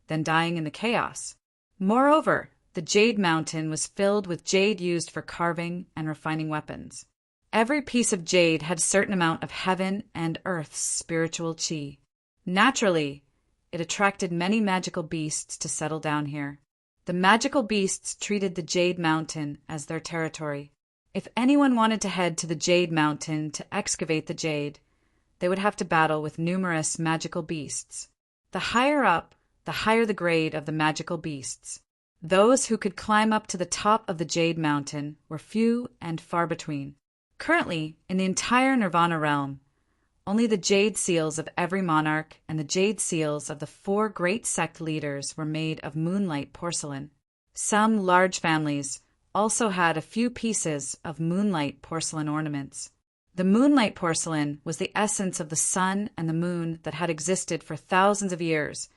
Speaker 1: then dying in the chaos. Moreover, the jade mountain was filled with jade used for carving and refining weapons. Every piece of jade had a certain amount of heaven and earth's spiritual chi. Naturally, it attracted many magical beasts to settle down here. The magical beasts treated the jade mountain as their territory. If anyone wanted to head to the Jade Mountain to excavate the jade, they would have to battle with numerous magical beasts. The higher up, the higher the grade of the magical beasts. Those who could climb up to the top of the Jade Mountain were few and far between. Currently, in the entire Nirvana realm, only the jade seals of every monarch and the jade seals of the 4 great sect leaders were made of moonlight porcelain. Some large families also had a few pieces of moonlight porcelain ornaments. The moonlight porcelain was the essence of the sun and the moon that had existed for thousands of years,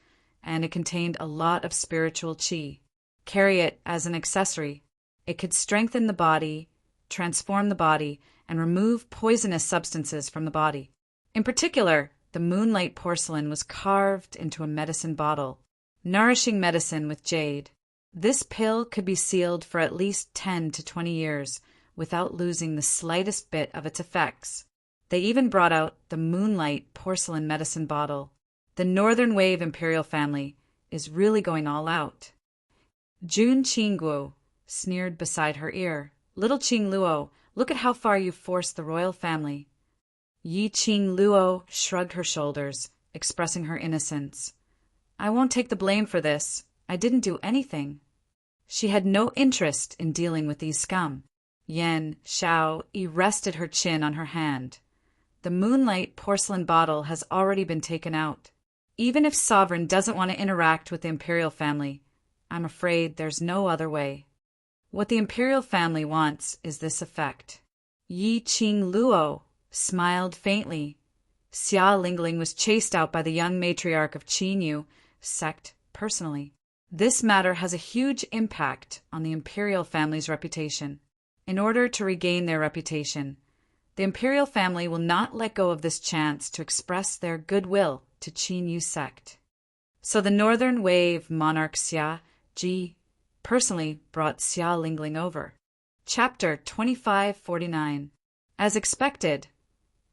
Speaker 1: and it contained a lot of spiritual chi. Carry it as an accessory. It could strengthen the body, transform the body, and remove poisonous substances from the body. In particular, the moonlight porcelain was carved into a medicine bottle, nourishing medicine with jade. This pill could be sealed for at least 10 to 20 years without losing the slightest bit of its effects. They even brought out the moonlight porcelain medicine bottle. The Northern Wave imperial family is really going all out. Jun Qingguo sneered beside her ear. Little Qing Luo, look at how far you've forced the royal family. Yi Qing Luo shrugged her shoulders, expressing her innocence. I won't take the blame for this. I didn't do anything. She had no interest in dealing with these scum. Yan Xiao rested her chin on her hand. The moonlight porcelain bottle has already been taken out. Even if Sovereign doesn't want to interact with the imperial family, I'm afraid there's no other way. What the imperial family wants is this effect. Yi Qing Luo smiled faintly. Xia Lingling was chased out by the young matriarch of Qinyu sect personally. This matter has a huge impact on the imperial family's reputation. In order to regain their reputation, the imperial family will not let go of this chance to express their goodwill to Qinyu sect. So the Northern Wave monarch Xia Ji personally brought Xia Lingling over. Chapter 2549. As expected,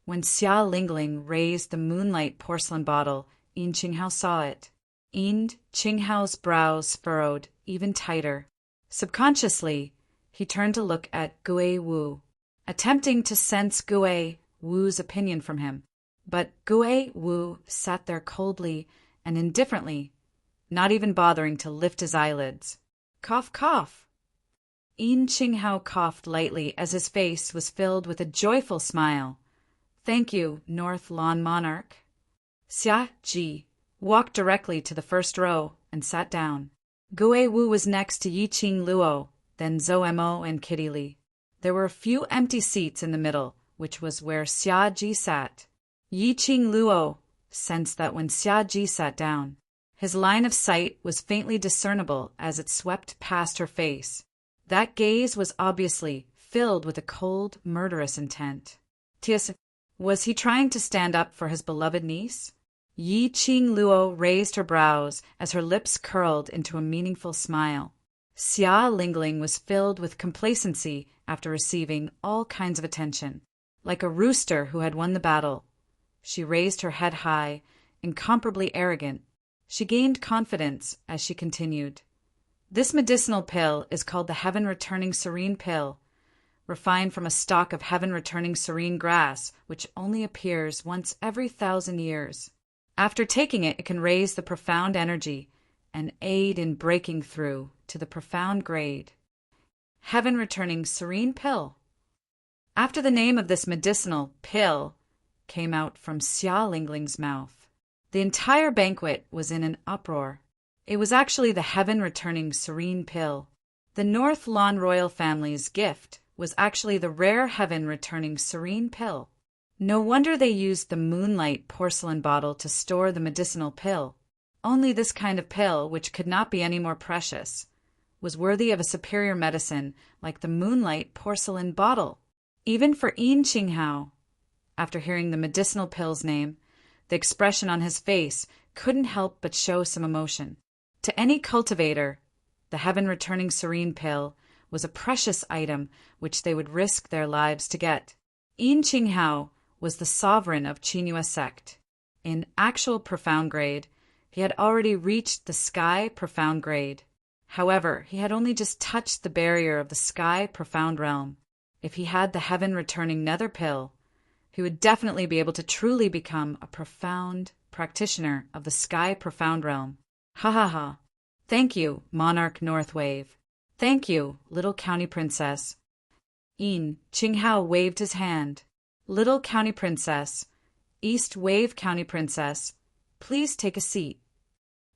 Speaker 1: when Xia Lingling raised the moonlight porcelain bottle, Yin Qinghao saw it. Yin Qinghao's brows furrowed even tighter. Subconsciously, he turned to look at Gui Wu, attempting to sense Gui Wu's opinion from him. But Gui Wu sat there coldly and indifferently, not even bothering to lift his eyelids. Cough, cough. Yin Qinghao coughed lightly as his face was filled with a joyful smile. Thank you, North Lawn Monarch. Xia Ji walked directly to the first row and sat down. Gui Wu was next to Yi Qing Luo, then Zhou Mo and Kitty Li. There were a few empty seats in the middle, which was where Xia Ji sat. Yi Qing Luo sensed that when Xia Ji sat down, his line of sight was faintly discernible as it swept past her face. That gaze was obviously filled with a cold, murderous intent. Was he trying to stand up for his beloved niece? Yi Qing Luo raised her brows as her lips curled into a meaningful smile. Xia Lingling was filled with complacency after receiving all kinds of attention. Like a rooster who had won the battle, she raised her head high, incomparably arrogant. She gained confidence as she continued. This medicinal pill is called the heaven-returning serene pill, refined from a stalk of heaven-returning serene grass, which only appears once every 1,000 years. After taking it, it can raise the profound energy and aid in breaking through to the profound grade. Heaven-returning serene pill. After the name of this medicinal pill came out from Xia Lingling's mouth, the entire banquet was in an uproar. It was actually the heaven-returning serene pill. The North Lawn royal family's gift was actually the rare heaven-returning serene pill. No wonder they used the moonlight porcelain bottle to store the medicinal pill. Only this kind of pill, which could not be any more precious, was worthy of a superior medicine like the moonlight porcelain bottle. Even for Yin Qinghao, after hearing the medicinal pill's name, the expression on his face couldn't help but show some emotion. To any cultivator, the heaven-returning serene pill was a precious item which they would risk their lives to get. Yin Qinghao was the sovereign of Qinghua sect. In actual profound grade, he had already reached the sky profound grade. However, he had only just touched the barrier of the sky profound realm. If he had the heaven-returning nether pill, he would definitely be able to truly become a profound practitioner of the sky profound realm. Ha ha ha. Thank you, Monarch Northwave. Thank you, Little County Princess. Yin Qinghao waved his hand. Little County Princess, East Wave County Princess, please take a seat.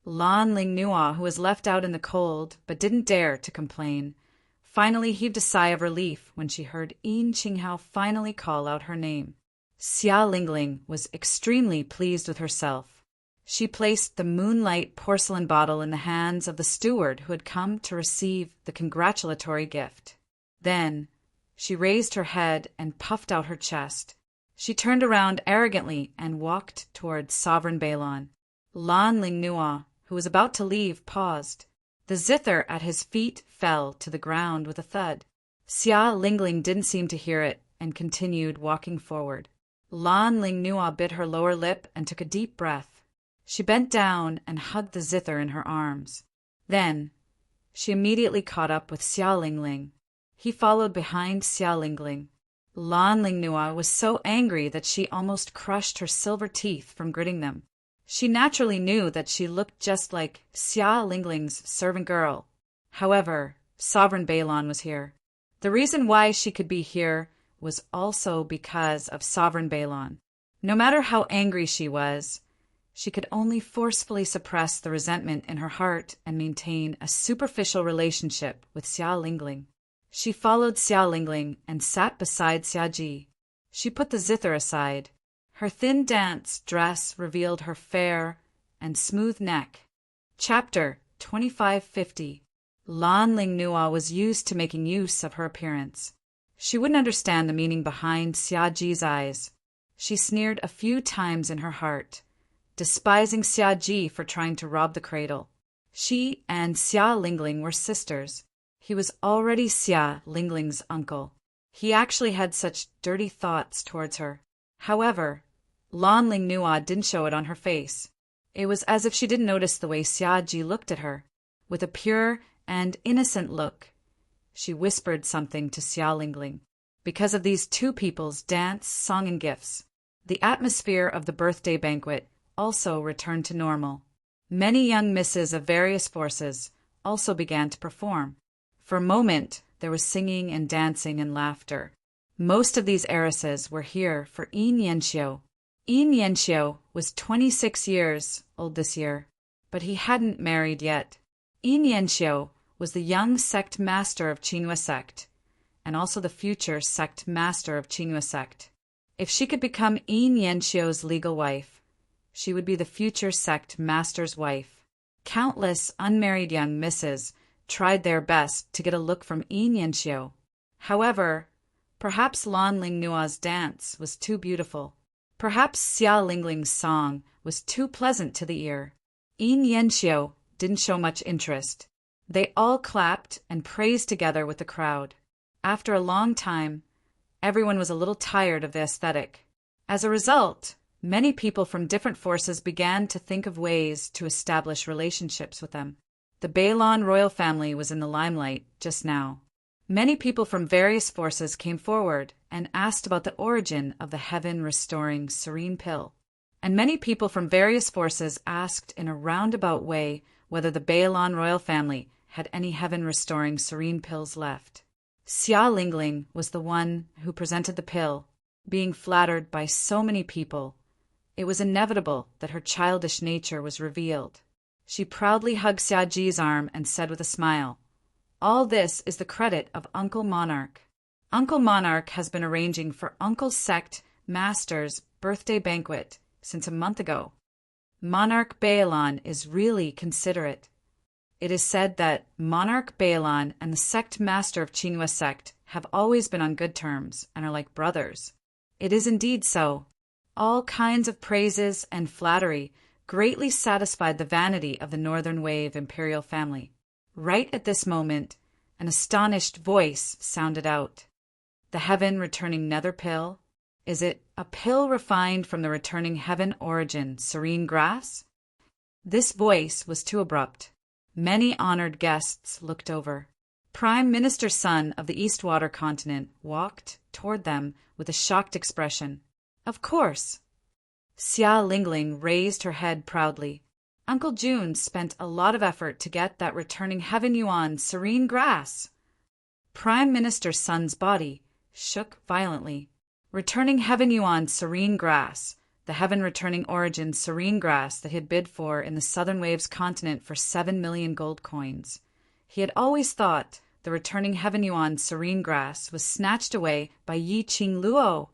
Speaker 1: Lan Ling Nua, who was left out in the cold but didn't dare to complain, finally heaved a sigh of relief when she heard Yin Qinghao finally call out her name. Xia Lingling was extremely pleased with herself. She placed the moonlight porcelain bottle in the hands of the steward who had come to receive the congratulatory gift. Then she raised her head and puffed out her chest. She turned around arrogantly and walked toward Sovereign Balon. Lan Ling Nua, who was about to leave, paused. The zither at his feet fell to the ground with a thud. Xia Lingling didn't seem to hear it and continued walking forward. Lan Ling Nua bit her lower lip and took a deep breath. She bent down and hugged the zither in her arms. Then she immediately caught up with Xia Lingling. He followed behind Xia Lingling. Lan Ling Nua was so angry that she almost crushed her silver teeth from gritting them. She naturally knew that she looked just like Xia Lingling's servant girl. However, Sovereign Balon was here. The reason why she could be here was also because of Sovereign Balon. No matter how angry she was, she could only forcefully suppress the resentment in her heart and maintain a superficial relationship with Xia Lingling. She followed Xia Lingling and sat beside Xia Ji. She put the zither aside. Her thin dance dress revealed her fair and smooth neck. Chapter 2550. Lan Ling Nua was used to making use of her appearance. She wouldn't understand the meaning behind Xia Ji's eyes. She sneered a few times in her heart, despising Xia Ji for trying to rob the cradle. She and Xia Lingling were sisters. He was already Xia Lingling's uncle. He actually had such dirty thoughts towards her. However, Lan Ling Nua didn't show it on her face. It was as if she didn't notice the way Xia Ji looked at her. With a pure and innocent look, she whispered something to Xia Lingling. Because of these two people's dance, song, and gifts, the atmosphere of the birthday banquet also returned to normal. Many young misses of various forces also began to perform. For a moment, there was singing and dancing and laughter. Most of these heiresses were here for Yin Yanxiu. Yin Yanxiu was 26 years old this year, but he hadn't married yet. Yin Yanxiu was the young sect master of Qinghua sect, and also the future sect master of Qinghua sect. If she could become Yin Yanxiu's legal wife, she would be the future sect master's wife. Countless unmarried young misses tried their best to get a look from Yin Yanxiu. However, perhaps Lan Ling Nua's dance was too beautiful. Perhaps Xia Lingling's song was too pleasant to the ear. Yin Yanxiu didn't show much interest. They all clapped and praised together with the crowd. After a long time, everyone was a little tired of the aesthetic. As a result, Many people from different forces began to think of ways to establish relationships with them. The Balon royal family was in the limelight just now. Many people from various forces came forward and asked about the origin of the heaven-restoring serene pill. And many people from various forces asked in a roundabout way whether the Balon royal family had any heaven-restoring serene pills left. Xia Lingling was the one who presented the pill, being flattered by so many people. It was inevitable that her childish nature was revealed. She proudly hugged Xia Ji's arm and said with a smile, "All this is the credit of Uncle Monarch. Uncle Monarch has been arranging for Uncle's sect master's birthday banquet since a month ago. Monarch Balon is really considerate. It is said that Monarch Balon and the sect master of Qinghua sect have always been on good terms and are like brothers. It is indeed so." All kinds of praises and flattery greatly satisfied the vanity of the Northern Wave imperial family. Right at this moment, an astonished voice sounded out. "The heaven-returning nether pill? Is it a pill refined from the returning heaven origin, serene grass?" This voice was too abrupt. Many honored guests looked over. Prime Minister Sun of the Eastwater continent walked toward them with a shocked expression. "Of course." Xia Lingling raised her head proudly. "Uncle June spent a lot of effort to get that returning heaven yuan serene grass." Prime Minister Sun's body shook violently. Returning heaven yuan serene grass, the heaven-returning origin serene grass that he had bid for in the Southern Waves continent for 7 million gold coins. He had always thought the returning heaven yuan serene grass was snatched away by Yi Qing Luo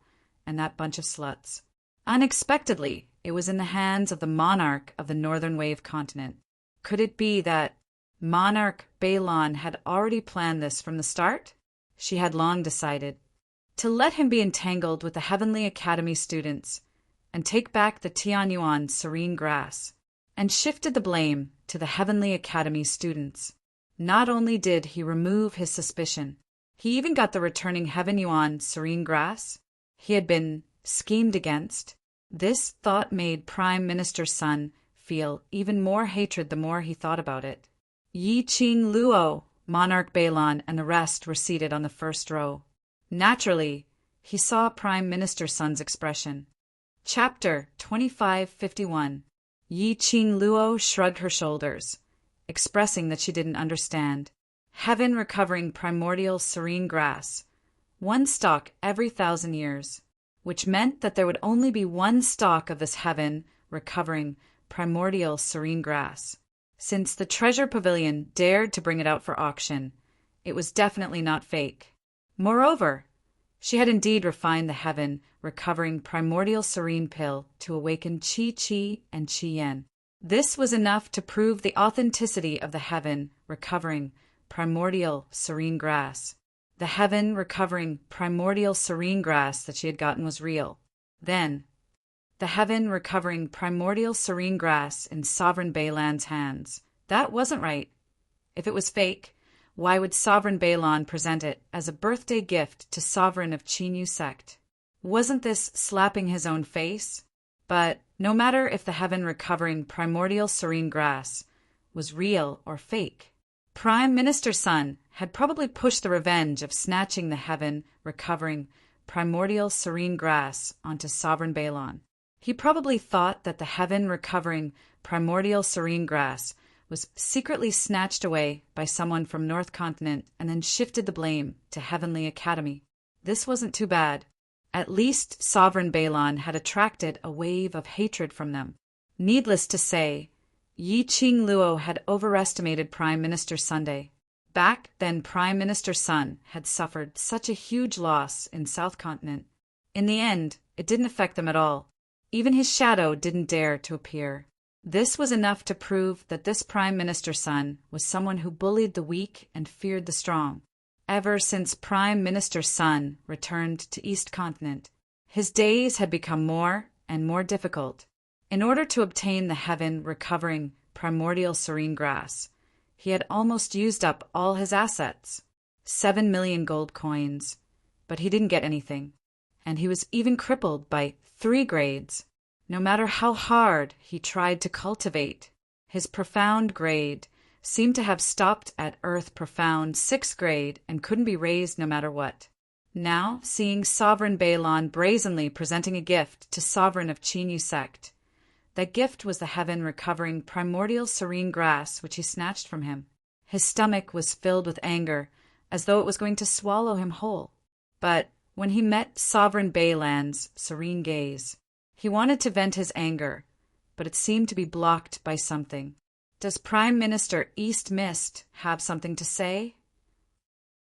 Speaker 1: and that bunch of sluts. Unexpectedly, it was in the hands of the monarch of the Northern Wave continent. Could it be that Monarch Balon had already planned this from the start? She had long decided to let him be entangled with the Heavenly Academy students and take back the Tianyuan serene grass, and shifted the blame to the Heavenly Academy students. Not only did he remove his suspicion, he even got the returning Heaven Yuan serene grass he had been schemed against. This thought made Prime Minister Sun feel even more hatred the more he thought about it. Yi Qing Luo, Monarch Balon, and the rest were seated on the first row. Naturally, he saw Prime Minister Sun's expression. Chapter 2551. Yi Qing Luo shrugged her shoulders, expressing that she didn't understand. Heaven recovering primordial serene grass. 1 stalk every 1,000 years, which meant that there would only be 1 stalk of this heaven recovering primordial serene grass. Since the Treasure Pavilion dared to bring it out for auction, it was definitely not fake. Moreover, she had indeed refined the heaven recovering primordial serene pill to awaken Qi and Qi Yen. This was enough to prove the authenticity of the heaven recovering primordial serene grass. The heaven recovering primordial serene grass that she had gotten was real. Then, the heaven recovering primordial serene grass in Sovereign Balon's hands. That wasn't right. If it was fake, why would Sovereign Balon present it as a birthday gift to Sovereign of Qinyu sect? Wasn't this slapping his own face? But no matter if the heaven recovering primordial serene grass was real or fake, Prime Minister Sun had probably pushed the revenge of snatching the heaven recovering primordial serene grass onto Sovereign Balon. He probably thought that the heaven recovering primordial serene grass was secretly snatched away by someone from North Continent and then shifted the blame to Heavenly Academy. This wasn't too bad. At least Sovereign Balon had attracted a wave of hatred from them. Needless to say, Yi Qing Luo had overestimated Prime Minister Sunday. Back then, Prime Minister Sun had suffered such a huge loss in South Continent. In the end, it didn't affect them at all. Even his shadow didn't dare to appear. This was enough to prove that this Prime Minister Sun was someone who bullied the weak and feared the strong. Ever since Prime Minister Sun returned to East Continent, his days had become more and more difficult. In order to obtain the heaven recovering primordial serene grass, he had almost used up all his assets, 7 million gold coins, but he didn't get anything, and he was even crippled by 3 grades. No matter how hard he tried to cultivate, his profound grade seemed to have stopped at earth profound 6th grade and couldn't be raised no matter what. Now, seeing Sovereign Balon brazenly presenting a gift to Sovereign of Chinyu sect, that gift was the heaven-recovering primordial serene grass which he snatched from him. His stomach was filled with anger, as though it was going to swallow him whole. But when he met Sovereign Balan's serene gaze, he wanted to vent his anger, but it seemed to be blocked by something. Does Prime Minister East Mist have something to say?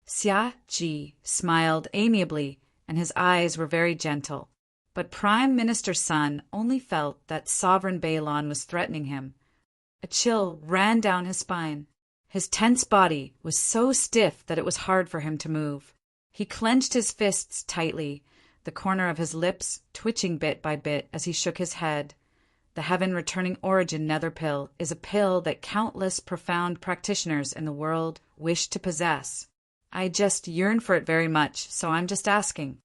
Speaker 1: Xia Ji smiled amiably, and his eyes were very gentle. But Prime Minister Sun only felt that Sovereign Balon was threatening him. A chill ran down his spine. His tense body was so stiff that it was hard for him to move. He clenched his fists tightly, the corner of his lips twitching bit by bit as he shook his head. The heaven-returning origin nether pill is a pill that countless profound practitioners in the world wish to possess. I just yearn for it very much, so I'm just asking.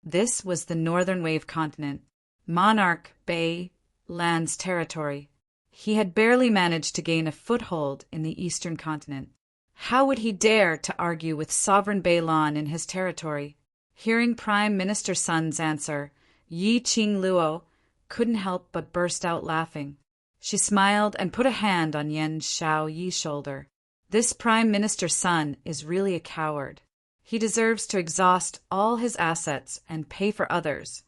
Speaker 1: This was the Northern Wave continent, Monarch Bay Land's territory. He had barely managed to gain a foothold in the eastern continent. How would he dare to argue with Sovereign Balon in his territory? Hearing Prime Minister Sun's answer, Yi Qing Luo couldn't help but burst out laughing. She smiled and put a hand on Yen Shao Yi's shoulder. This Prime Minister Sun is really a coward. He deserves to exhaust all his assets and pay for others.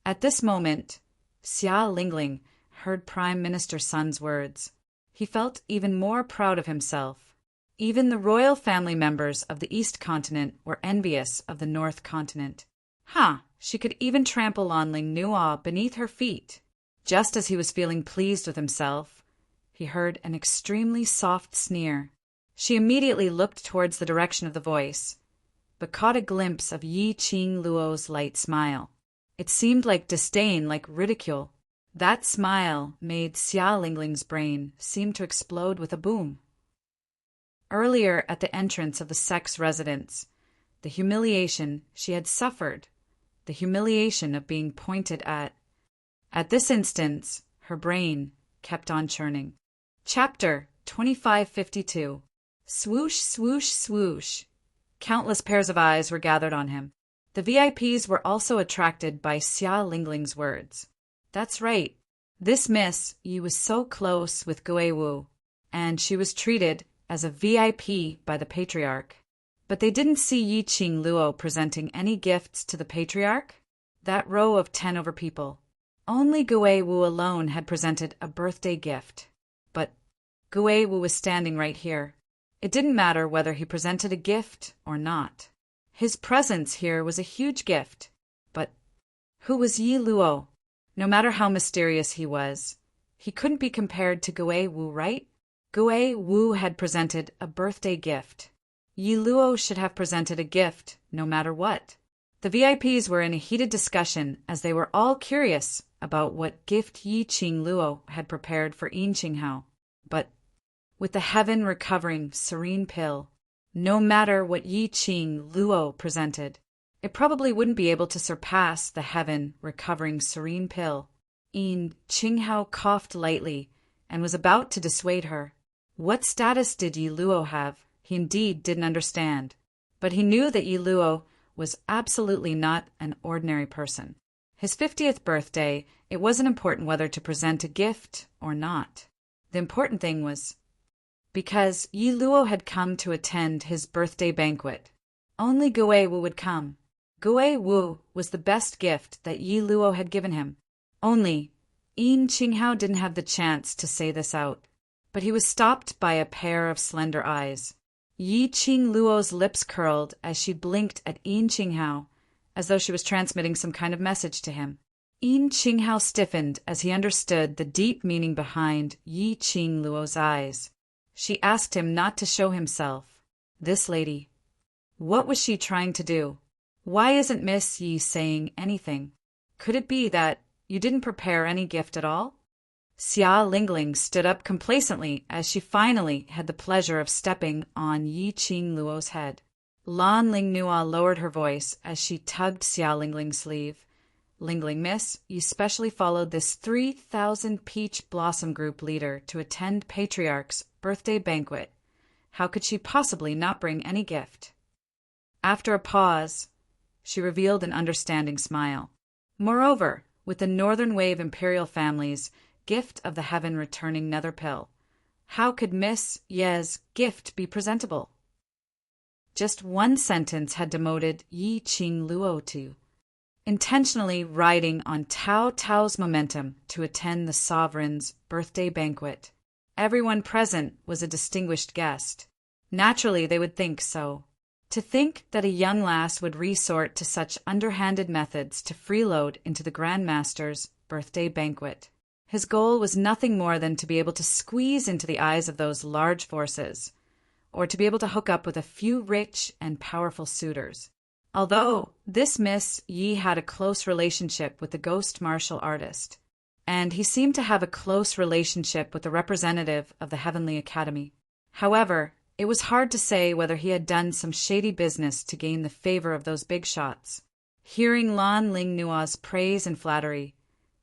Speaker 1: At this moment, Xia Lingling heard Prime Minister Sun's words. He felt even more proud of himself. Even the royal family members of the East Continent were envious of the North Continent. She could even trample on Ling Nua beneath her feet. Just as he was feeling pleased with himself, he heard an extremely soft sneer. She immediately looked towards the direction of the voice, but caught a glimpse of Yi Qing Luo's light smile. It seemed like disdain, like ridicule. That smile made Xia Lingling's brain seem to explode with a boom. Earlier at the entrance of the sect's residence, the humiliation she had suffered, the humiliation of being pointed at. At this instance, her brain kept on churning. Chapter 2552. Swoosh, swoosh, swoosh. Countless pairs of eyes were gathered on him. The VIPs were also attracted by Xia Lingling's words. That's right. This Miss Yi was so close with Gui Wu, and she was treated as a VIP by the Patriarch. But they didn't see Yi Qing Luo presenting any gifts to the Patriarch. That row of 10 over people. Only Gui Wu alone had presented a birthday gift. But Gui Wu was standing right here. It didn't matter whether he presented a gift or not. His presence here was a huge gift. But who was Yi Luo? No matter how mysterious he was, he couldn't be compared to Gui Wu, right? Gui Wu had presented a birthday gift. Yi Luo should have presented a gift, no matter what. The VIPs were in a heated discussion as they were all curious about what gift Yi Qing Luo had prepared for Yin Qinghao. But with the heaven-recovering serene pill, no matter what Yi Qing Luo presented, it probably wouldn't be able to surpass the heaven-recovering serene pill. Yin Qinghao coughed lightly and was about to dissuade her. What status did Yi Luo have? He indeed didn't understand, but he knew that Yi Luo was absolutely not an ordinary person. His 50th birthday, it wasn't important whether to present a gift or not. The important thing was because Yi Luo had come to attend his birthday banquet. Only Gui Wu would come. Gui Wu was the best gift that Yi Luo had given him. Only Yin Qinghao didn't have the chance to say this out, but he was stopped by a pair of slender eyes. Yi Qing Luo's lips curled as she blinked at Yin Qinghao, as though she was transmitting some kind of message to him. Yin Qinghao stiffened as he understood the deep meaning behind Yi Qing Luo's eyes. She asked him not to show himself. This lady. What was she trying to do? Why isn't Miss Yi saying anything? Could it be that you didn't prepare any gift at all? Xia Lingling stood up complacently as she finally had the pleasure of stepping on Yi Qing Luo's head. Lan Ling Nua lowered her voice as she tugged Xia Lingling's sleeve. Lingling Miss, you specially followed this 3,000 peach blossom group leader to attend Patriarch's birthday banquet. How could she possibly not bring any gift? After a pause, she revealed an understanding smile. Moreover, with the Northern Wave Imperial family's gift of the heaven returning nether pill, how could Miss Ye's gift be presentable? Just one sentence had demoted Yi Qing Luo to intentionally riding on Tao Tao's momentum to attend the sovereign's birthday banquet. Everyone present was a distinguished guest. Naturally, they would think so. To think that a young lass would resort to such underhanded methods to freeload into the Grand Master's birthday banquet. His goal was nothing more than to be able to squeeze into the eyes of those large forces, or to be able to hook up with a few rich and powerful suitors. Although this Miss Yi had a close relationship with the ghost martial artist, and he seemed to have a close relationship with the representative of the Heavenly Academy. However, it was hard to say whether he had done some shady business to gain the favor of those big shots. Hearing Lan Ling Nua's praise and flattery,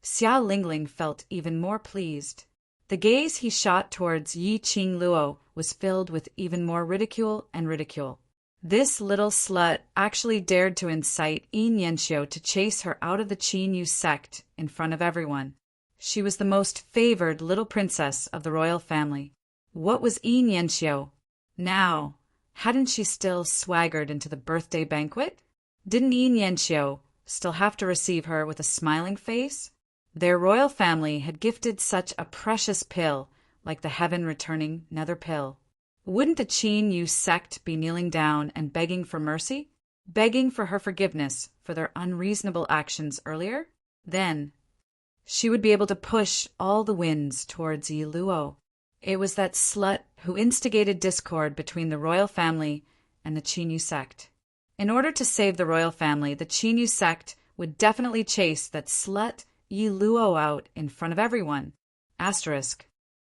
Speaker 1: Xia Lingling felt even more pleased. The gaze he shot towards Yi Qing Luo was filled with even more ridicule and ridicule. This little slut actually dared to incite Yin Yanxiu to chase her out of the Qin Yu sect in front of everyone. She was the most favored little princess of the royal family. What was Yin Yanxiu? Now, hadn't she still swaggered into the birthday banquet? Didn't Yin Yanxiu still have to receive her with a smiling face? Their royal family had gifted such a precious pill, like the heaven-returning nether pill. Wouldn't the Qin Yu sect be kneeling down and begging for mercy? Begging for her forgiveness for their unreasonable actions earlier? Then, she would be able to push all the winds towards Yi Luo. It was that slut who instigated discord between the royal family and the Qin Yu sect. In order to save the royal family, the Qin Yu sect would definitely chase that slut Yi Luo out in front of everyone. Asterisk.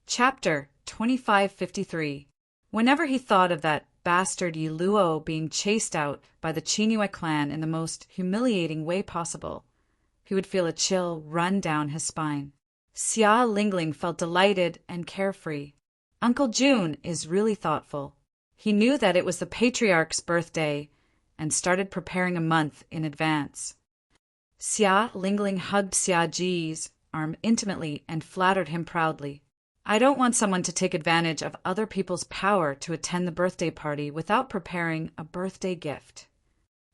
Speaker 1: Chapter 2553. Whenever he thought of that bastard Yi Luo being chased out by the Qin clan in the most humiliating way possible, he would feel a chill run down his spine. Xia Lingling felt delighted and carefree. Uncle June is really thoughtful. He knew that it was the Patriarch's birthday and started preparing a month in advance. Xia Lingling hugged Xia Ji's arm intimately and flattered him proudly. I don't want someone to take advantage of other people's power to attend the birthday party without preparing a birthday gift.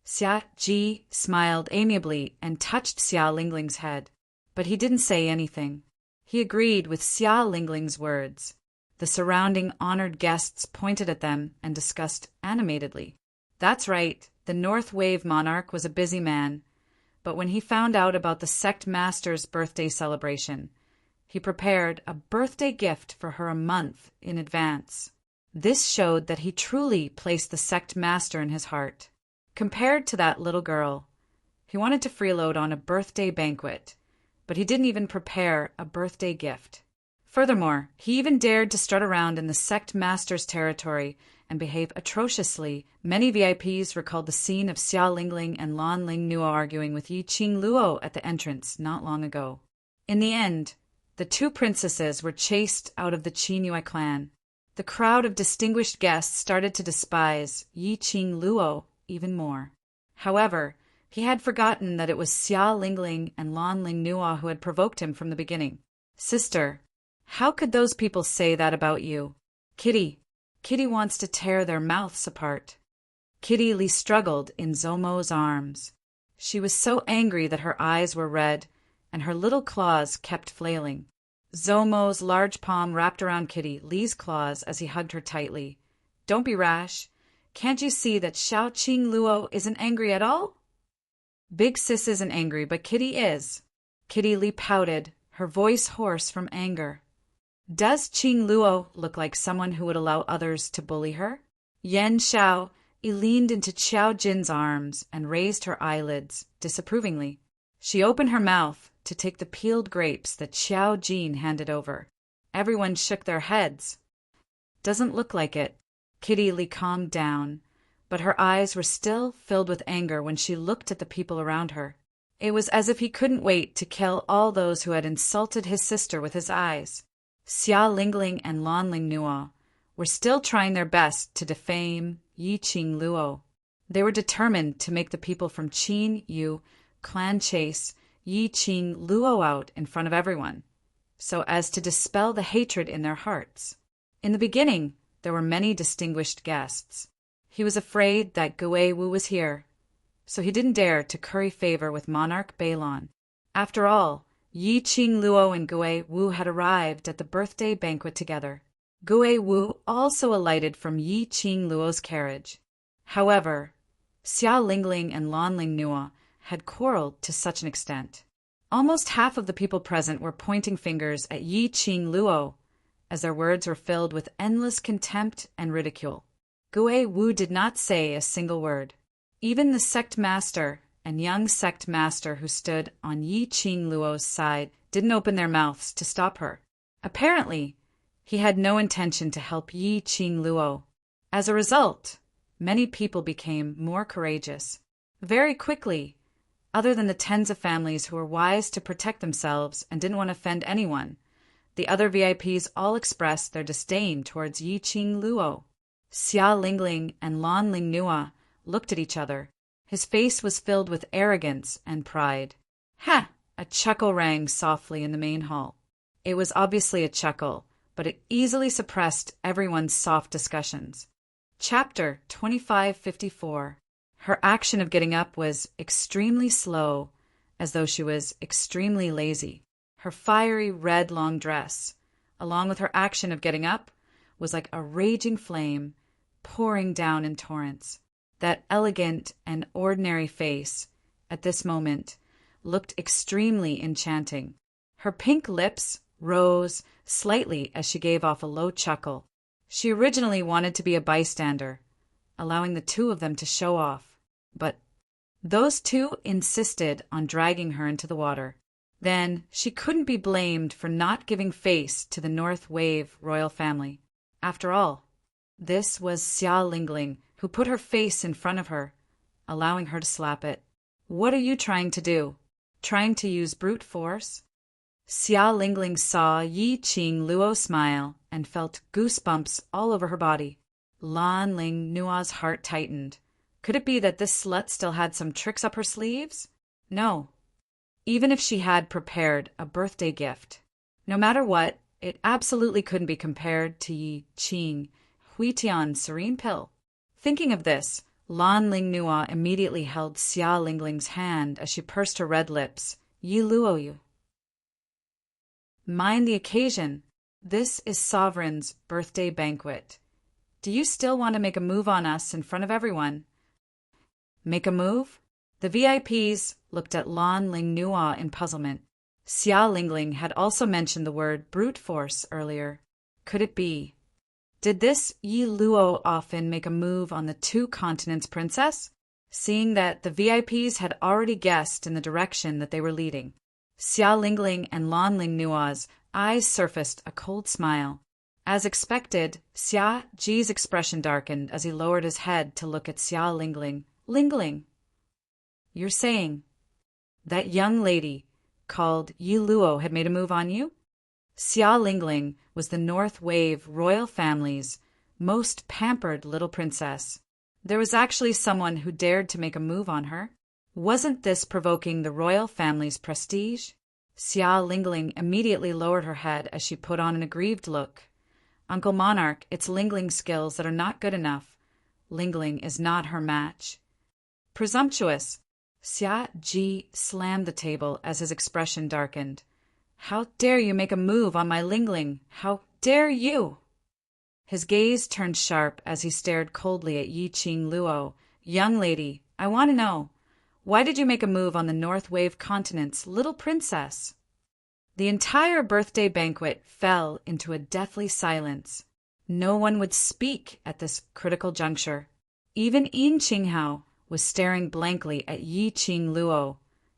Speaker 1: Xia Ji smiled amiably and touched Xia Lingling's head, but he didn't say anything. He agreed with Xia Lingling's words. The surrounding honored guests pointed at them and discussed animatedly. That's right, the North Wave monarch was a busy man, but when he found out about the sect master's birthday celebration, he prepared a birthday gift for her a month in advance. This showed that he truly placed the sect master in his heart. Compared to that little girl, he wanted to freeload on a birthday banquet, but he didn't even prepare a birthday gift. Furthermore, he even dared to strut around in the sect master's territory and behave atrociously. Many VIPs recalled the scene of Xia Lingling and Lan Ling Nuo arguing with Yi Qing Luo at the entrance not long ago. In the end, the two princesses were chased out of the Qin Yu clan. The crowd of distinguished guests started to despise Yi Qing Luo even more. However, he had forgotten that it was Xia Lingling and Lan Ling Nuo who had provoked him from the beginning. Sister, how could those people say that about you? Kitty wants to tear their mouths apart. Kitty Lee struggled in Zomo's arms. She was so angry that her eyes were red and her little claws kept flailing. Zomo's large palm wrapped around Kitty Lee's claws as he hugged her tightly. Don't be rash. Can't you see that Xiao Qing Luo isn't angry at all? Big Sis isn't angry, but Kitty is. Kitty Lee pouted, her voice hoarse from anger. Does Qing Luo look like someone who would allow others to bully her? Yan Xiao leaned into Xiao Jin's arms and raised her eyelids disapprovingly. She opened her mouth to take the peeled grapes that Xiao Jin handed over. Everyone shook their heads. Doesn't look like it. Kitty Lee calmed down, but her eyes were still filled with anger when she looked at the people around her. It was as if he couldn't wait to kill all those who had insulted his sister with his eyes. Xia Lingling and Lan Ling Nuo were still trying their best to defame Yi Qing Luo. They were determined to make the people from Qin Yu clan chase Yi Qing Luo out in front of everyone, so as to dispel the hatred in their hearts. In the beginning, there were many distinguished guests. He was afraid that Gui Wu was here, so he didn't dare to curry favor with monarch Beilon. After all, Yi Qing Luo and Gui Wu had arrived at the birthday banquet together. Gui Wu also alighted from Yi Qing Luo's carriage. However, Xia Lingling and Lan Ling Nuo had quarreled to such an extent. Almost half of the people present were pointing fingers at Yi Qing Luo, as their words were filled with endless contempt and ridicule. Gui Wu did not say a single word. Even the sect master and young sect master who stood on Yi Qing Luo's side didn't open their mouths to stop her. Apparently, he had no intention to help Yi Qing Luo. As a result, many people became more courageous. Very quickly, other than the tens of families who were wise to protect themselves and didn't want to offend anyone, the other VIPs all expressed their disdain towards Yi Qing Luo. Xia Lingling and Lan Ling Nuo looked at each other. His face was filled with arrogance and pride. Ha! A chuckle rang softly in the main hall. It was obviously a chuckle, but it easily suppressed everyone's soft discussions. Chapter 2554. Her action of getting up was extremely slow, as though she was extremely lazy. Her fiery red long dress, along with her action of getting up, was like a raging flame pouring down in torrents. That elegant and ordinary face, at this moment, looked extremely enchanting. Her pink lips rose slightly as she gave off a low chuckle. She originally wanted to be a bystander, allowing the two of them to show off, but those two insisted on dragging her into the water. Then she couldn't be blamed for not giving face to the North Wave royal family. After all, this was Xia Lingling, who put her face in front of her, allowing her to slap it. What are you trying to do? Trying to use brute force? Xia Lingling saw Yi Qing Luo smile and felt goosebumps all over her body. Lan Ling Nuo's heart tightened. Could it be that this slut still had some tricks up her sleeves? No. Even if she had prepared a birthday gift. No matter what, it absolutely couldn't be compared to Yi Qing Huitian's serene pill. Thinking of this, Lan Ling Nuo immediately held Xia Lingling's hand as she pursed her red lips. Yi Luo you. Mind the occasion. This is Sovereign's birthday banquet. Do you still want to make a move on us in front of everyone? Make a move? The VIPs looked at Lan Ling Nuo in puzzlement. Xia Lingling had also mentioned the word brute force earlier. Could it be? Did this Yi Luo often make a move on the two continents princess? Seeing that the VIPs had already guessed in the direction that they were leading, Xia Lingling and Lan Ling Nuo's eyes surfaced a cold smile. As expected, Xia Ji's expression darkened as he lowered his head to look at Xia Lingling. Lingling, you're saying that young lady called Yi Luo had made a move on you? Xia Lingling was the North Wave royal family's most pampered little princess. There was actually someone who dared to make a move on her. Wasn't this provoking the royal family's prestige? Xia Lingling immediately lowered her head as she put on an aggrieved look. Uncle Monarch, it's Lingling's skills that are not good enough. Lingling is not her match. Presumptuous. Xia Ji slammed the table as his expression darkened. How dare you make a move on my Lingling? How dare you? His gaze turned sharp as he stared coldly at Yi Qing Luo. Young lady, I want to know, why did you make a move on the North Wave continent's little princess? The entire birthday banquet fell into a deathly silence. No one would speak at this critical juncture. Even Yin Qinghao was staring blankly at Yi Qing Luo,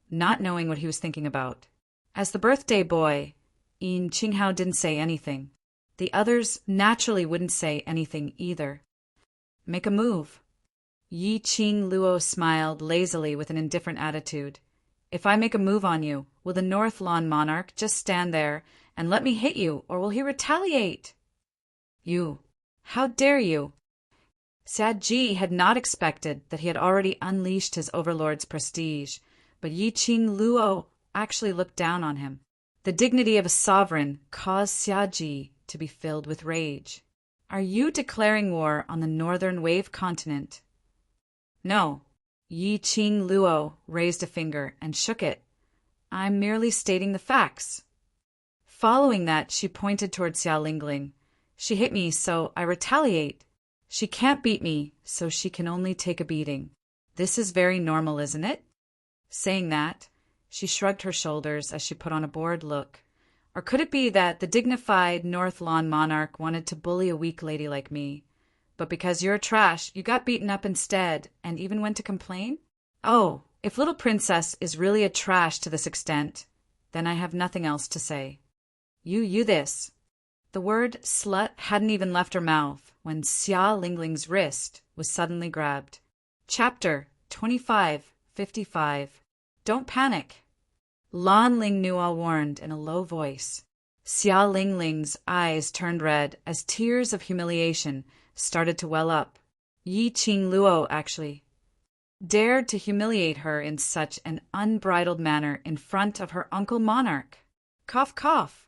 Speaker 1: not knowing what he was thinking about. As the birthday boy, Yin Qinghao didn't say anything. The others naturally wouldn't say anything either. Make a move. Yi Qing Luo smiled lazily with an indifferent attitude. If I make a move on you, will the North Lawn monarch just stand there and let me hit you, or will he retaliate? You. How dare you? Xia Ji had not expected that he had already unleashed his overlord's prestige, but Yi Qing Luo actually looked down on him. The dignity of a sovereign caused Xia Ji to be filled with rage. Are you declaring war on the northern wave continent? No. Yi Qing Luo raised a finger and shook it. I'm merely stating the facts. Following that, she pointed toward Xia Lingling. She hit me, so I retaliate. She can't beat me, so she can only take a beating. This is very normal, isn't it? Saying that, she shrugged her shoulders as she put on a bored look. Or could it be that the dignified North Lawn monarch wanted to bully a weak lady like me? But because you're trash, you got beaten up instead, and even went to complain? Oh, if little princess is really a trash to this extent, then I have nothing else to say. You this. The word slut hadn't even left her mouth when Xia Lingling's wrist was suddenly grabbed. Chapter 25:55. Don't panic. Lan Ling Nuo warned in a low voice. Xia Lingling's eyes turned red as tears of humiliation started to well up. Yi Qing Luo actually dared to humiliate her in such an unbridled manner in front of her uncle monarch. Cough, cough.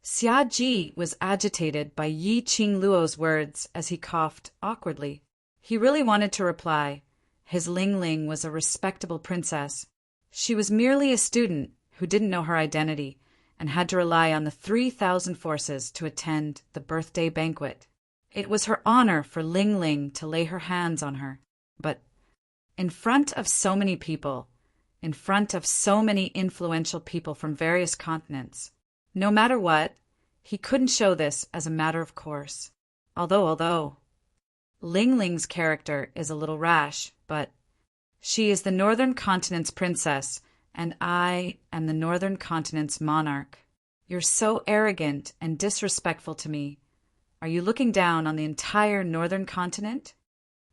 Speaker 1: Xia Ji was agitated by Yi Qing Luo's words as he coughed awkwardly. He really wanted to reply. His Ling Ling was a respectable princess. She was merely a student who didn't know her identity and had to rely on the 3,000 forces to attend the birthday banquet. It was her honor for Ling Ling to lay her hands on her. But in front of so many people, in front of so many influential people from various continents, no matter what, he couldn't show this as a matter of course. Although Ling Ling's character is a little rash, but she is the Northern Continent's princess, and I am the Northern Continent's monarch. You're so arrogant and disrespectful to me. Are you looking down on the entire Northern Continent?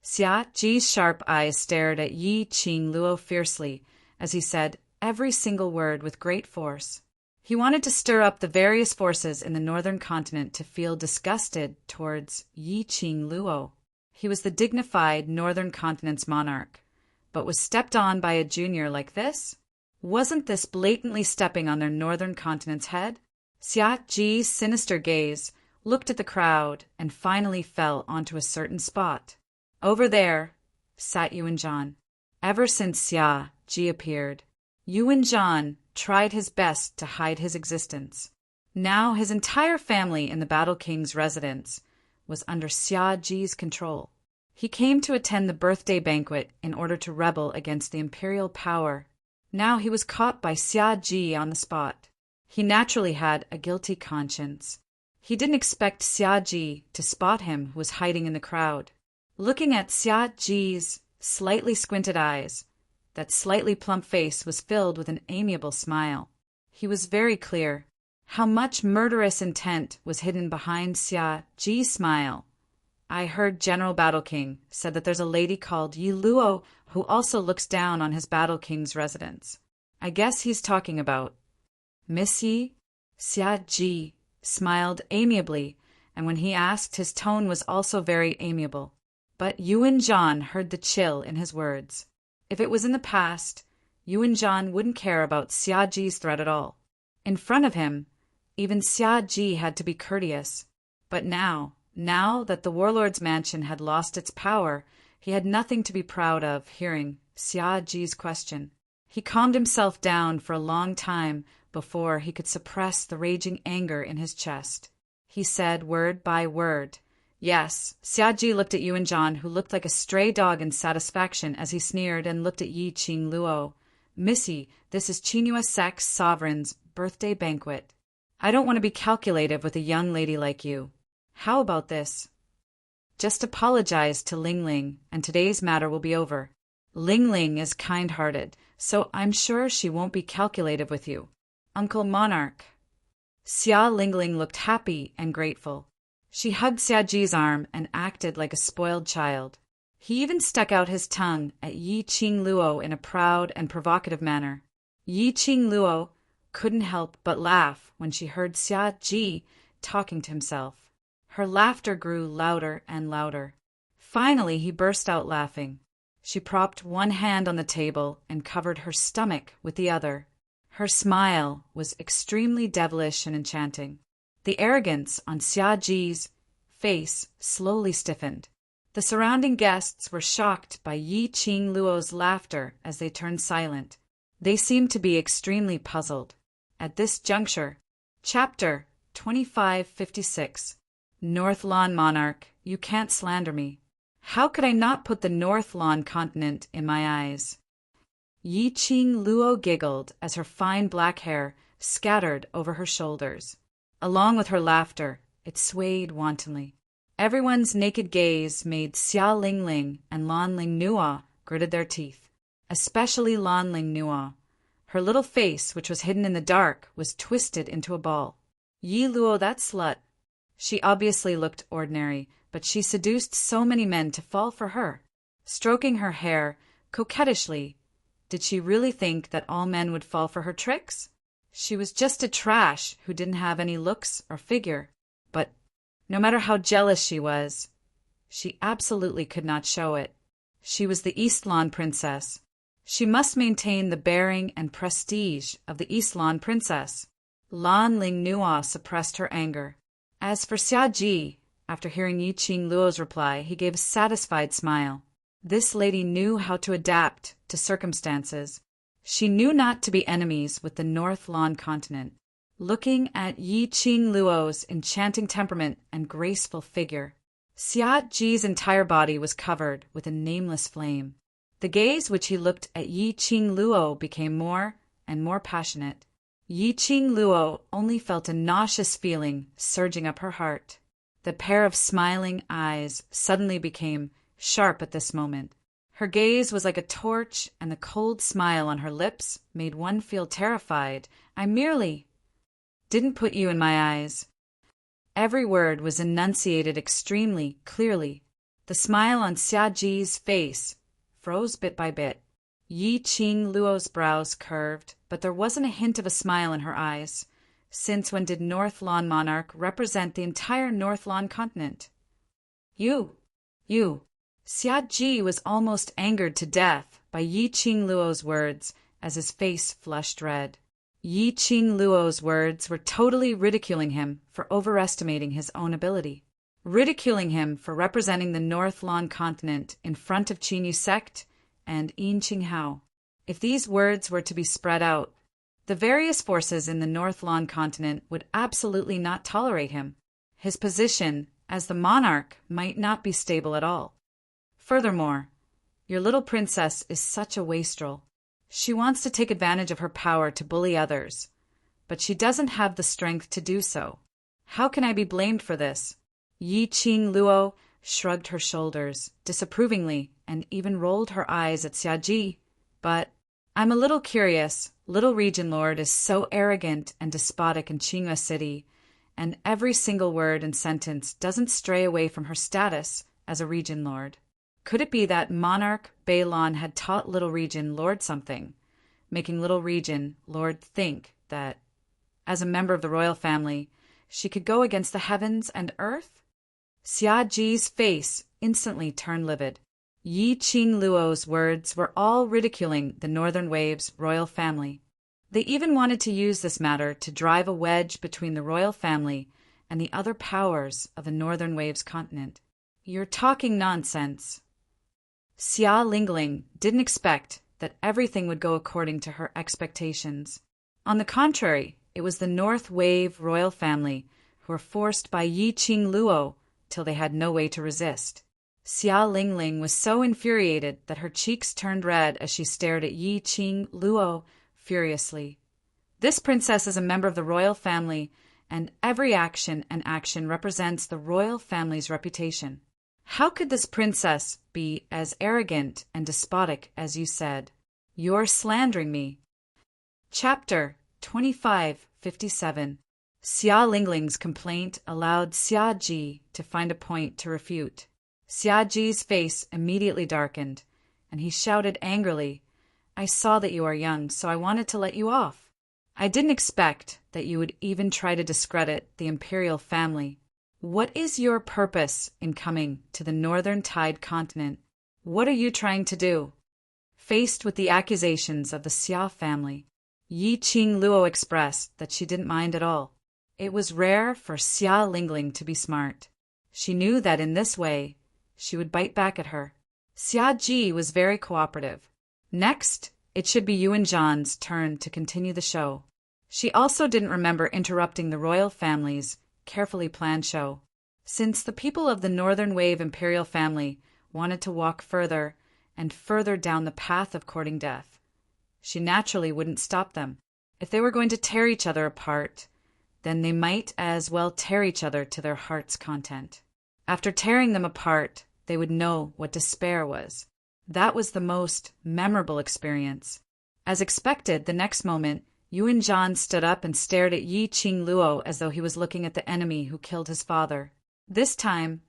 Speaker 1: Xia Ji's sharp eyes stared at Yi Qing Luo fiercely as he said every single word with great force. He wanted to stir up the various forces in the Northern Continent to feel disgusted towards Yi Qing Luo. He was the dignified Northern Continent's monarch, but was stepped on by a junior like this? Wasn't this blatantly stepping on their Northern Continent's head? Xia Ji's sinister gaze looked at the crowd and finally fell onto a certain spot. Over there sat Yuan Zhan. Ever since Xia Ji appeared, Yuan Zhan tried his best to hide his existence. Now his entire family in the Battle King's residence was under Xia Ji's control. He came to attend the birthday banquet in order to rebel against the imperial power. Now he was caught by Xia Ji on the spot. He naturally had a guilty conscience. He didn't expect Xia Ji to spot him who was hiding in the crowd. Looking at Xia Ji's slightly squinted eyes, that slightly plump face was filled with an amiable smile. He was very clear. How much murderous intent was hidden behind Xia Ji's smile. I heard General Battle King said that there's a lady called Yi Luo who also looks down on his Battle King's residence. I guess he's talking about Miss Yi? Xia Ji smiled amiably, and when he asked, his tone was also very amiable. But Yuan Zhan heard the chill in his words. If it was in the past, Yuan Zhan wouldn't care about Xia Ji's threat at all. In front of him, even Xia Ji had to be courteous. But now that the warlord's mansion had lost its power, he had nothing to be proud of hearing Xia Ji's question. He calmed himself down for a long time before he could suppress the raging anger in his chest. He said word by word, yes. Xia Ji looked at Yuan Zhan, who looked like a stray dog in satisfaction as he sneered, and looked at Yi Qing Luo. Missy, this is Qinghua Sect's sovereign's birthday banquet. I don't want to be calculative with a young lady like you. How about this? Just apologize to Ling Ling, and today's matter will be over. Ling Ling is kind-hearted, so I'm sure she won't be calculative with you. Uncle Monarch. Xia Lingling looked happy and grateful. She hugged Xia Ji's arm and acted like a spoiled child. He even stuck out his tongue at Yi Qing Luo in a proud and provocative manner. Yi Qing Luo couldn't help but laugh when she heard Xia Ji talking to himself. Her laughter grew louder and louder. Finally, he burst out laughing. She propped one hand on the table and covered her stomach with the other. Her smile was extremely devilish and enchanting. The arrogance on Xia Ji's face slowly stiffened. The surrounding guests were shocked by Yi Qing Luo's laughter as they turned silent. They seemed to be extremely puzzled. At this juncture, Chapter 2556. North Lawn Monarch, you can't slander me. How could I not put the North Lawn continent in my eyes? Yi Qing Luo giggled as her fine black hair scattered over her shoulders. Along with her laughter, it swayed wantonly. Everyone's naked gaze made Xia Lingling and Lan Ling Nua gritted their teeth. Especially Lan Ling Nua. Her little face, which was hidden in the dark, was twisted into a ball. Yi Luo, that slut. She obviously looked ordinary, but she seduced so many men to fall for her. Stroking her hair coquettishly, did she really think that all men would fall for her tricks? She was just a trash who didn't have any looks or figure. But no matter how jealous she was, she absolutely could not show it. She was the East Lawn princess. She must maintain the bearing and prestige of the East Lawn princess. Lan Ling Nua suppressed her anger. As for Xia Ji, after hearing Yi Qing Luo's reply, he gave a satisfied smile. This lady knew how to adapt to circumstances. She knew not to be enemies with the North Lawn continent. Looking at Yi Qing Luo's enchanting temperament and graceful figure, Xia Ji's entire body was covered with a nameless flame. The gaze which he looked at Yi Qing Luo became more and more passionate. Yi Qing Luo only felt a nauseous feeling surging up her heart. The pair of smiling eyes suddenly became sharp at this moment. Her gaze was like a torch, and the cold smile on her lips made one feel terrified. I merely didn't put you in my eyes. Every word was enunciated extremely clearly. The smile on Xia Ji's face froze bit by bit. Yi Qing Luo's brows curved, but there wasn't a hint of a smile in her eyes. Since when did North Lawn Monarch represent the entire North Lawn continent? You. Xia Ji was almost angered to death by Yi Qing Luo's words as his face flushed red. Yi Qing Luo's words were totally ridiculing him for overestimating his own ability. Ridiculing him for representing the North Lawn continent in front of Qin Yu sect and Yin Qinghao. If these words were to be spread out, the various forces in the North Lawn continent would absolutely not tolerate him. His position as the monarch might not be stable at all. Furthermore, your little princess is such a wastrel. She wants to take advantage of her power to bully others, but she doesn't have the strength to do so. How can I be blamed for this? Yi Qing Luo shrugged her shoulders disapprovingly and even rolled her eyes at Xia Ji. But I'm a little curious. Little Region Lord is so arrogant and despotic in Qingyue City, and every single word and sentence doesn't stray away from her status as a Region Lord. Could it be that Monarch Beilon had taught Little Region Lord something, making Little Region Lord think that, as a member of the royal family, she could go against the heavens and earth? Xia Ji's face instantly turned livid. Yi Qing Luo's words were all ridiculing the Northern Wave's royal family. They even wanted to use this matter to drive a wedge between the royal family and the other powers of the Northern Wave's continent. You're talking nonsense. Xia Lingling didn't expect that everything would go according to her expectations. On the contrary, it was the North Wave royal family who were forced by Yi Qing Luo till they had no way to resist. Xia Lingling was so infuriated that her cheeks turned red as she stared at Yi Qing Luo furiously. This princess is a member of the royal family, and every action and action represents the royal family's reputation. How could this princess be as arrogant and despotic as you said? You're slandering me. Chapter 2557. Xia Lingling's complaint allowed Xia Ji to find a point to refute. Xia Ji's face immediately darkened, and he shouted angrily, I saw that you are young, so I wanted to let you off. I didn't expect that you would even try to discredit the imperial family. What is your purpose in coming to the Northern Tide continent? What are you trying to do?" Faced with the accusations of the Xia family, Yi Qingluo expressed that she didn't mind at all. It was rare for Xia Lingling to be smart. She knew that in this way, she would bite back at her. Xia Ji was very cooperative. Next, it should be Yuan Zhan's turn to continue the show. She also didn't remember interrupting the royal family's carefully planned show. Since the people of the Northern Wave imperial family wanted to walk further and further down the path of courting death, she naturally wouldn't stop them. If they were going to tear each other apart, then they might as well tear each other to their heart's content. After tearing them apart, they would know what despair was. That was the most memorable experience. As expected, the next moment, Yuan Zhan stood up and stared at Yi Qingluo as though he was looking at the enemy who killed his father. This time,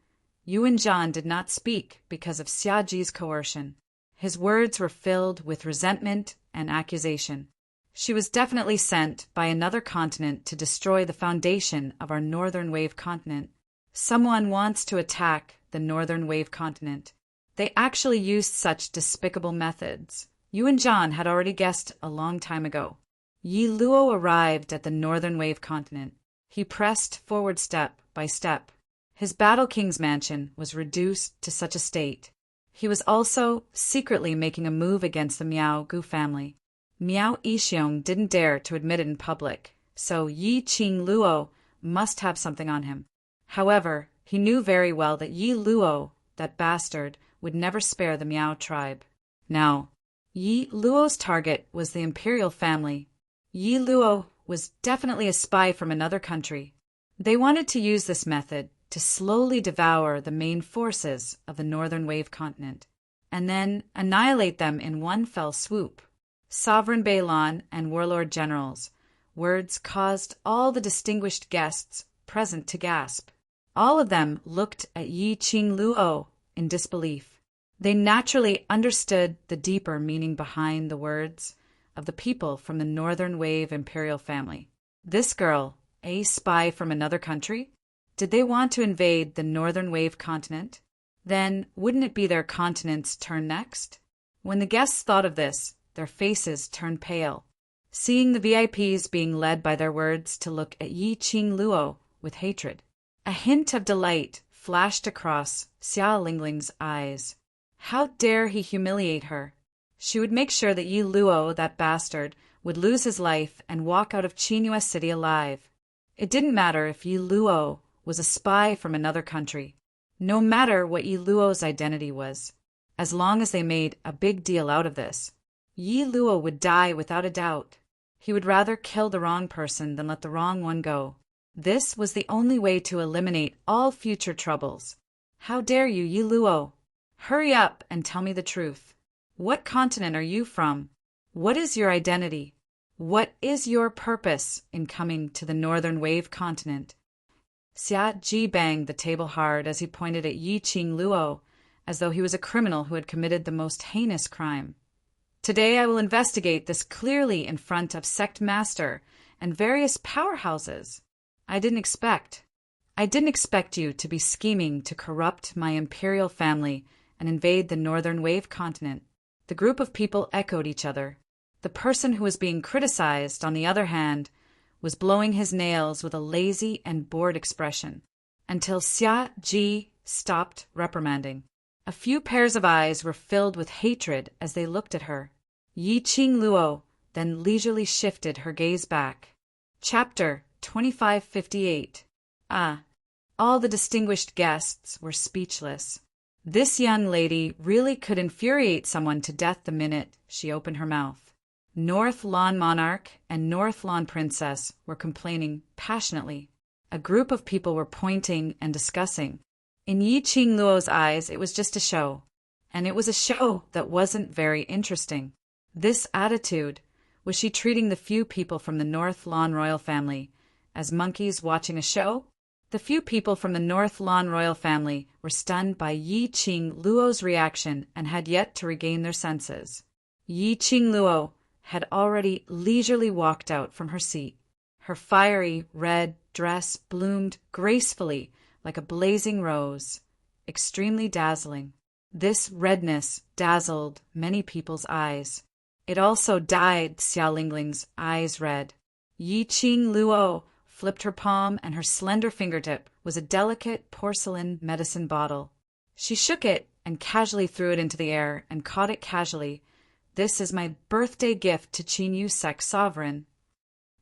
Speaker 1: Yuan Zhan did not speak because of Xia Ji's coercion. His words were filled with resentment and accusation. She was definitely sent by another continent to destroy the foundation of our Northern Wave continent. Someone wants to attack the Northern Wave continent. They actually used such despicable methods. Yuan Zhan had already guessed a long time ago. Yi Luo arrived at the Northern Wave continent. He pressed forward step by step. His Battle King's mansion was reduced to such a state. He was also secretly making a move against the Miao Gu family. Miao Yixiong didn't dare to admit it in public, so Yi Qingluo must have something on him. However, he knew very well that Yi Luo, that bastard, would never spare the Miao tribe. Now, Yi Luo's target was the imperial family. Yi Luo was definitely a spy from another country. They wanted to use this method to slowly devour the main forces of the Northern Wave continent, and then annihilate them in one fell swoop. Sovereign Beilon and warlord generals' words caused all the distinguished guests present to gasp. All of them looked at Yi Qingluo in disbelief. They naturally understood the deeper meaning behind the words of the people from the Northern Wave imperial family. This girl, a spy from another country? Did they want to invade the Northern Wave continent? Then wouldn't it be their continent's turn next? When the guests thought of this, their faces turned pale, seeing the VIPs being led by their words to look at Yi Qingluo with hatred. A hint of delight flashed across Xia Lingling's eyes. How dare he humiliate her? She would make sure that Yi Luo, that bastard, would lose his life and walk out of Qinghua City alive. It didn't matter if Yi Luo was a spy from another country. No matter what Yi Luo's identity was, as long as they made a big deal out of this, Yi Luo would die without a doubt. He would rather kill the wrong person than let the wrong one go. This was the only way to eliminate all future troubles. How dare you, Yi Luo? Hurry up and tell me the truth. What continent are you from? What is your identity? What is your purpose in coming to the Northern Wave continent? Xia Ji banged the table hard as he pointed at Yi Qingluo, as though he was a criminal who had committed the most heinous crime. Today I will investigate this clearly in front of sect master and various powerhouses. I didn't expect you to be scheming to corrupt my imperial family and invade the Northern Wave continent. The group of people echoed each other. The person who was being criticized, on the other hand, was blowing his nails with a lazy and bored expression, until Xia Ji stopped reprimanding. A few pairs of eyes were filled with hatred as they looked at her. Yi Qingluo then leisurely shifted her gaze back. Chapter 2558. All the distinguished guests were speechless. This young lady really could infuriate someone to death the minute she opened her mouth. North Lawn Monarch and North Lawn Princess were complaining passionately. A group of people were pointing and discussing. In Yi Qingluo's eyes, it was just a show. And it was a show that wasn't very interesting. This attitude, was she treating the few people from the North Lawn royal family as monkeys watching a show? The few people from the North Lawn royal family were stunned by Yi Qingluo's reaction and had yet to regain their senses. Yi Qingluo had already leisurely walked out from her seat. Her fiery red dress bloomed gracefully like a blazing rose, extremely dazzling. This redness dazzled many people's eyes. It also dyed Xia Lingling's eyes red. Yi Qingluo flipped her palm, and her slender fingertip was a delicate porcelain medicine bottle. She shook it and casually threw it into the air and caught it casually. "This is my birthday gift to Qin Yusek Sovereign."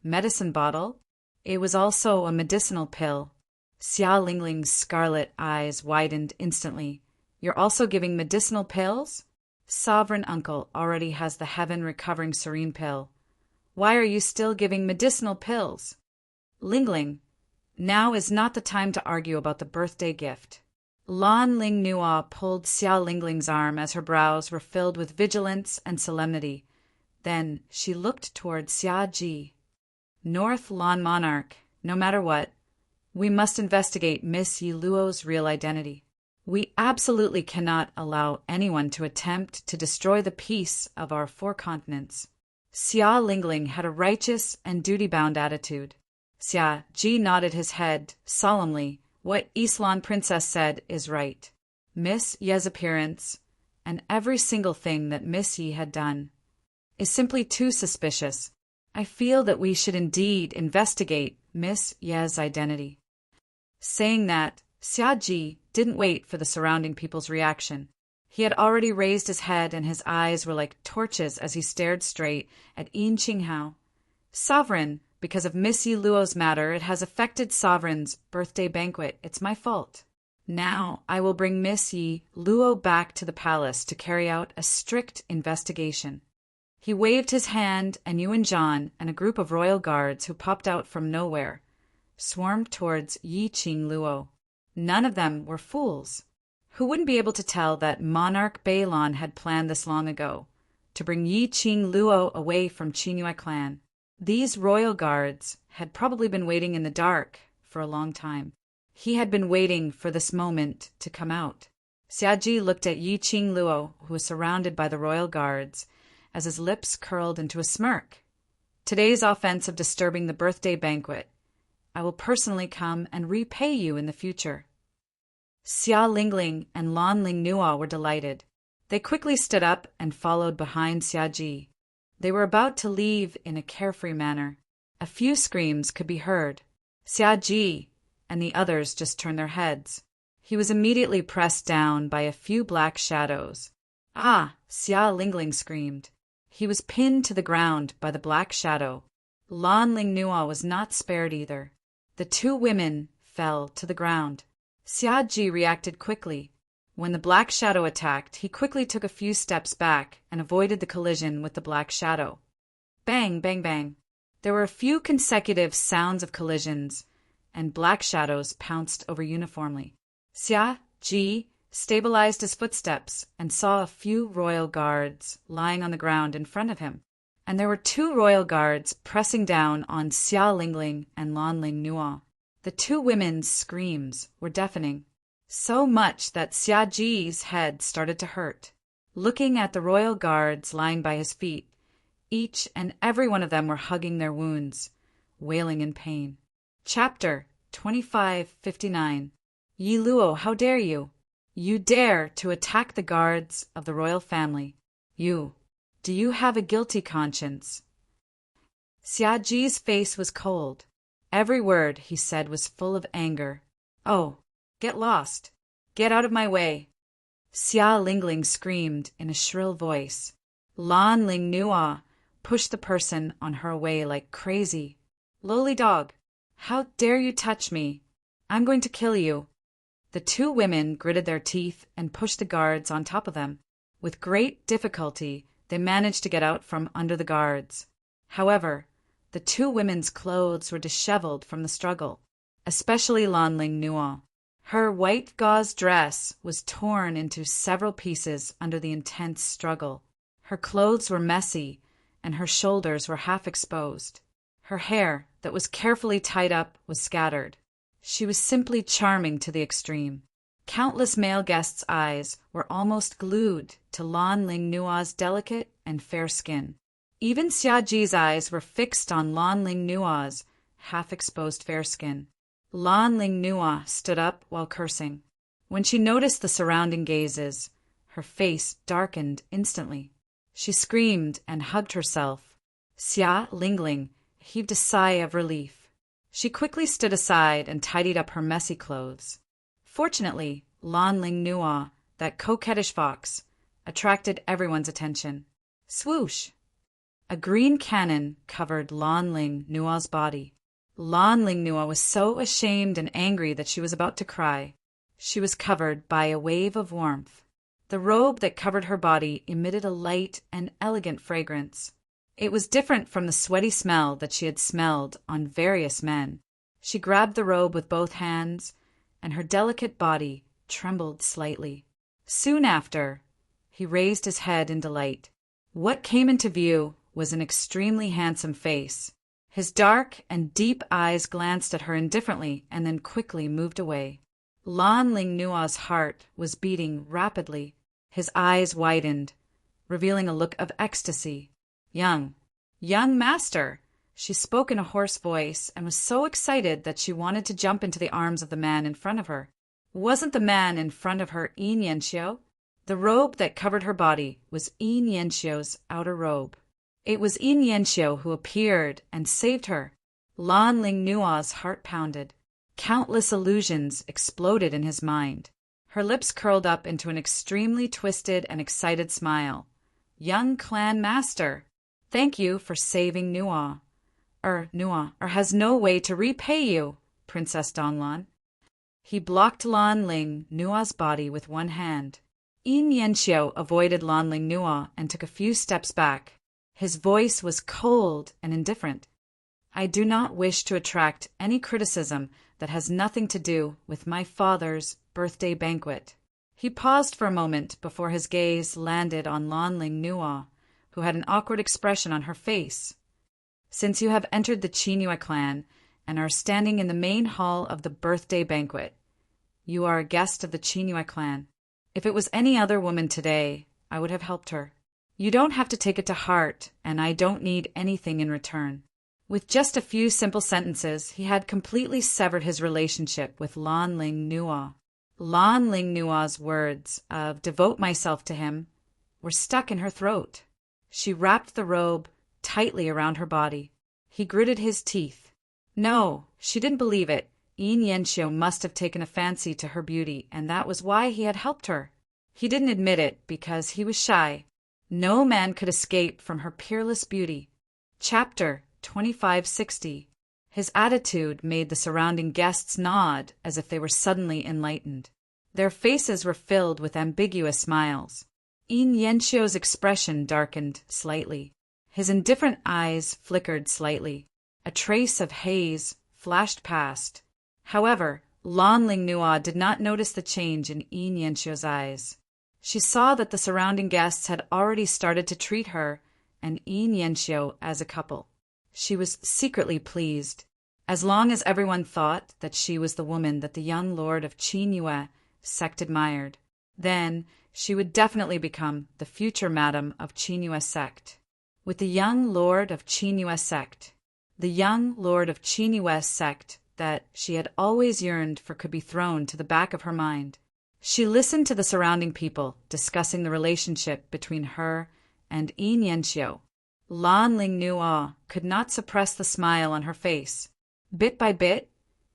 Speaker 1: Medicine bottle? It was also a medicinal pill. Xia Lingling's scarlet eyes widened instantly. "You're also giving medicinal pills?" "Sovereign uncle already has the heaven recovering serene pill. Why are you still giving medicinal pills?" "Lingling, now is not the time to argue about the birthday gift." Lan Ling Nua pulled Xia Lingling's arm as her brows were filled with vigilance and solemnity. Then she looked toward Xia Ji. "North Lan Monarch, no matter what, we must investigate Miss Yi Luo's real identity. We absolutely cannot allow anyone to attempt to destroy the peace of our four continents." Xia Lingling had a righteous and duty-bound attitude. Xia Ji nodded his head solemnly. "What Islan Princess said is right. Miss Ye's appearance, and every single thing that Miss Yi had done, is simply too suspicious. I feel that we should indeed investigate Miss Ye's identity." Saying that, Xia Ji didn't wait for the surrounding people's reaction. He had already raised his head, and his eyes were like torches as he stared straight at Yin Qinghao. "Sovereign, because of Miss Yi Luo's matter, it has affected Sovereign's birthday banquet. It's my fault. Now I will bring Miss Yi Luo back to the palace to carry out a strict investigation." He waved his hand, and Yuan Zhan and a group of royal guards who popped out from nowhere swarmed towards Yi Qingluo. None of them were fools. Who wouldn't be able to tell that Monarch Beilon had planned this long ago, to bring Yi Qingluo away from Qinyue clan? These royal guards had probably been waiting in the dark for a long time. He had been waiting for this moment to come out. Xia Ji looked at Yi Qingluo, who was surrounded by the royal guards, as his lips curled into a smirk. "Today's offense of disturbing the birthday banquet, I will personally come and repay you in the future." Xia Lingling and Lan Ling Nua were delighted. They quickly stood up and followed behind Xia Ji. They were about to leave in a carefree manner. A few screams could be heard. Xia Ji and the others just turned their heads. He was immediately pressed down by a few black shadows. "Ah!" Xia Lingling screamed. He was pinned to the ground by the black shadow. Lan Ling Nua was not spared either. The two women fell to the ground. Xia Ji reacted quickly. When the black shadow attacked, he quickly took a few steps back and avoided the collision with the black shadow. Bang, bang, bang. There were a few consecutive sounds of collisions, and black shadows pounced over uniformly. Xia Ji stabilized his footsteps and saw a few royal guards lying on the ground in front of him. And there were two royal guards pressing down on Xia Lingling and Lan Ling Nua. The two women's screams were deafening, so much that Xia Ji's head started to hurt. Looking at the royal guards lying by his feet, each and every one of them were hugging their wounds, wailing in pain. Chapter 2559. Yi Luo, how dare you? You dare to attack the guards of the royal family. Do you have a guilty conscience? Xia Ji's face was cold. Every word he said was full of anger. "Oh, get lost. Get out of my way." Xia Lingling screamed in a shrill voice. Lan Ling Nua pushed the person on her away like crazy. "Lowly dog, how dare you touch me? I'm going to kill you." The two women gritted their teeth and pushed the guards on top of them. With great difficulty, they managed to get out from under the guards. However, the two women's clothes were disheveled from the struggle, especially Lan Ling Nua. Her white gauze dress was torn into several pieces under the intense struggle. Her clothes were messy, and her shoulders were half exposed. Her hair, that was carefully tied up, was scattered. She was simply charming to the extreme. Countless male guests' eyes were almost glued to Lan Ling Nua's delicate and fair skin. Even Xiaji's eyes were fixed on Lan Ling Nua's half-exposed fair skin. Lan Ling Nua stood up while cursing. When she noticed the surrounding gazes, her face darkened instantly. She screamed and hugged herself. Xia Lingling heaved a sigh of relief. She quickly stood aside and tidied up her messy clothes. Fortunately, Lan Ling Nua, that coquettish fox, attracted everyone's attention. Swoosh! A green cannon covered Lan Ling Nua's body. Lan Ling Nua was so ashamed and angry that she was about to cry. She was covered by a wave of warmth. The robe that covered her body emitted a light and elegant fragrance. It was different from the sweaty smell that she had smelled on various men. She grabbed the robe with both hands, and her delicate body trembled slightly. Soon after, he raised his head in delight. What came into view was an extremely handsome face. His dark and deep eyes glanced at her indifferently and then quickly moved away. Lan Ling Nua's heart was beating rapidly. His eyes widened, revealing a look of ecstasy. Young master! She spoke in a hoarse voice and was so excited that she wanted to jump into the arms of the man in front of her. Wasn't the man in front of her Yin Yanxiu? The robe that covered her body was Yin Yanxiu's outer robe. It was Yin Yanxiu who appeared and saved her. Lan Ling Nua's heart pounded. Countless illusions exploded in his mind. Her lips curled up into an extremely twisted and excited smile. Young clan master, thank you for saving Nua. Nua has no way to repay you, Princess Donglan. He blocked Lan Ling Nua's body with one hand. Yin Yanxiu avoided Lan Ling Nua and took a few steps back. His voice was cold and indifferent. I do not wish to attract any criticism that has nothing to do with my father's birthday banquet. He paused for a moment before his gaze landed on Lan Ling Nua, who had an awkward expression on her face. Since you have entered the Qingyue clan and are standing in the main hall of the birthday banquet, you are a guest of the Qingyue clan. If it was any other woman today, I would have helped her. You don't have to take it to heart, and I don't need anything in return. With just a few simple sentences, he had completely severed his relationship with Lan Ling Nua. Lan Ling Nua's words of devote myself to him were stuck in her throat. She wrapped the robe tightly around her body. He gritted his teeth. No, she didn't believe it. Yin Yanxiu must have taken a fancy to her beauty, and that was why he had helped her. He didn't admit it because he was shy. No man could escape from her peerless beauty. Chapter 2560. His attitude made the surrounding guests nod as if they were suddenly enlightened. Their faces were filled with ambiguous smiles. Yin Yanxiu's expression darkened slightly. His indifferent eyes flickered slightly. A trace of haze flashed past. However, Lan Ling Nua did not notice the change in Yin Yanxiu's eyes. She saw that the surrounding guests had already started to treat her and Yin Yanxiu as a couple. She was secretly pleased, as long as everyone thought that she was the woman that the young lord of Qingyue sect admired. Then she would definitely become the future madam of Qingyue sect. With the young lord of Qingyue sect, the young lord of Qingyue sect that she had always yearned for could be thrown to the back of her mind. She listened to the surrounding people discussing the relationship between her and Yin Yanxiu. Lan Ling Nua could not suppress the smile on her face. Bit by bit,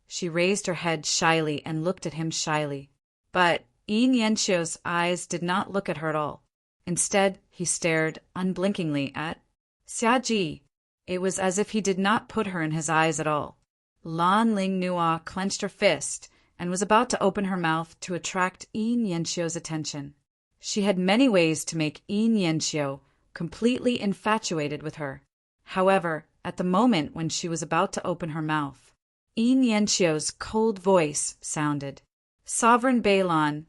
Speaker 1: she raised her head shyly and looked at him shyly. But Yin Yanxiu's eyes did not look at her at all. Instead, he stared unblinkingly at Xiaji. It was as if he did not put her in his eyes at all. Lan Ling Nua clenched her fist and was about to open her mouth to attract Yin Yanxiu's attention. She had many ways to make Yin Yanxiu completely infatuated with her. However, at the moment when she was about to open her mouth, Yin Yanxiu's cold voice sounded. Sovereign Beilan,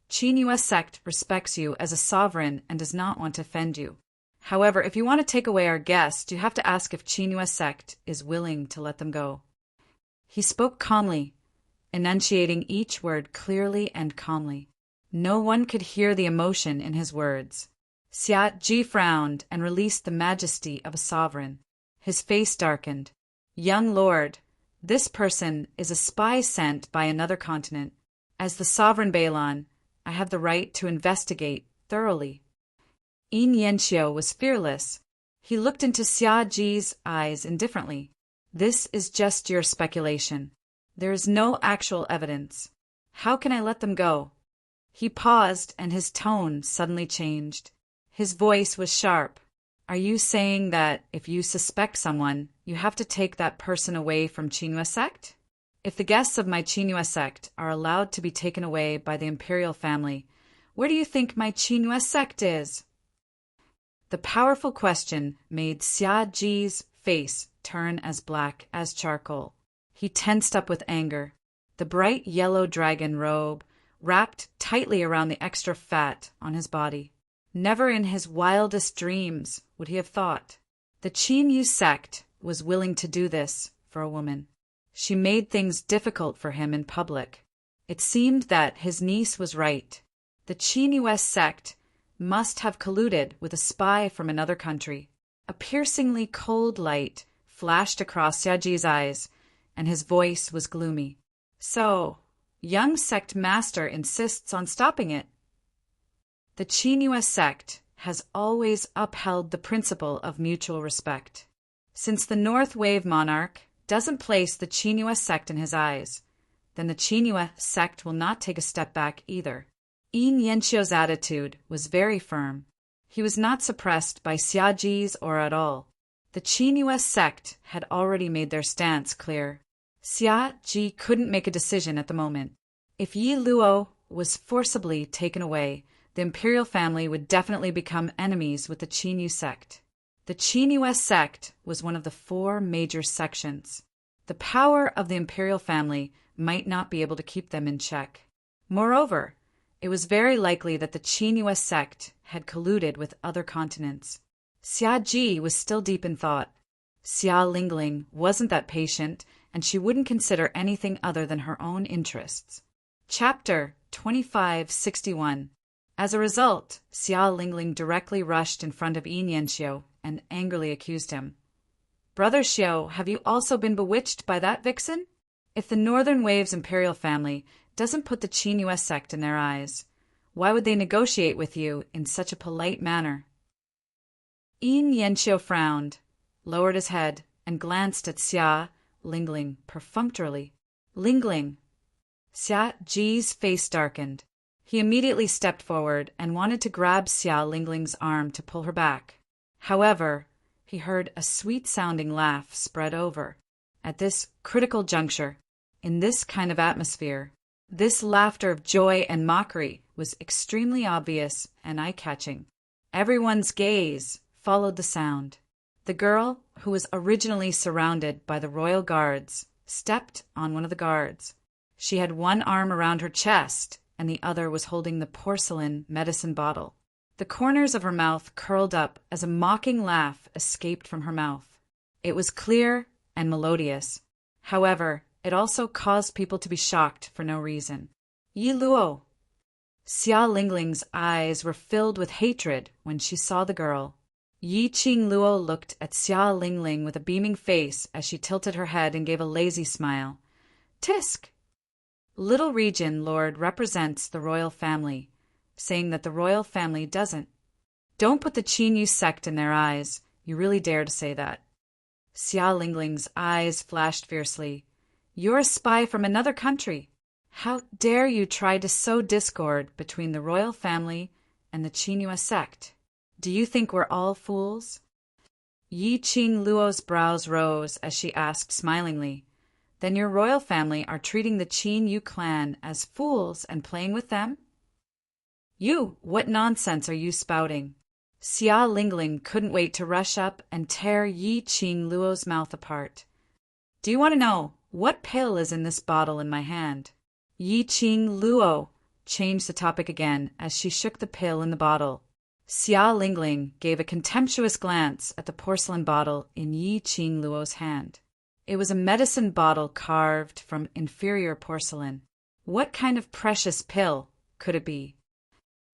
Speaker 1: Qingyue sect respects you as a sovereign and does not want to offend you. However, if you want to take away our guest, you have to ask if Qingyue sect is willing to let them go. He spoke calmly, enunciating each word clearly and calmly. No one could hear the emotion in his words. Xia Ji frowned and released the majesty of a sovereign. His face darkened. Young lord, this person is a spy sent by another continent. As the sovereign Balon, I have the right to investigate thoroughly. Yin Yanxiu was fearless. He looked into Xia Ji's eyes indifferently. This is just your speculation. There is no actual evidence. How can I let them go? He paused and his tone suddenly changed. His voice was sharp. Are you saying that if you suspect someone, you have to take that person away from Qinghua sect? If the guests of my Qinghua sect are allowed to be taken away by the imperial family, where do you think my Qinghua sect is? The powerful question made Xia Ji's face turn as black as charcoal. He tensed up with anger. The bright yellow dragon robe wrapped tightly around the extra fat on his body. Never in his wildest dreams would he have thought. The Qinghua sect was willing to do this for a woman. She made things difficult for him in public. It seemed that his niece was right. The Qinghua sect must have colluded with a spy from another country. A piercingly cold light flashed across Xiaji's eyes, and his voice was gloomy. So, young sect master insists on stopping it. The Qinghua sect has always upheld the principle of mutual respect. Since the North Wave monarch doesn't place the Qinghua sect in his eyes, then the Qinghua sect will not take a step back either. Yin Yanxiu's attitude was very firm. He was not suppressed by Xia Ji's aura at all. The Qinghua sect had already made their stance clear. Xia Ji couldn't make a decision at the moment. If Yi Luo was forcibly taken away, the imperial family would definitely become enemies with the Qinghua sect. The Qinghua sect was one of the 4 major sections. The power of the imperial family might not be able to keep them in check. Moreover, it was very likely that the Qinghua sect had colluded with other continents. Xia Ji was still deep in thought. Xia Lingling wasn't that patient, and she wouldn't consider anything other than her own interests. Chapter 2561. As a result, Xia Lingling directly rushed in front of Yin Yanxiu and angrily accused him. Brother Xiu, have you also been bewitched by that vixen? If the Northern Wave's imperial family doesn't put the Qinghua sect in their eyes, why would they negotiate with you in such a polite manner? Yin Yanxiu frowned, lowered his head, and glanced at Xia Lingling perfunctorily. Lingling. Xia Ji's face darkened. He immediately stepped forward and wanted to grab Xia Lingling's arm to pull her back. However, he heard a sweet-sounding laugh spread over. At this critical juncture, in this kind of atmosphere, this laughter of joy and mockery was extremely obvious and eye-catching. Everyone's gaze followed the sound. The girl, who was originally surrounded by the royal guards, stepped on one of the guards. She had one arm around her chest, and the other was holding the porcelain medicine bottle. The corners of her mouth curled up as a mocking laugh escaped from her mouth. It was clear and melodious. However, it also caused people to be shocked for no reason. Yi Luo. Xia Lingling's eyes were filled with hatred when she saw the girl. Yi Qing Luo looked at Xia Lingling with a beaming face as she tilted her head and gave a lazy smile. Tisk! Little Region Lord represents the royal family, saying that the royal family doesn't. Don't put the Qinghua sect in their eyes. You really dare to say that. Xia Lingling's eyes flashed fiercely. You're a spy from another country. How dare you try to sow discord between the royal family and the Qinghua sect? Do you think we're all fools? Yi Qing Luo's brows rose as she asked smilingly. Then your royal family are treating the Qinghua clan as fools and playing with them? What nonsense are you spouting? Xia Lingling couldn't wait to rush up and tear Yi Qing Luo's mouth apart. Do you want to know what pill is in this bottle in my hand? Yi Qing Luo changed the topic again as she shook the pill in the bottle. Xia Lingling gave a contemptuous glance at the porcelain bottle in Yi Qing Luo's hand. It was a medicine bottle carved from inferior porcelain. What kind of precious pill could it be?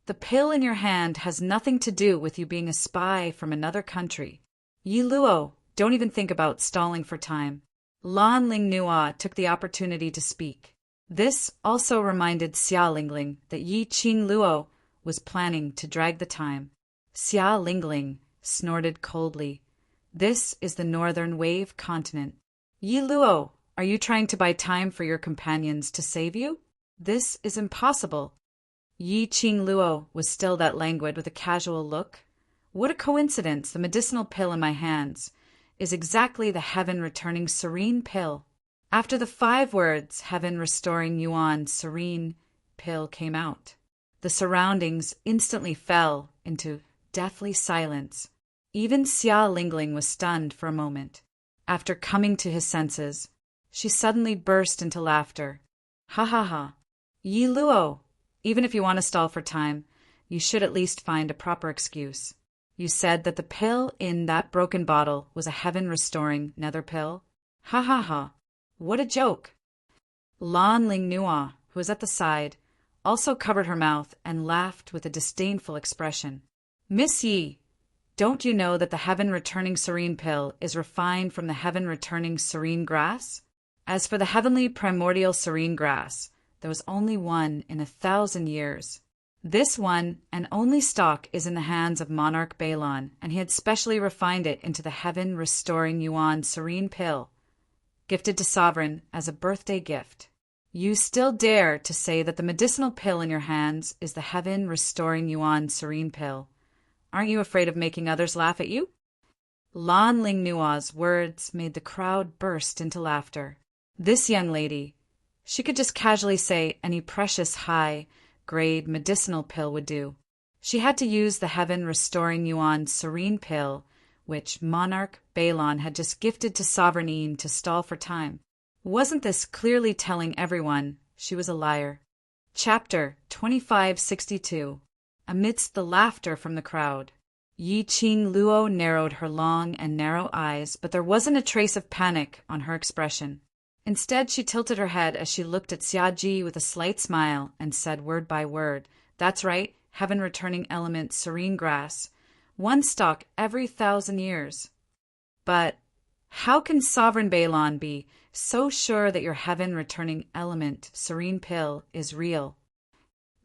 Speaker 1: The pill in your hand has nothing to do with you being a spy from another country. Yi Luo, don't even think about stalling for time. Lan Ling Nua took the opportunity to speak. This also reminded Xia Lingling that Yi Qing Luo was planning to drag the time. Xia Lingling snorted coldly. This is the Northern Wave continent. Yi Luo, are you trying to buy time for your companions to save you? This is impossible. Yi Qing Luo was still that languid with a casual look. What a coincidence, the medicinal pill in my hands is exactly the heaven-returning serene pill. After the 5 words, heaven-restoring yuan serene pill came out, the surroundings instantly fell into deathly silence. Even Xia Lingling was stunned for a moment. After coming to his senses, she suddenly burst into laughter. Ha ha ha. Yi Luo, even if you want to stall for time, you should at least find a proper excuse. You said that the pill in that broken bottle was a heaven-restoring nether pill? Ha ha ha. What a joke. Lan Ling Nua, who was at the side, also covered her mouth and laughed with a disdainful expression. Miss Yi, don't you know that the heaven-returning serene pill is refined from the heaven-returning serene grass? As for the heavenly primordial serene grass, there was only one in 1,000 years. This one and only stock is in the hands of Monarch Balon, and he had specially refined it into the heaven-restoring yuan serene pill, gifted to Sovereign as a birthday gift. You still dare to say that the medicinal pill in your hands is the heaven-restoring yuan serene pill. Aren't you afraid of making others laugh at you? Lan Ling Nua's words made the crowd burst into laughter. This young lady, she could just casually say any precious high-grade medicinal pill would do. She had to use the heaven-restoring yuan serene pill, which Monarch Balon had just gifted to Sovereign to stall for time. Wasn't this clearly telling everyone she was a liar? Chapter 2562. Amidst the laughter from the crowd, Yi Qing Luo narrowed her long and narrow eyes, but there wasn't a trace of panic on her expression. Instead, she tilted her head as she looked at Xia Ji with a slight smile and said word by word, "That's right, heaven-returning element serene grass. One stalk every 1,000 years. But how can Sovereign Balon be so sure that your heaven-returning element serene pill is real?"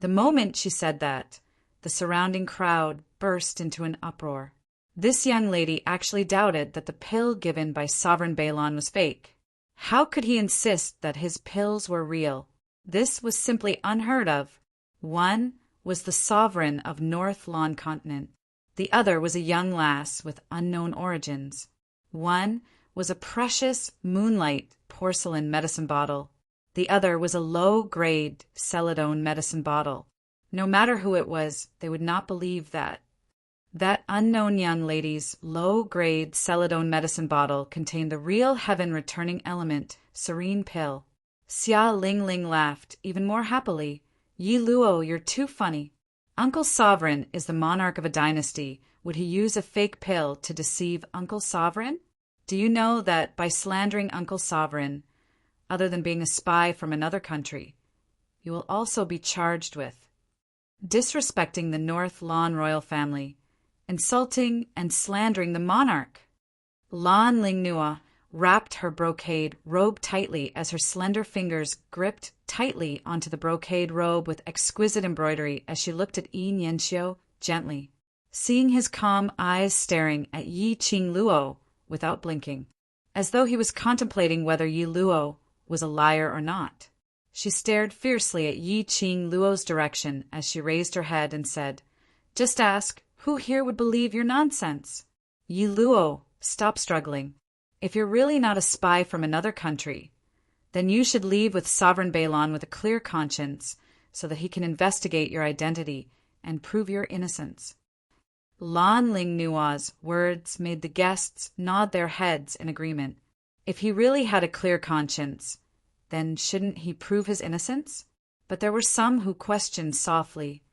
Speaker 1: The moment she said that, the surrounding crowd burst into an uproar. This young lady actually doubted that the pill given by Sovereign Balon was fake. How could he insist that his pills were real? This was simply unheard of. One was the sovereign of North Lawn Continent. The other was a young lass with unknown origins. One was a precious moonlight porcelain medicine bottle. The other was a low-grade celadone medicine bottle. No matter who it was, they would not believe that. That unknown young lady's low-grade celadone medicine bottle contained the real heaven-returning element, serene pill. Xia Lingling laughed even more happily. Yi Luo, you're too funny. Uncle Sovereign is the monarch of a dynasty. Would he use a fake pill to deceive Uncle Sovereign? Do you know that by slandering Uncle Sovereign, other than being a spy from another country, you will also be charged with disrespecting the North Lawn royal family, insulting and slandering the monarch? Lan Ling Nua wrapped her brocade robe tightly as her slender fingers gripped tightly onto the brocade robe with exquisite embroidery as she looked at Yi Nianxiu gently, seeing his calm eyes staring at Yi Qing Luo without blinking, as though he was contemplating whether Yi Luo was a liar or not. She stared fiercely at Yi Qing Luo's direction as she raised her head and said, "Just ask, who here would believe your nonsense? Yi Luo, stop struggling. If you're really not a spy from another country, then you should leave with Sovereign Balon with a clear conscience so that he can investigate your identity and prove your innocence." Lan Ling Nua's words made the guests nod their heads in agreement. If he really had a clear conscience, then shouldn't he prove his innocence? But there were some who questioned softly.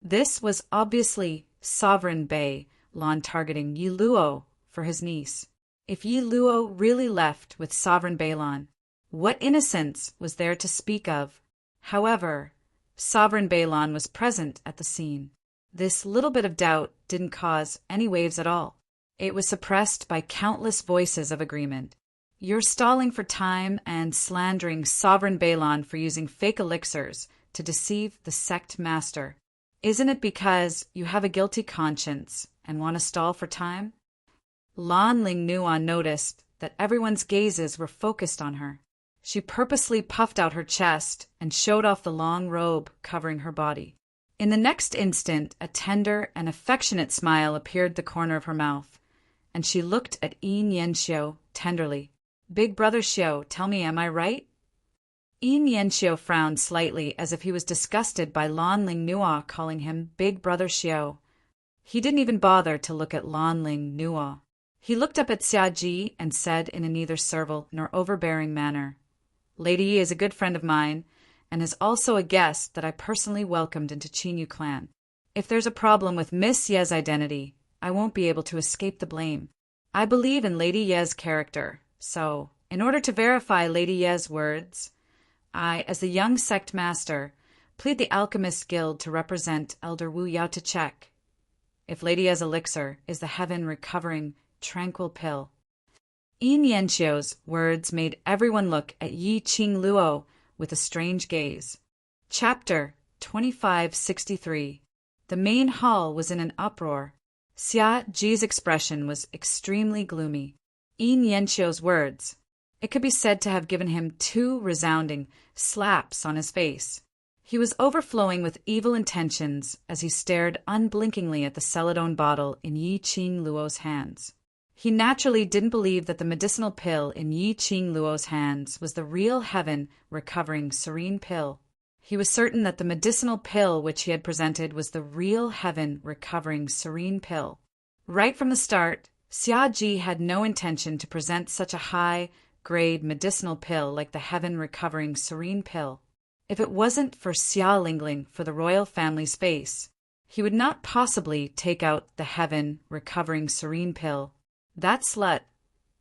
Speaker 1: This was obviously Sovereign Balon targeting Yi Luo for his niece. If Yi Luo really left with Sovereign Balon, what innocence was there to speak of? However, Sovereign Balon was present at the scene. This little bit of doubt didn't cause any waves at all. It was suppressed by countless voices of agreement. You're stalling for time and slandering Sovereign Balon for using fake elixirs to deceive the sect master. Isn't it because you have a guilty conscience and want to stall for time? Lan Ling Nuan noticed that everyone's gazes were focused on her. She purposely puffed out her chest and showed off the long robe covering her body. In the next instant, a tender and affectionate smile appeared at the corner of her mouth, and she looked at Yin Yanxiu tenderly. "Big brother Xiu, tell me, am I right?" Yin Yanxiu frowned slightly as if he was disgusted by Lan Ling Nuo calling him Big brother Xiu. He didn't even bother to look at Lan Ling Nuo. He looked up at Xia Ji and said in a neither servile nor overbearing manner, "Lady Yi is a good friend of mine, and is also a guest that I personally welcomed into Qinyu clan. If there's a problem with Miss Ye's identity, I won't be able to escape the blame. I believe in Lady Ye's character, so, in order to verify Lady Ye's words, I, as the young sect master, plead the Alchemist Guild to represent Elder Wu Yao to check if Lady Ye's elixir is the heaven-recovering tranquil pill." Yin Yanxiu's words made everyone look at Yi Qing Luo with a strange gaze. Chapter 2563. The main hall was in an uproar. Xia Ji's expression was extremely gloomy. Yin Yanxiu's words, it could be said to have given him 2 resounding slaps on his face. He was overflowing with evil intentions as he stared unblinkingly at the celadone bottle in Yi Qing Luo's hands. He naturally didn't believe that the medicinal pill in Yi Qing Luo's hands was the real heaven-recovering serene pill. He was certain that the medicinal pill which he had presented was the real heaven-recovering serene pill. Right from the start, Xia Ji had no intention to present such a high-grade medicinal pill like the heaven-recovering serene pill. If it wasn't for Xia Lingling for the royal family's face, he would not possibly take out the heaven-recovering serene pill. That slut!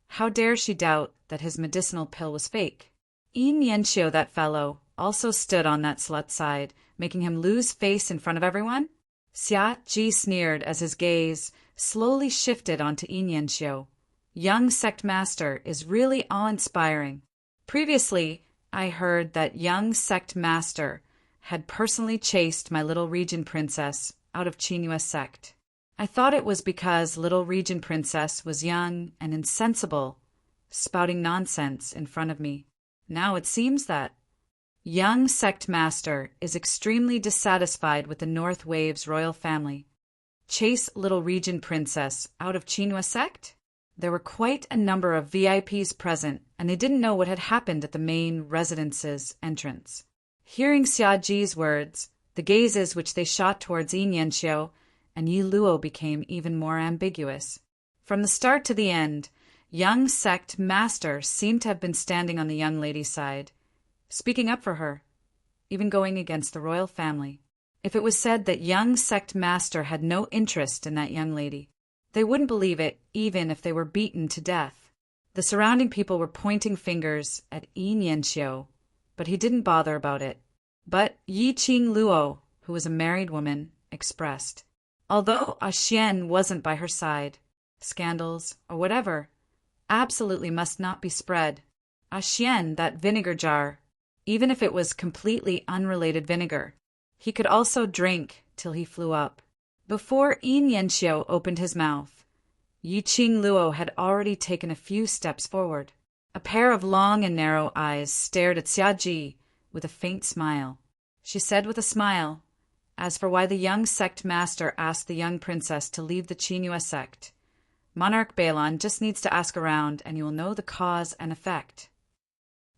Speaker 1: How dare she doubt that his medicinal pill was fake? Yin Yanxiu, that fellow, also stood on that slut's side, making him lose face in front of everyone? Xia Ji sneered as his gaze slowly shifted onto Yin Yanxiu. Young sect master is really awe-inspiring. Previously, I heard that young sect master had personally chased my little region princess out of Qinyu sect. I thought it was because little region princess was young and insensible, spouting nonsense in front of me. Now it seems that young sect master is extremely dissatisfied with the North Waves royal family. Chase little region princess out of Qinyu sect? There were quite a number of VIPs present, and they didn't know what had happened at the main residence's entrance. Hearing Xia Ji's words, the gazes which they shot towards Yin Yanxiu and Yi Luo became even more ambiguous. From the start to the end, young sect master seemed to have been standing on the young lady's side, speaking up for her, even going against the royal family. If it was said that young sect master had no interest in that young lady, they wouldn't believe it even if they were beaten to death. The surrounding people were pointing fingers at Yin Yanxiu, but he didn't bother about it. But Yi Qing Luo, who was a married woman, expressed, although A Xian wasn't by her side, scandals, or whatever, absolutely must not be spread. A Xian, that vinegar jar, even if it was completely unrelated vinegar, he could also drink till he flew up. Before Yin Yanxiu opened his mouth, Yi Qing Luo had already taken a few steps forward. A pair of long and narrow eyes stared at Xia Ji with a faint smile. She said with a smile, as for why the young sect master asked the young princess to leave the Qinyu sect, Monarch Balon just needs to ask around and you will know the cause and effect.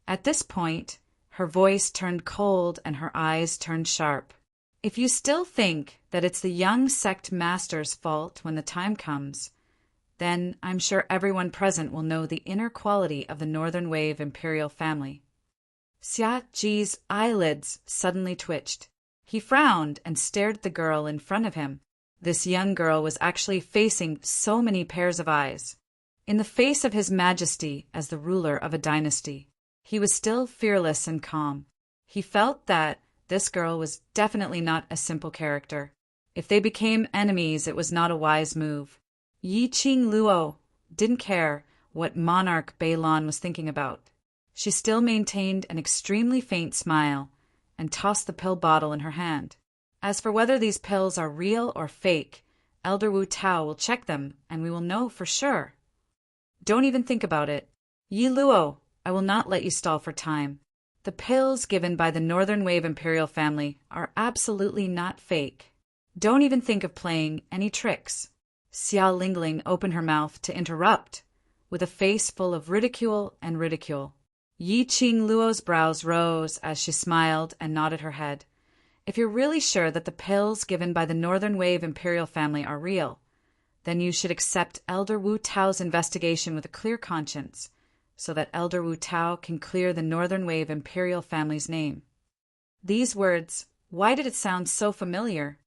Speaker 1: At this point, her voice turned cold and her eyes turned sharp. If you still think that it's the young sect master's fault when the time comes, then I'm sure everyone present will know the inner quality of the Northern Wave imperial family. Xia Ji's eyelids suddenly twitched. He frowned and stared at the girl in front of him. This young girl was actually facing so many pairs of eyes. In the face of his majesty as the ruler of a dynasty, he was still fearless and calm. He felt that This girl was definitely not a simple character. If they became enemies, it was not a wise move. Yi Qing Luo didn't care what monarch Beilon was thinking about. She still maintained an extremely faint smile and tossed the pill bottle in her hand. As for whether these pills are real or fake, Elder Wu Tao will check them and we will know for sure. Don't even think about it. Yi Luo, I will not let you stall for time. The pills given by the Northern Wave Imperial family are absolutely not fake. Don't even think of playing any tricks. Xiao Lingling opened her mouth to interrupt, with a face full of ridicule and ridicule. Yi Qing Luo's brows rose as she smiled and nodded her head. If you're really sure that the pills given by the Northern Wave Imperial family are real, then you should accept Elder Wu Tao's investigation with a clear conscience, so that Elder Wu Tao can clear the Northern Wave Imperial family's name. These words, why did it sound so familiar?